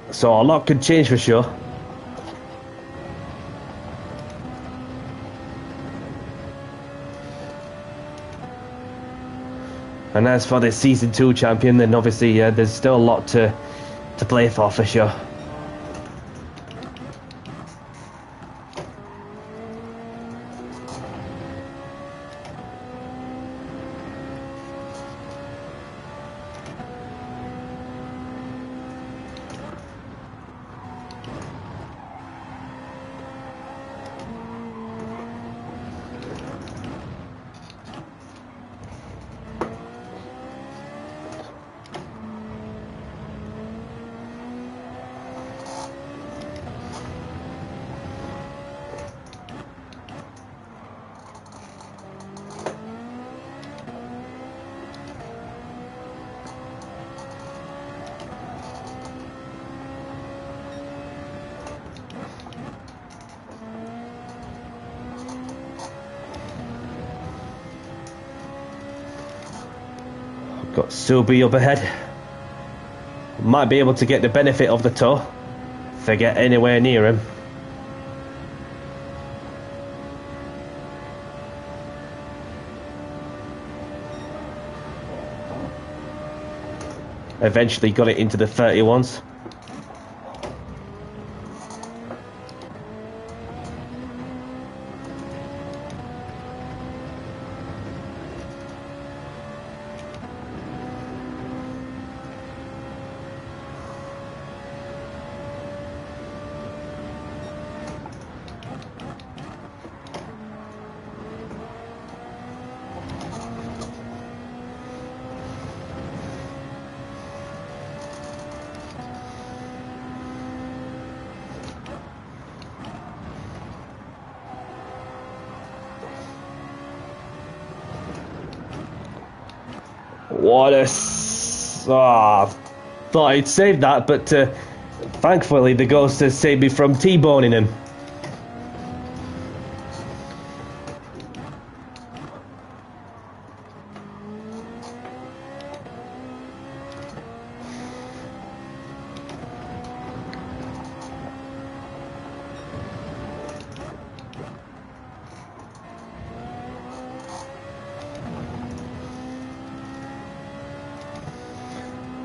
So a lot could change for sure. And as for the Season 2 champion, then obviously there's still a lot to play for sure. Got Subi up ahead. Might be able to get the benefit of the tow if they get anywhere near him. Eventually got it into the 31s. What a... thought he'd saved that, but thankfully the ghost has saved me from T-boning him.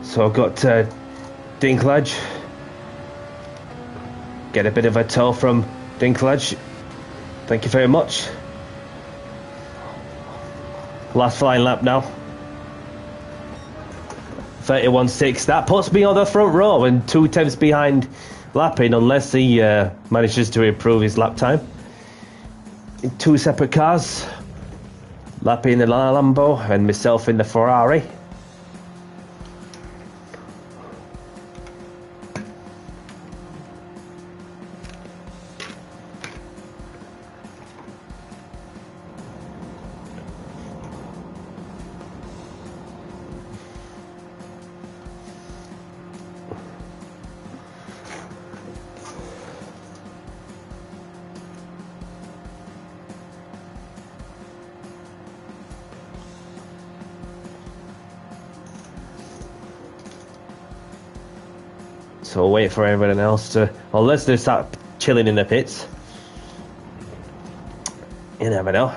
So I've got Dinklage. Get a bit of a tow from Dinklage. Thank you very much. Last flying lap now. 31.6. That puts me on the front row and 2 tenths behind Lappin, unless he manages to improve his lap time. In 2 separate cars. Lappin in the Lambo and myself in the Ferrari. So we'll wait for everyone else to, unless they start chilling in the pits. You never know.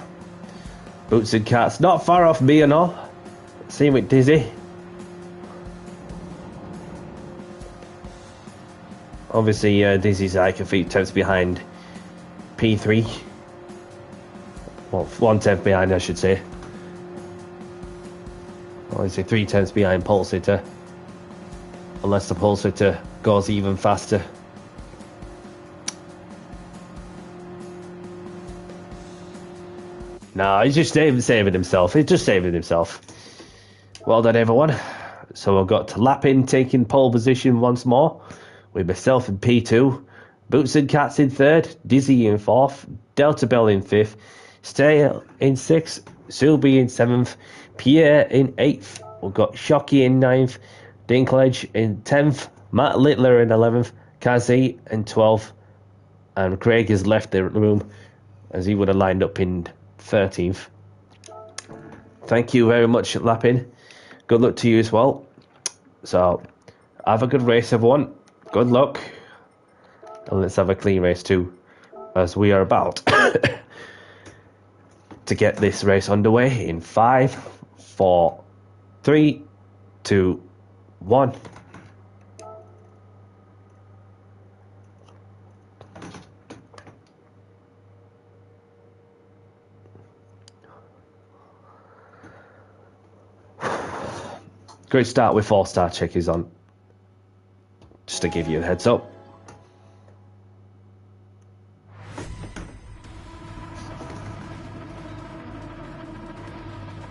Boots and Cats not far off me and all. Same with Dizzy. Obviously, Dizzy's like a few tenths behind P3. Well, 1/10 behind, I should say. Obviously, 3/10 behind Pulsator. Unless the Pulsator goes even faster. No, he's just saving himself. He's just saving himself. Well done, everyone. So I've got Lappin taking pole position once more, with myself in P2, Boots and Cats in 3rd, Dizzy in 4th, Delta Bell in 5th, Stay in 6th, Sulby in 7th, Pierre in 8th, we've got Shocky in 9th, Dinklage in 10th, Matt Littler in 11th, Kazi in 12th, and Craig has left the room as he would have lined up in 13th. Thank you very much, Lappin. Good luck to you as well. So, have a good race, everyone. Good luck. And let's have a clean race too, as we are about to get this race underway in 5, 4, 3, 2, 1. Great start with 4-star checkers on, just to give you a heads up.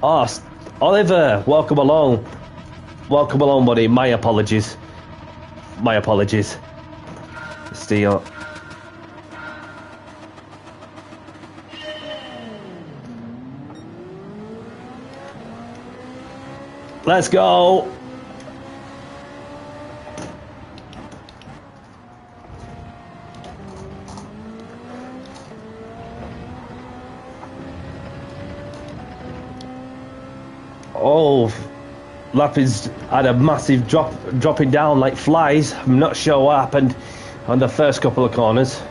Oh, Oliver, welcome along. Welcome along, buddy. My apologies. My apologies. Steal. Let's go. Oh, Lappin's had a massive dropping down like flies. I'm not sure what happened on the first couple of corners.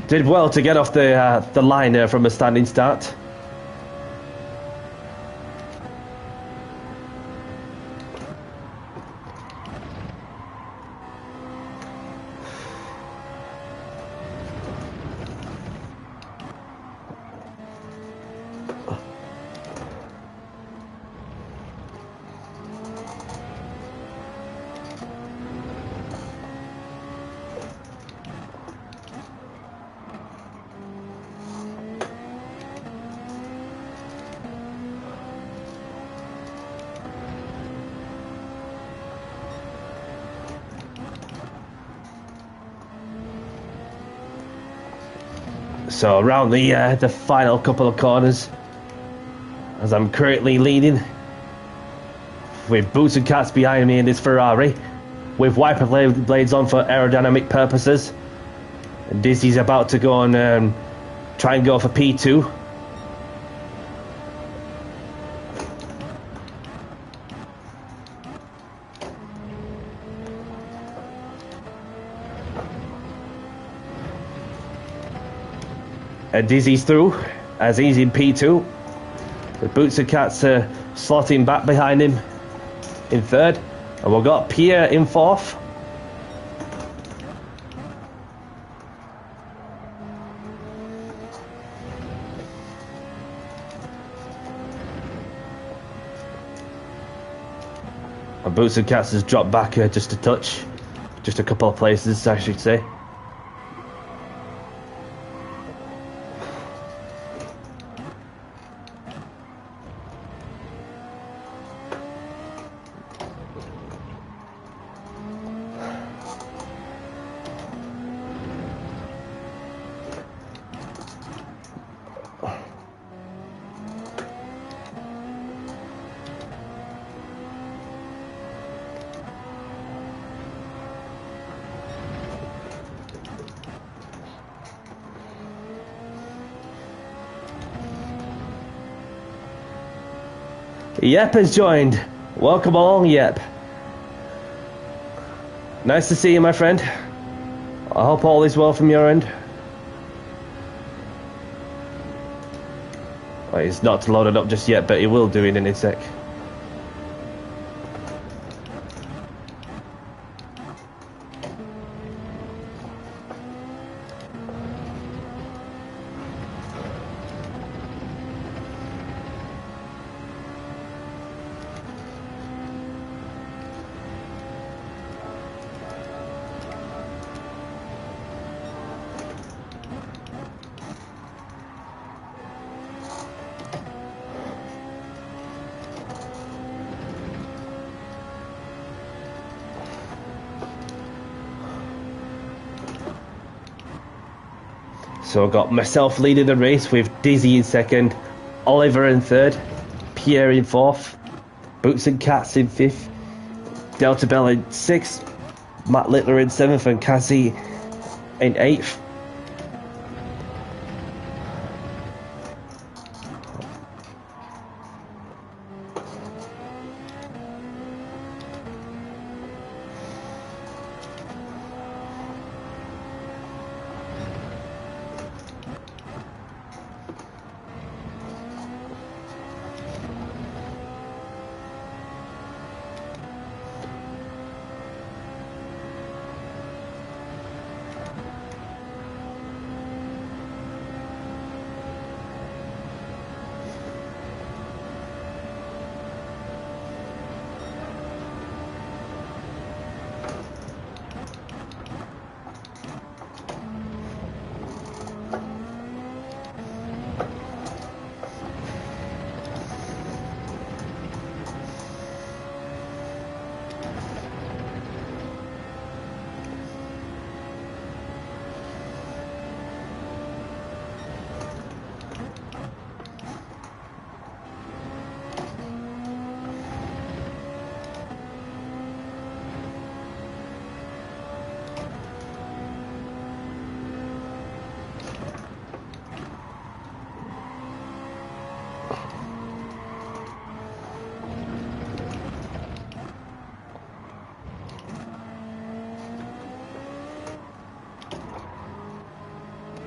Did well to get off the line from a standing start. So around the final couple of corners, as I'm currently leading, with Boots and Cats behind me in this Ferrari, with wiper blades on for aerodynamic purposes. And Dizzy's about to go and try and go for P2. And Dizzy's through, as he's in P2. The Boots and Cats slotting back behind him in 3rd. And we've got Pierre in 4th. And Boots and Cats has dropped back just a touch. Just a couple of places, I should say. Yep has joined. Welcome along, Yep. Nice to see you, my friend. I hope all is well from your end. Well, it's not loaded up just yet, but it will do in a sec. So I've got myself leading the race with Dizzy in second, Oliver in third, Pierre in fourth, Boots and Cats in fifth, Delta Bell in sixth, Matt Littler in seventh, and Cassie in eighth.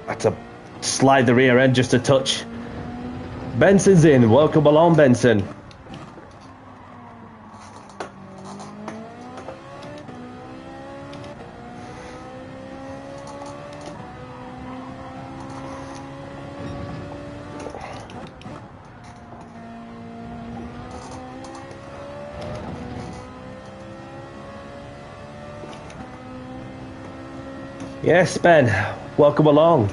Had to slide the rear end just a touch. Benson's in. Welcome along, Benson. Yes, Ben. Welcome along.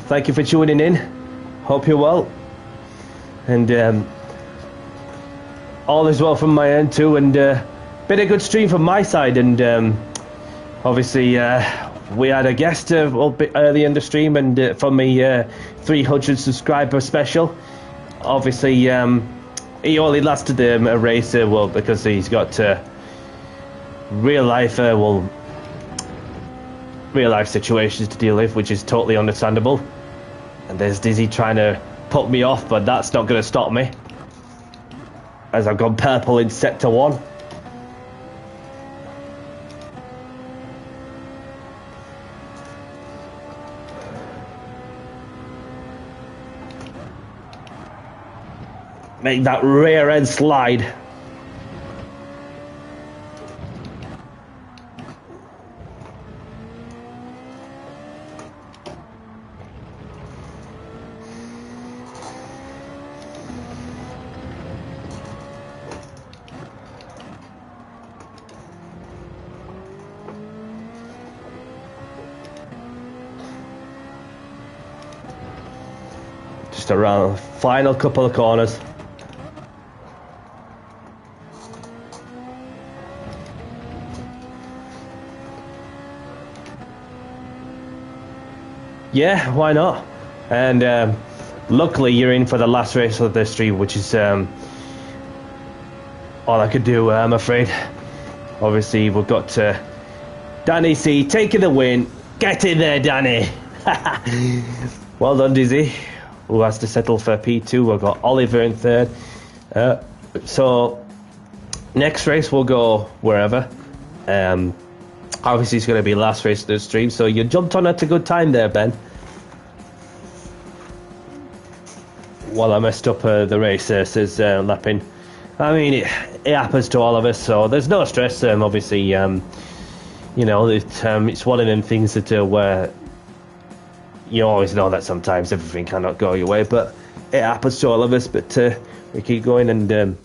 Thank you for tuning in. Hope you're well. And all is well from my end too. And been a good stream from my side. And obviously we had a guest a little bit early in the stream, and from a 300 subscriber special. Obviously he only lasted a race, well, because he's got real life situations to deal with, which is totally understandable. And there's Dizzy trying to put me off, but that's not going to stop me, as I've gone purple in sector 1. Make that rear end slide. Just around the final couple of corners. Yeah, why not? And luckily you're in for the last race of the stream, which is all I could do, I'm afraid. Obviously we've got Danny C taking the win. Get in there, Danny. Well done, Dizzy, who has to settle for P2. We've got Oliver in third, So next race we'll go wherever. Obviously it's going to be the last race of the stream, so you jumped on at a good time there, Ben. While I messed up the race, says Lappin. I mean, it happens to all of us, so there's no stress. Obviously, you know, it's one of them things that where you always know that sometimes everything cannot go your way, but it happens to all of us. But we keep going, and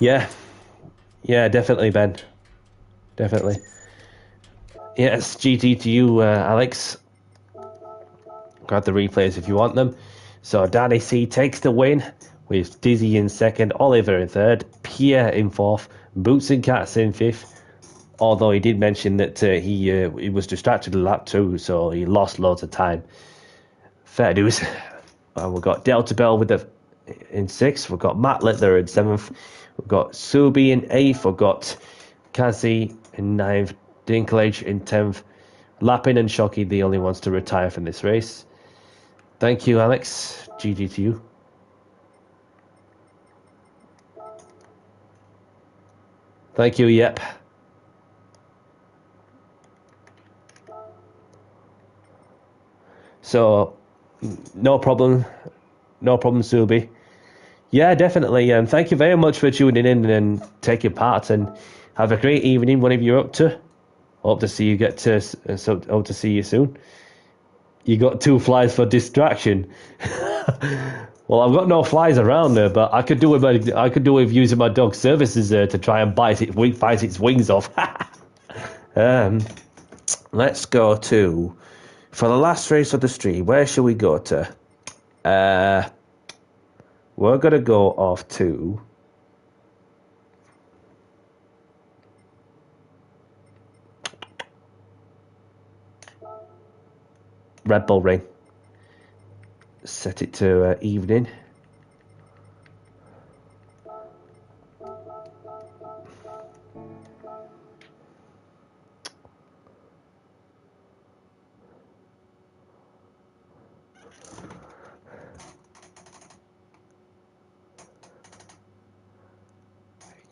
yeah, definitely, Ben, definitely. Yes, GT to you, Alex. Grab the replays if you want them. So Danny C takes the win with Dizzy in second, Oliver in third, Pierre in fourth, Boots and Cats in fifth. Although he did mention that he was distracted a lap too, so he lost loads of time. Fair dues. We've got Delta Bell in sixth. We've got Matt Littler in seventh. We've got Subi in eighth. We've got Kazi in ninth. Dinklage in 10th. Lappin and Shocky the only ones to retire from this race. Thank you, Alex. GG to you. Thank you, yep. So, no problem, Subi. Yeah, definitely. Thank you very much for tuning in and taking part, and have a great evening, whatever you're up to. Hope to see you hope to see you soon. You got 2 flies for distraction. Well, I've got no flies around there, but I could do with using my dog's services to try and bite its wings off. Let's go to, for the last race of the stream. Where should we go to? We're gonna go off to Red Bull Ring. Set it to evening.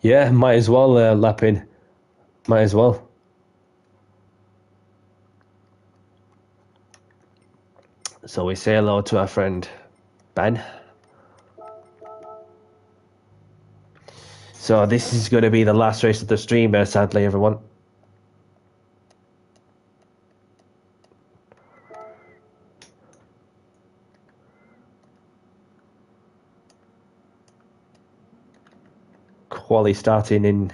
Yeah, might as well, Lappin. Might as well. So we say hello to our friend Ben. So this is going to be the last race of the stream, sadly, everyone. Quali starting in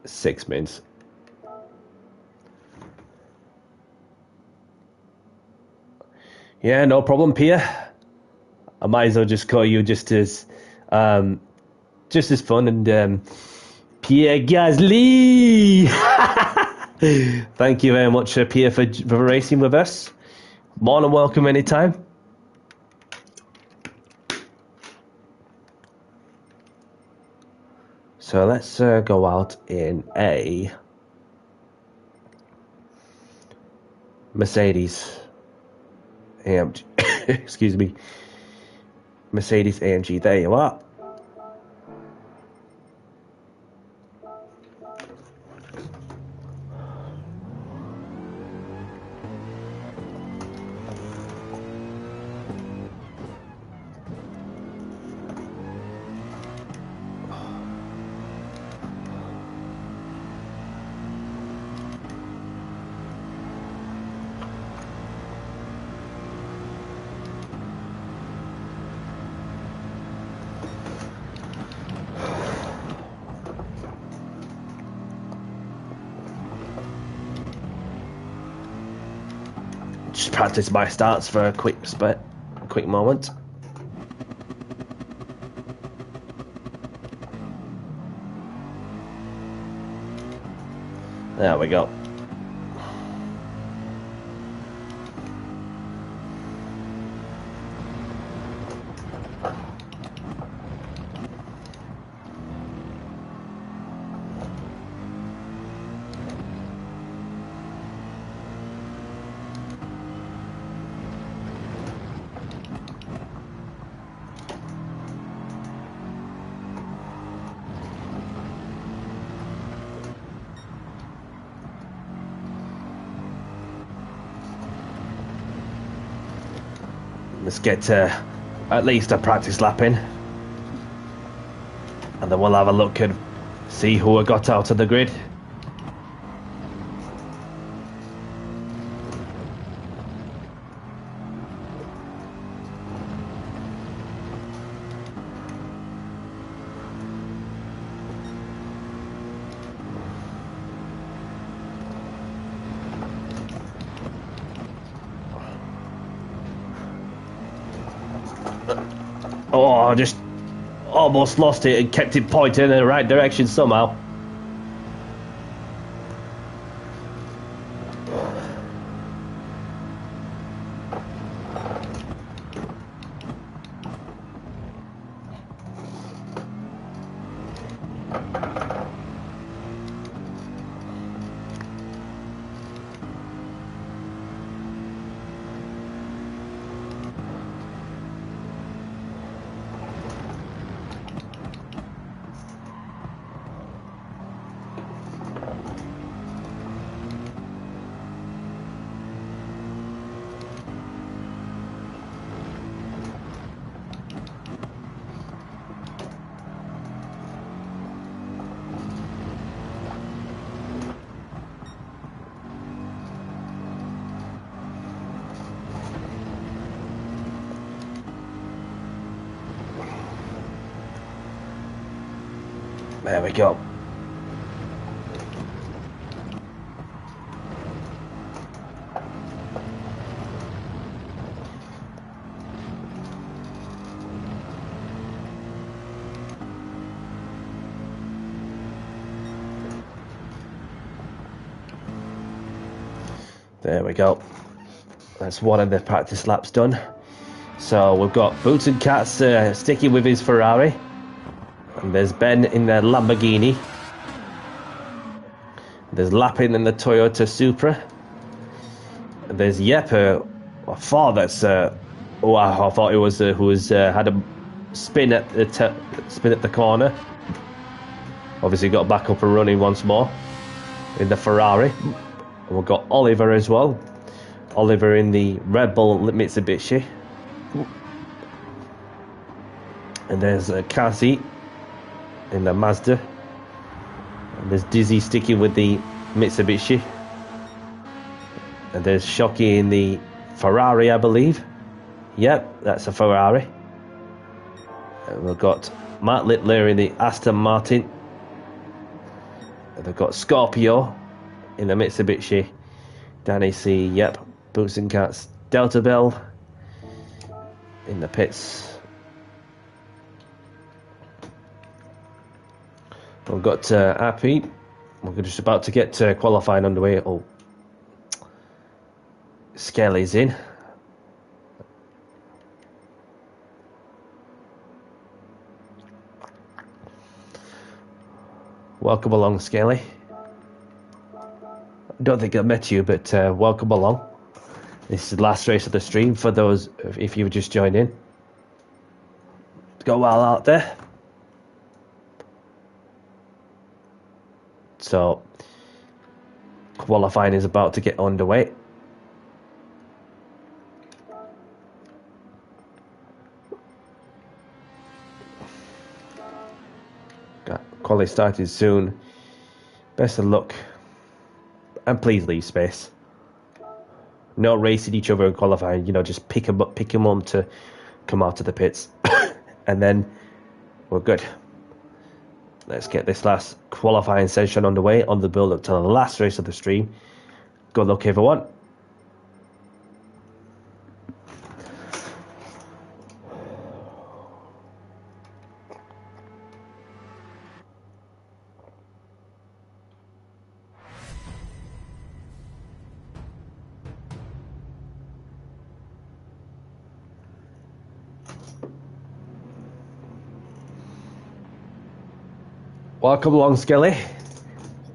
6 minutes. Yeah, no problem, Pierre. I might as well just call you just as fun, and Pierre Gasly. Thank you very much, Pierre, for racing with us. More than welcome anytime. So let's go out in a Mercedes AMG. Excuse me. Mercedes AMG. There you are. Just practice my starts for a quick moment. There we go. Let's get at least a practice lap in. And then we'll have a look and see who I got out of the grid. Oh, I just almost lost it and kept it pointing in the right direction somehow. There we go. There we go. That's one of the practice laps done. So we've got Boots and Cats sticking with his Ferrari. And there's Ben in the Lamborghini. There's Lapin in the Toyota Supra. And there's Yeppe. I thought that's I thought it was who was had a spin at the corner. Obviously got back up and running once more in the Ferrari. And we've got Oliver as well. Oliver in the Red Bull Mitsubishi. And there's Cassie in the Mazda. And there's Dizzy sticking with the Mitsubishi. And there's Shocky in the Ferrari, I believe. Yep, that's a Ferrari. And we've got Matt Littler in the Aston Martin. And they've got Scorpio in the Mitsubishi. Danny C, yep. Boots and Cats, Delta Bell in the pits. We've got Appy. We're just about to get qualifying underway. Oh, Skelly's in. Welcome along, Skelly. I don't think I met you, but welcome along. This is the last race of the stream for those, if you've just joined in. Go well out there. So, qualifying is about to get underway. Quali started soon. Best of luck. And please leave space. No racing each other in qualifying. You know, just pick them up to come out of the pits. And then we're good. Let's get this last qualifying session underway on the build-up to the last race of the stream. Good luck, everyone. Welcome along, Skelly.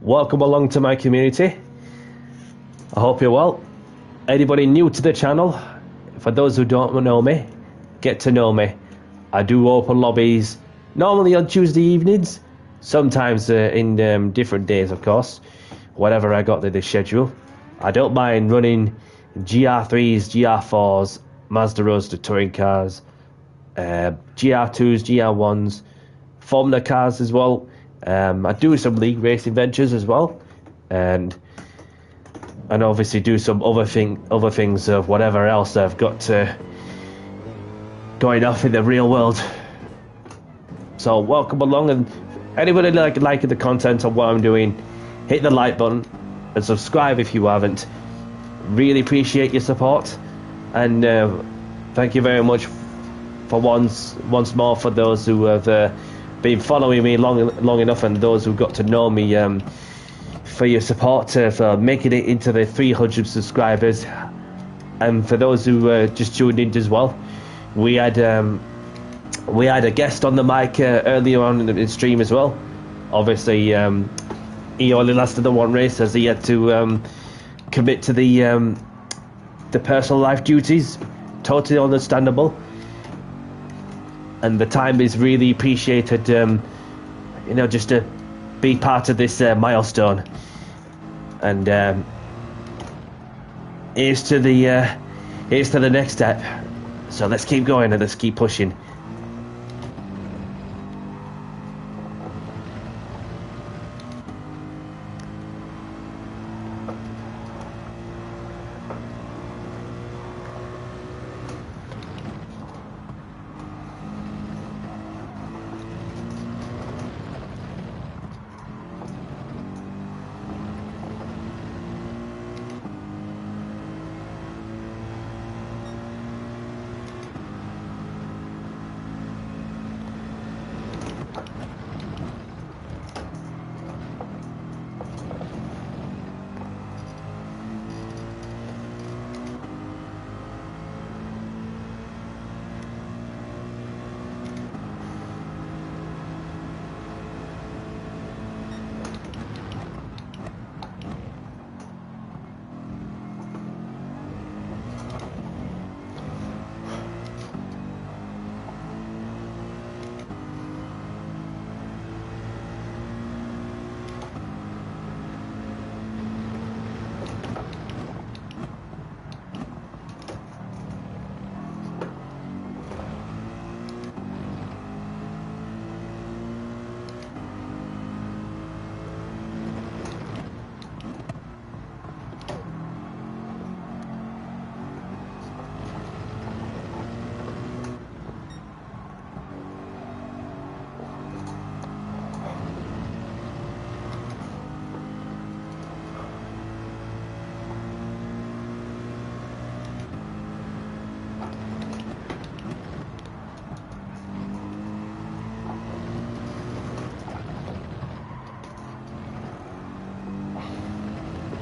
Welcome along to my community. I hope you're well. Anybody new to the channel, for those who don't know me, get to know me. I do open lobbies, normally on Tuesday evenings, sometimes in different days, of course, whatever I got to the schedule. I don't mind running GR3s, GR4s, Mazda Roadster touring cars, GR2s, GR1s, Formula cars as well. I do some league racing ventures as well, and obviously do some other things of whatever else I've got going off in the real world. So welcome along, and anybody liking the content of what I'm doing, hit the like button and subscribe if you haven't. Really appreciate your support, and thank you very much for once more for those who have been following me long enough, and those who got to know me, for your support, for making it into the 300 subscribers, and for those who just tuned in as well. We had a guest on the mic earlier on in the stream as well. Obviously, he only lasted the one race as he had to commit to the personal life duties. Totally understandable, and the time is really appreciated. Just to be part of this milestone. And here's to the next step. So let's keep going and let's keep pushing.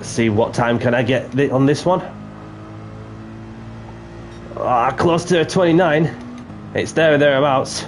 See what time can I get on this one. Close to 29. It's there or thereabouts.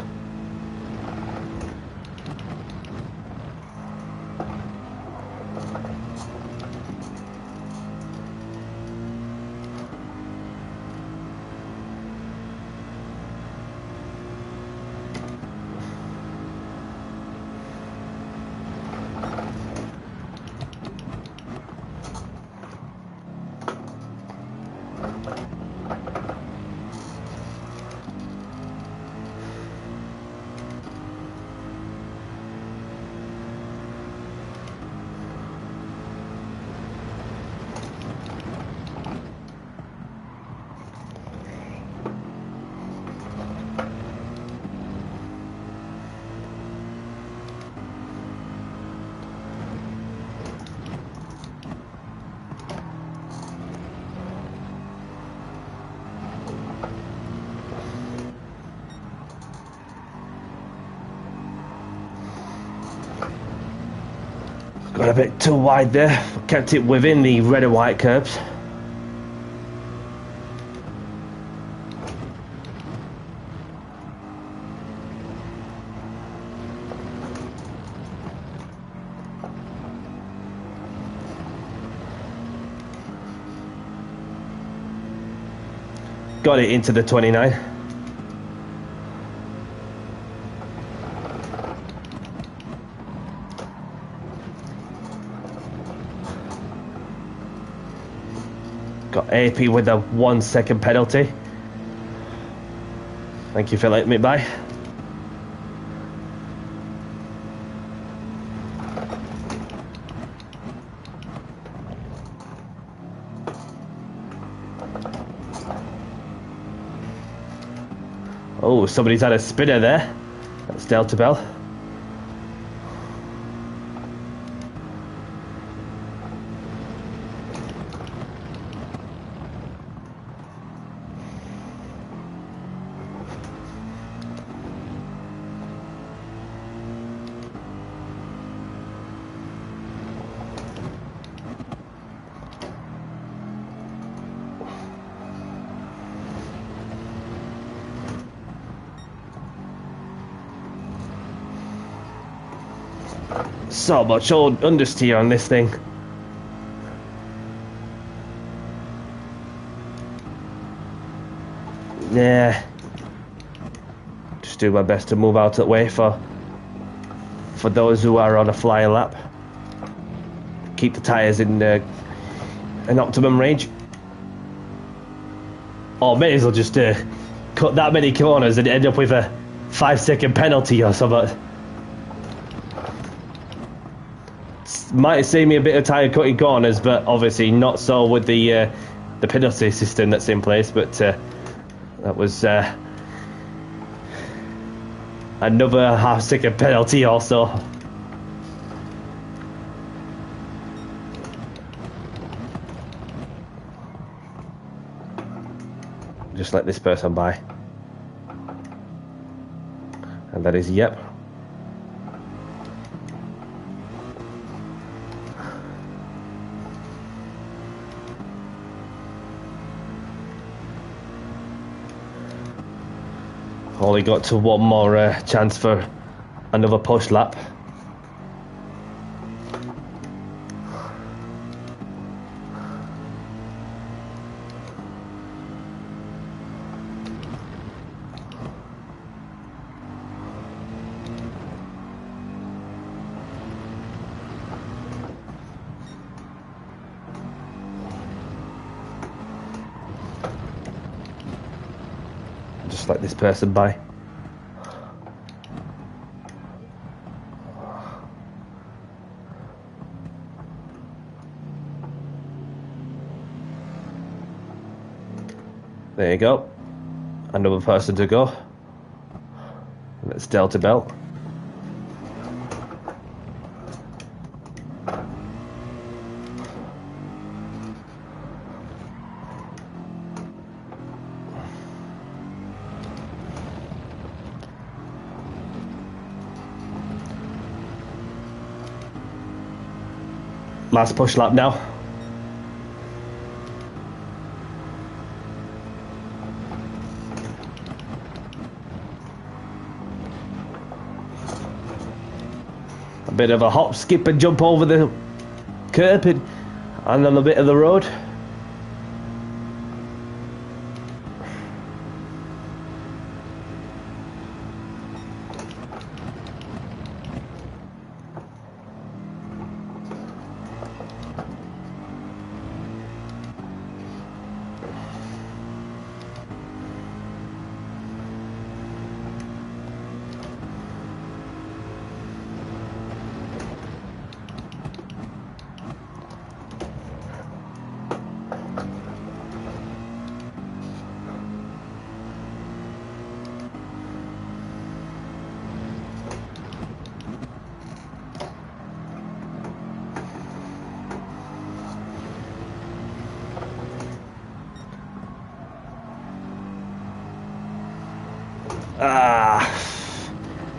Got a bit too wide there. Kept it within the red and white curbs. Got it into the 29. Got AP with a 1 second penalty. Thank you for letting me by. Oh, somebody's had a spinner there. That's Delta Bell. So much old understeer on this thing. Yeah. Just do my best to move out of the way for those who are on a flying lap. Keep the tyres in an optimum range. Or may as well just cut that many corners and end up with a 5-second penalty or something. Might save me a bit of time cutting corners, but obviously not so with the penalty system that's in place. But that was another half-second penalty also. Just let this person by. And that is yep. Only got to one more chance for another push lap. Just let this person by. There you go. Another person to go. That's Delta Bell. Last push lap now. A bit of a hop, skip and jump over the curb and on a bit of the road.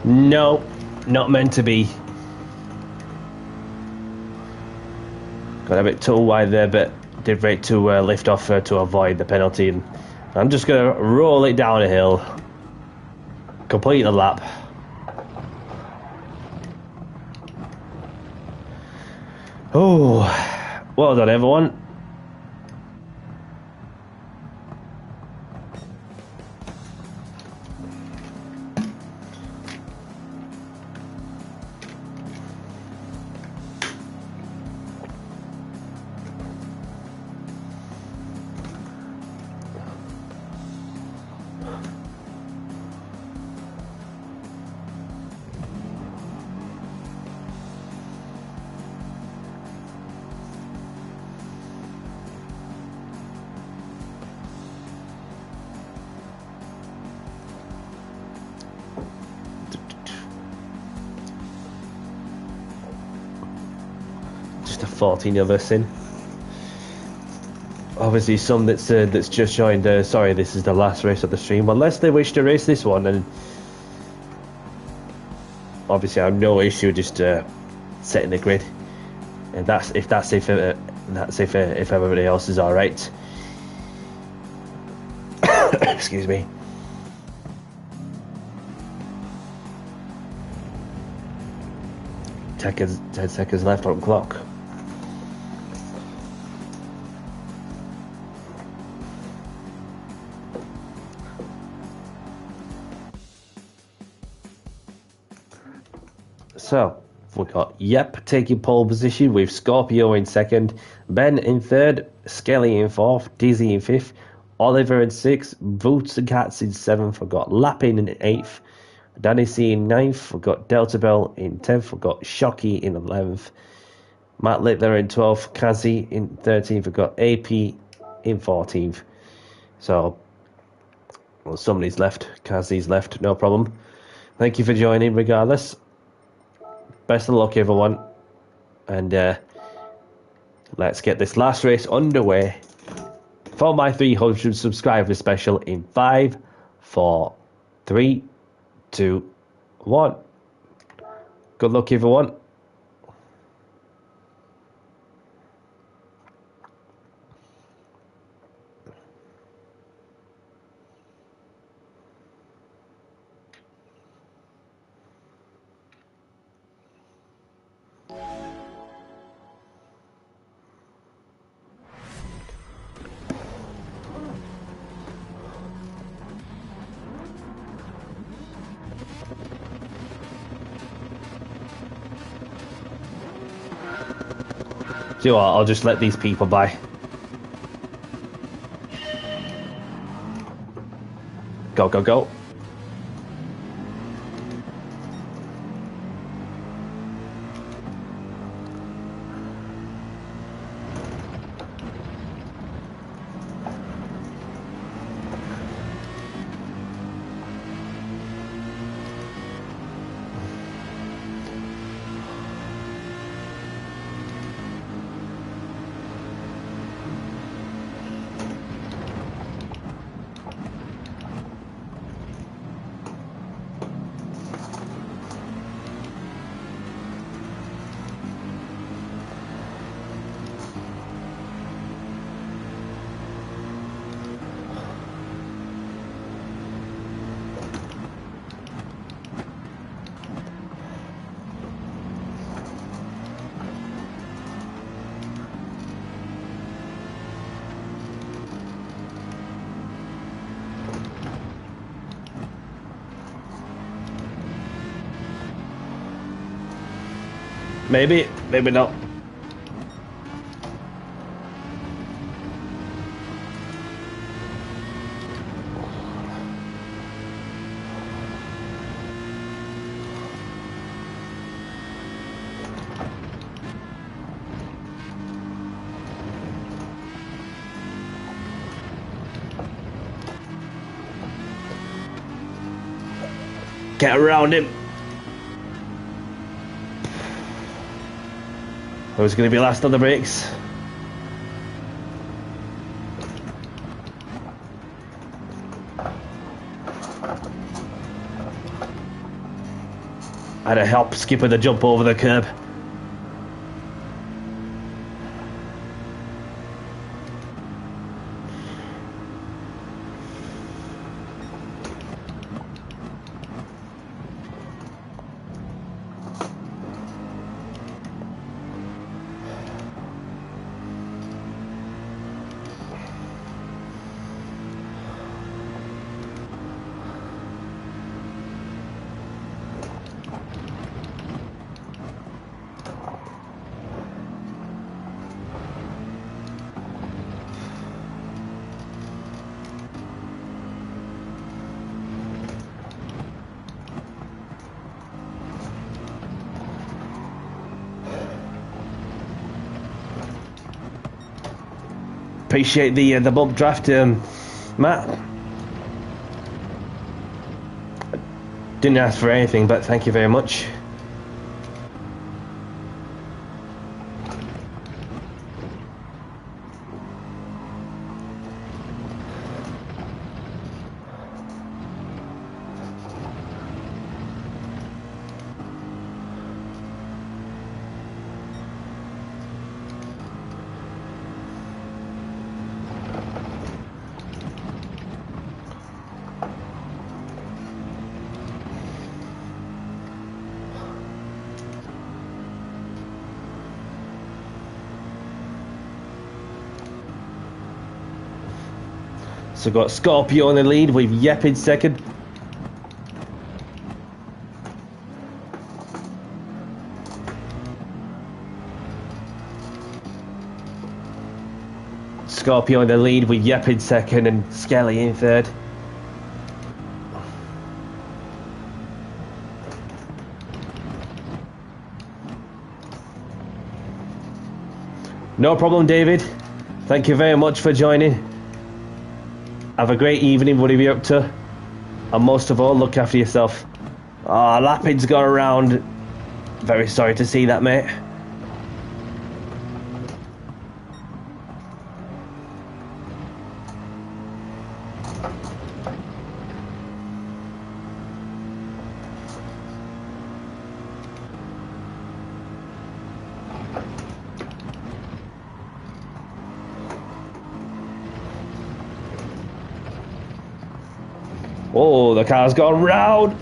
No, not meant to be. Got a bit too wide there, but did right to lift off to avoid the penalty. And I'm just going to roll it down a hill, complete the lap. Oh, well done, everyone. just 14 of us in. Obviously, some that's just joined. Sorry, this is the last race of the stream. Unless they wish to race this one, and obviously I have no issue just setting the grid, and that's if everybody else is all right. Excuse me. 10 seconds left on the clock. So, we've got Yep taking pole position with Scorpio in second, Ben in third, Skelly in fourth, Dizzy in fifth, Oliver in sixth, Boots and Cats in seventh, we've got Lappin in eighth, Danny C in ninth, we've got Delta Bell in 10th, we've got Shocky in 11th, Matt Littler in 12th, Kazi in 13th, we've got AP in 14th. So, well, somebody's left, Kazi's left, no problem. Thank you for joining regardless. Best of luck, everyone. And let's get this last race underway for my 300 subscriber special in 5, 4, 3, 2, 1. Good luck, everyone. So I'll just let these people by. Go, go, go. Maybe, maybe not. Get around him. Who's going to be last on the brakes? I had to help Skipper to jump over the curb. Appreciate the bump draft, Matt. Didn't ask for anything, but thank you very much. So got Scorpio in the lead with Yep in second. Scorpio in the lead with Yep in second and Skelly in third. No problem, David. Thank you very much for joining. Have a great evening, whatever you're up to. And most of all, look after yourself. Ah, Lapid's got around. Very sorry to see that, mate. Oh, the car's gone round.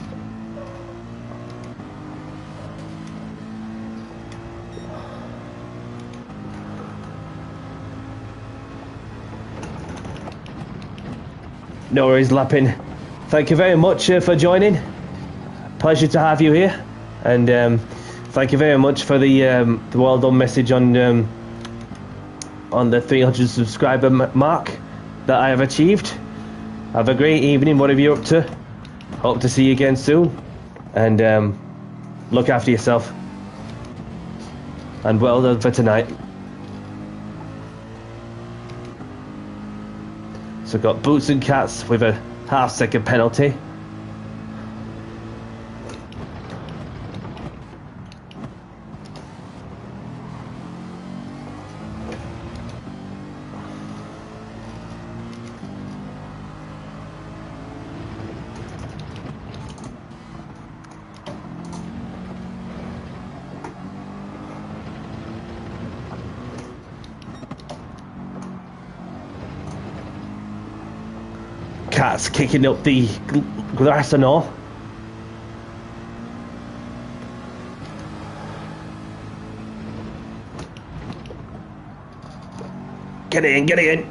No worries, Lappin. Thank you very much for joining. Pleasure to have you here. And thank you very much for the well done message on the 300 subscriber mark that I have achieved. Have a great evening, whatever you're up to. Hope to see you again soon. And look after yourself. And well done for tonight. So got Boots and Cats with a half-second penalty. Cats kicking up the grass and all. Get in, get in.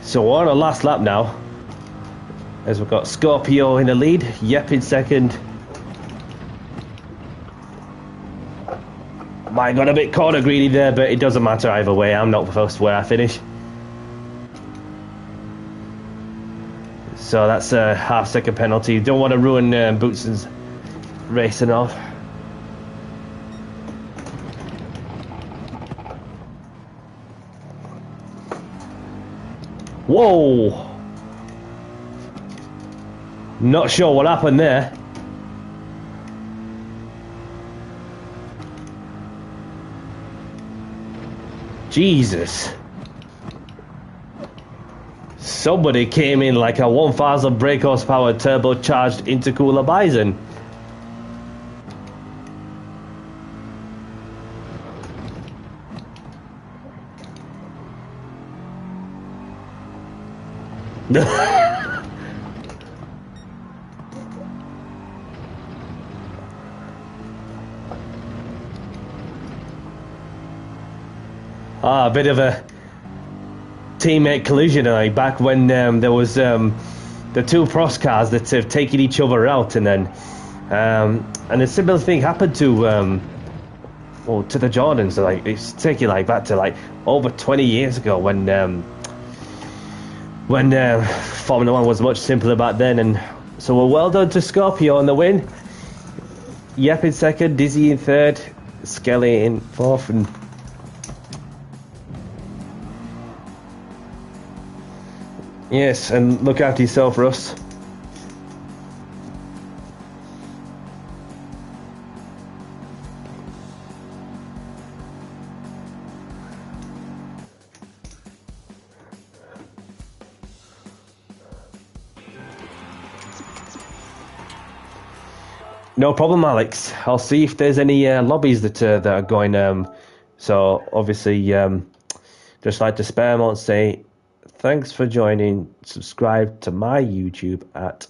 So we're on our last lap now, as we've got Scorpio in the lead, Yep in second. I got a bit corner greedy there, but it doesn't matter either way. I'm not first where I finish. So that's a half-second penalty. Don't want to ruin Bootson's racing off. Whoa! Not sure what happened there. Jesus. Somebody came in like a 1000 brake horsepower turbocharged intercooler Bison. A bit of a teammate collision back when there was the two Prost cars that have taken each other out, and then and a similar thing happened to to the Jordans. So, like, it's taking back to over 20 years ago when Formula One was much simpler back then. And so well done to Scorpio on the win. Yep in second, Dizzy in third, Skelly in fourth, and yes, and look after yourself, Russ. No problem, Alex. I'll see if there's any lobbies that are going. So obviously, just like to spam out and say thanks for joining. Subscribe to my YouTube at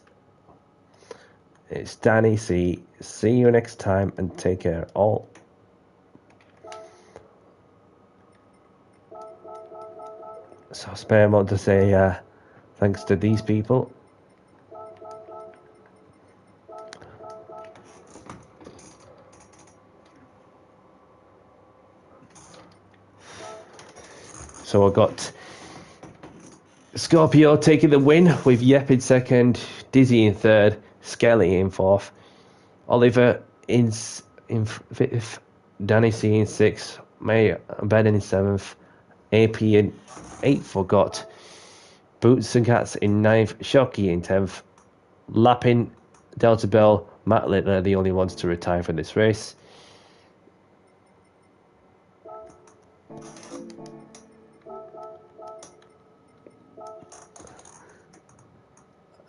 It's Danny C. See you next time and take care all. So spare more to say thanks to these people. So I've got Scorpio taking the win with Yep in second, Dizzy in third, Skelly in fourth, Oliver in fifth, Danny C in sixth, May Ben in seventh, AP in eighth. Forgot Boots and Cats in ninth, Shocky in 10th, Lappin, Delta Bell, Matt Littler, the only ones to retire from this race.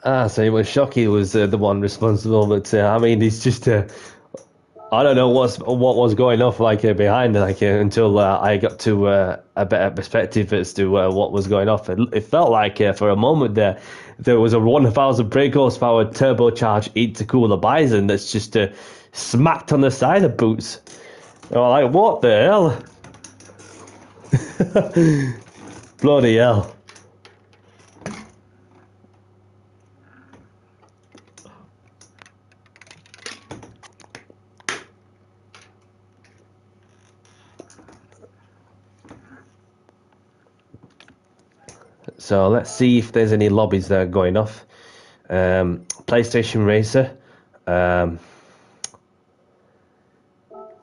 So it was Shocky was the one responsible, but I mean, it's just I don't know what was going off behind until I got to a better perspective as to what was going off. It felt like for a moment there was a 1,000 brake horsepower turbocharged intercooler Bison that's just smacked on the side of Boots. They were like, what the hell? Bloody hell. So let's see if there's any lobbies that are going off. PlayStation Racer.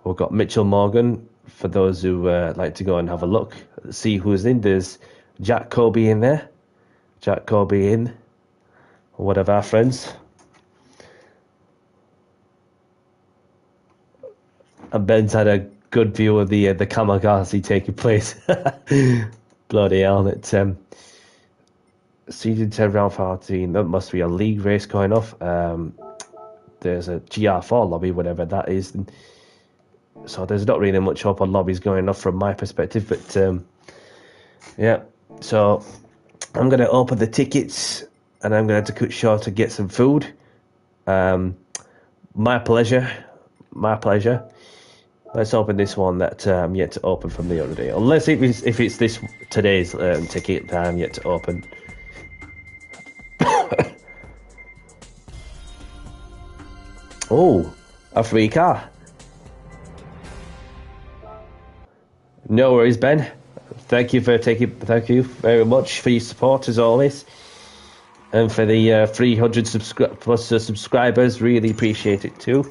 We've got Mitchell Morgan, for those who like to go and have a look. See who's in. There's Jack Kobe in there. Jack Kobe in. One of our friends. And Ben's had a good view of the kamikaze taking place. Bloody hell. It's season 10 round 14. That must be a league race going off. There's a GR4 lobby, whatever that is. So there's not really much hope on lobbies going off from my perspective. But yeah. So I'm going to open the tickets and I'm going to cut short to get some food. My pleasure. My pleasure. Let's open this one that I'm yet to open from the other day. Unless if it's this today's ticket that I'm yet to open. Oh, a free car. No worries, Ben. Thank you very much for your support as always. And for the 300 plus subscribers, really appreciate it too.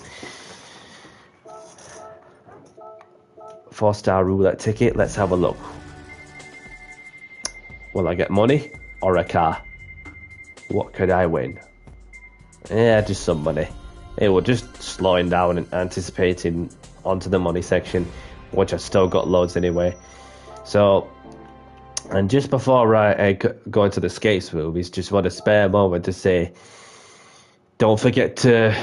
4-star roulette ticket. Let's have a look. Will I get money or a car? What could I win? Yeah, just some money. Hey, we're just slowing down and anticipating onto the money section, which I've still got loads anyway. So, and just before I go into the skates movies, just want to spare a moment to say, don't forget to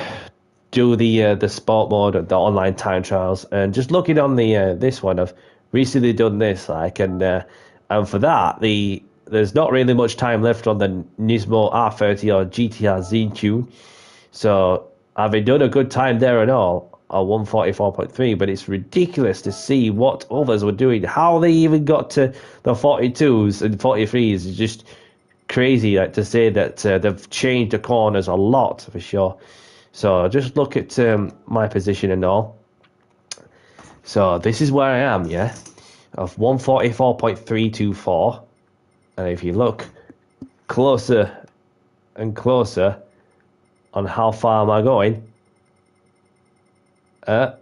do the sport mode, the online time trials, and just looking on the this one, I've recently done this, and for that there's not really much time left on the Nismo R30 or GTR Z Tune, so having done a good time there and all, a 144.3, but it's ridiculous to see what others were doing, how they even got to the 42s and 43s is just crazy, to say that they've changed the corners a lot for sure. So just look at my position and all. So this is where I am, yeah, of 144.324. And if you look closer and closer on how far am I going, hey!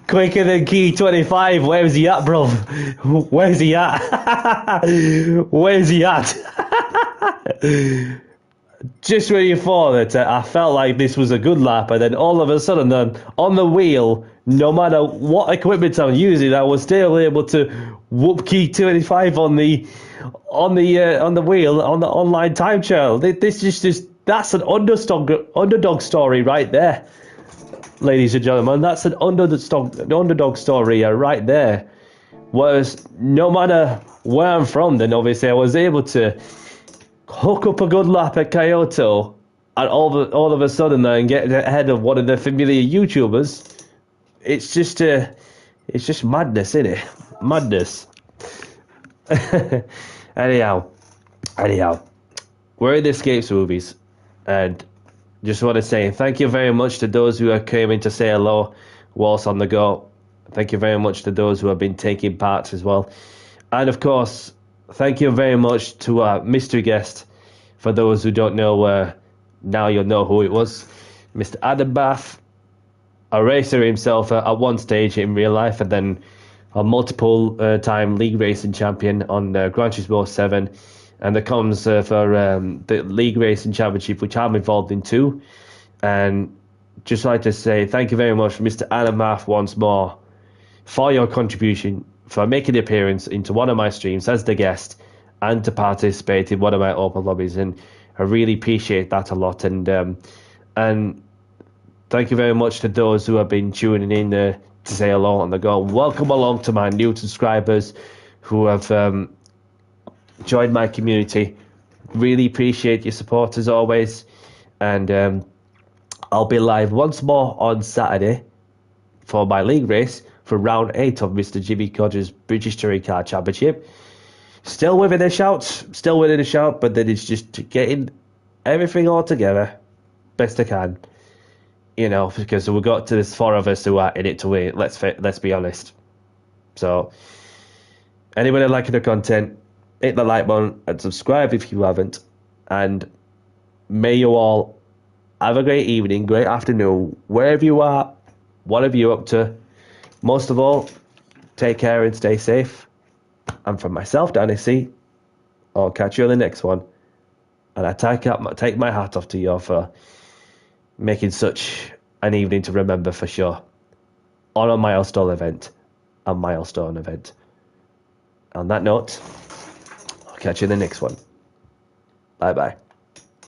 Quicker than Key 25. Where's he at, bro? Where's he at? Where's he at? Just when you thought that I felt like this was a good lap, and then all of a sudden, on the wheel, no matter what equipment I'm using, I was still able to whoop Key 25 on the wheel on the online time trial. This just that's an underdog story right there, ladies and gentlemen. That's an underdog story right there. Whereas no matter where I'm from, then obviously I was able to hook up a good lap at Kyoto, and all of a sudden then get ahead of one of the familiar YouTubers. It's just madness, isn't it? Madness. anyhow, we're in the Escapes movies, and just want to say thank you very much to those who came in to say hello whilst on the go. Thank you very much to those who have been taking part as well. And of course, thank you very much to our mystery guest. For those who don't know, now you'll know who it was. Mr. Adam Bath, a racer himself at one stage in real life, and then a multiple time league racing champion on Gran Turismo 7. And that comes for the league racing championship, which I'm involved in too. And just like to say thank you very much, Mr. Adam Bath, once more, for your contribution, for making the appearance into one of my streams as the guest and to participate in one of my open lobbies. And I really appreciate that a lot. And thank you very much to those who have been tuning in to say hello on the go. Welcome along to my new subscribers who have joined my community. Really appreciate your support as always. And I'll be live once more on Saturday for my league race for round 8 of Mr. Jimmy Codger's British Touring Car Championship. Still within a shout, but then it's just getting everything all together best I can. You know, because we got to this 4 of us who are in it to win. Let's be honest. So, anybody liking the content, hit the like button and subscribe if you haven't. And may you all have a great evening, great afternoon, wherever you are, whatever you're up to. Most of all, take care and stay safe. And from myself, Danny C, I'll catch you on the next one. And I take my hat off to you for making such an evening to remember for sure. On a milestone event. On that note, I'll catch you in the next one. Bye-bye.